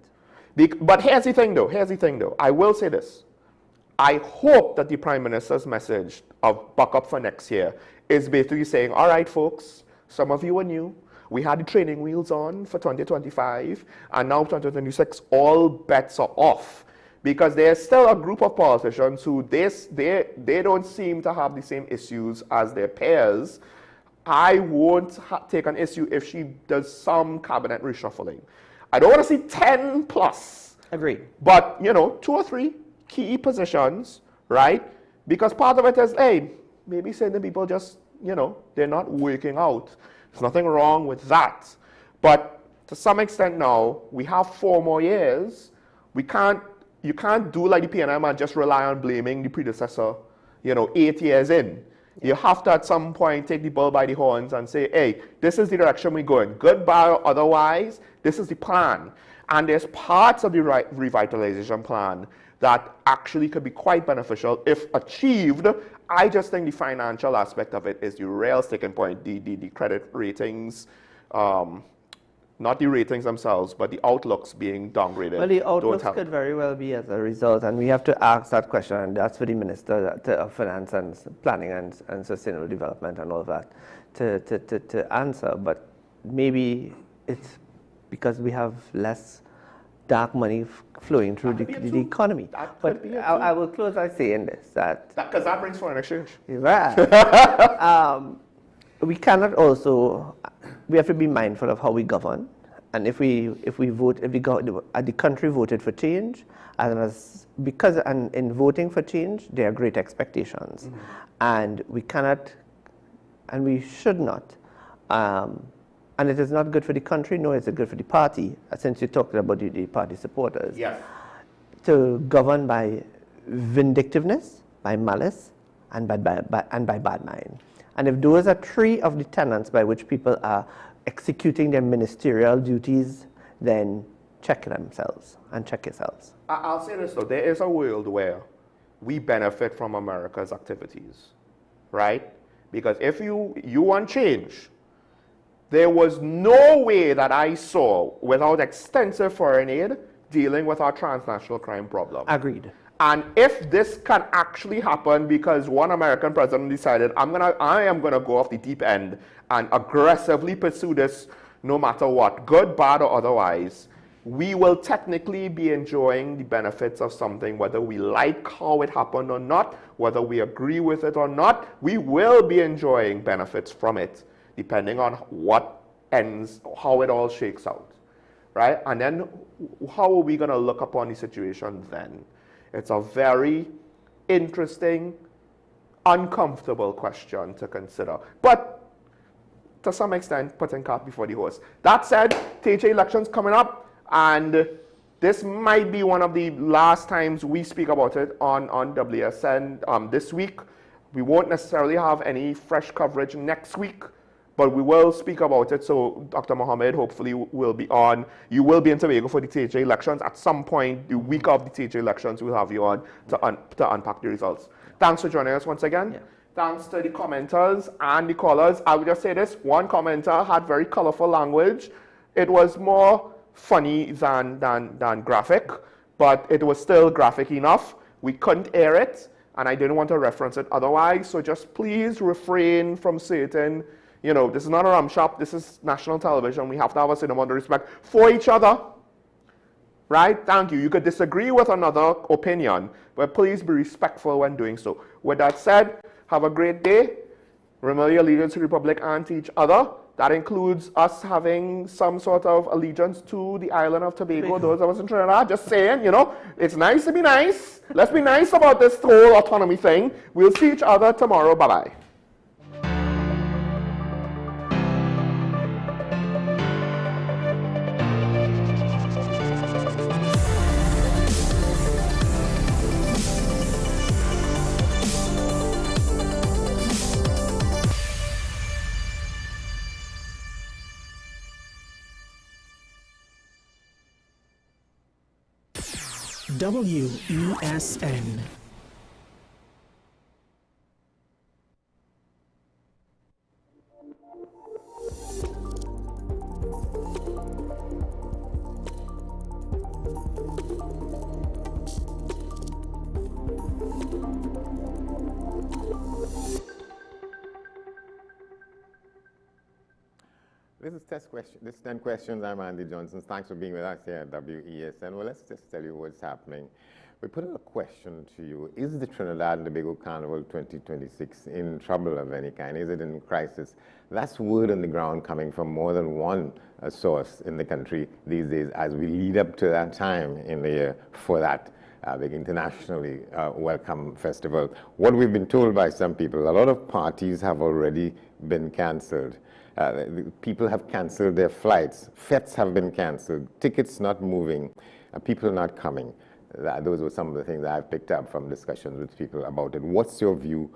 But here's the thing, though. I will say this. I hope that the Prime Minister's message of backup for next year is basically saying, all right, folks, some of you are new. We had the training wheels on for 2025, and now 2026, all bets are off. Because there's still a group of politicians who they don't seem to have the same issues as their peers. I won't take an issue if she does some cabinet reshuffling. I don't want to see 10 plus. Agreed. But, 2 or 3 key positions, right? Because part of it is, hey, maybe certain people just, they're not working out. There's nothing wrong with that. But to some extent now, we have 4 more years. You can't do like the PNM and just rely on blaming the predecessor, 8 years in. You have to at some point take the bull by the horns and say, hey, this is the direction we're going. Good, bad, or otherwise, this is the plan. And there's parts of the revitalization plan that actually could be quite beneficial if achieved. I just think the financial aspect of it is the real sticking point, the credit ratings, not the ratings themselves, but the outlooks being downgraded. Well, the outlooks could very well be as a result, and we have to ask that question, and that's for the Minister of Finance and Planning and Sustainable Development and all of that to answer. But maybe it's because we have less dark money flowing through the economy. But I will close by saying this, because that brings foreign exchange. Right. We cannot also, we have to be mindful of how we govern. And if we vote, the country voted for change, and in voting for change, there are great expectations. Mm-hmm. And we cannot, and we should not, and it is not good for the country, nor is it good for the party, since you talked about the party supporters. Yes. To govern by vindictiveness, by malice, and by bad mind. And if those are 3 of the tenets by which people are executing their ministerial duties, then check themselves and check yourselves. I'll say this though, there is a world where we benefit from America's activities, right? Because if you want change, there was no way that I saw without extensive foreign aid dealing with our transnational crime problem. Agreed. And if this can actually happen because one American president decided, I am gonna go off the deep end and aggressively pursue this no matter what, good, bad, or otherwise, we will technically be enjoying the benefits of something, whether we like how it happened or not, whether we agree with it or not, we will be enjoying benefits from it, depending on what ends, how it all shakes out, right? And then how are we gonna look upon the situation then? It's a very interesting uncomfortable question to consider. But to some extent, putting cart before the horse. That said, THA elections coming up, and this might be one of the last times we speak about it on WSN this week. We won't necessarily have any fresh coverage next week, but we will speak about it. So Dr. Mohammed hopefully will be on. You will be in Tobago for the THA elections. At some point, the week of the THA elections, we'll have you on to unpack the results. Thanks for joining us once again. Yeah. Thanks to the commenters and the callers. I would just say this, one commenter had very colorful language. It was more funny than graphic, but it was still graphic enough. We couldn't air it, and I didn't want to reference it otherwise, so just please refrain from certain, this is not a rum shop, this is national television. We have to have a certain amount of respect for each other, right? Thank you. You could disagree with another opinion, but please be respectful when doing so. With that said, have a great day. Remember your allegiance to the Republic and to each other. That includes us having some sort of allegiance to the island of Tobago. Those of us in Trinidad, just saying, it's nice to be nice. Let's be nice about this whole autonomy thing. We'll see each other tomorrow. Bye-bye. WESN. This is test question. This is 10 questions. I'm Andy Johnson. Thanks for being with us here at WESN. Well, let's just tell you what's happening. We put a question to you. Is the Trinidad and Tobago Carnival 2026 in trouble of any kind? Is it in crisis? That's word on the ground coming from more than one source in the country these days as we lead up to that time in the year for that big internationally welcome festival. What we've been told by some people, a lot of parties have already been cancelled. People have cancelled their flights. Fetes have been cancelled. Tickets not moving. People not coming. Those were some of the things that I've picked up from discussions with people about it. What's your view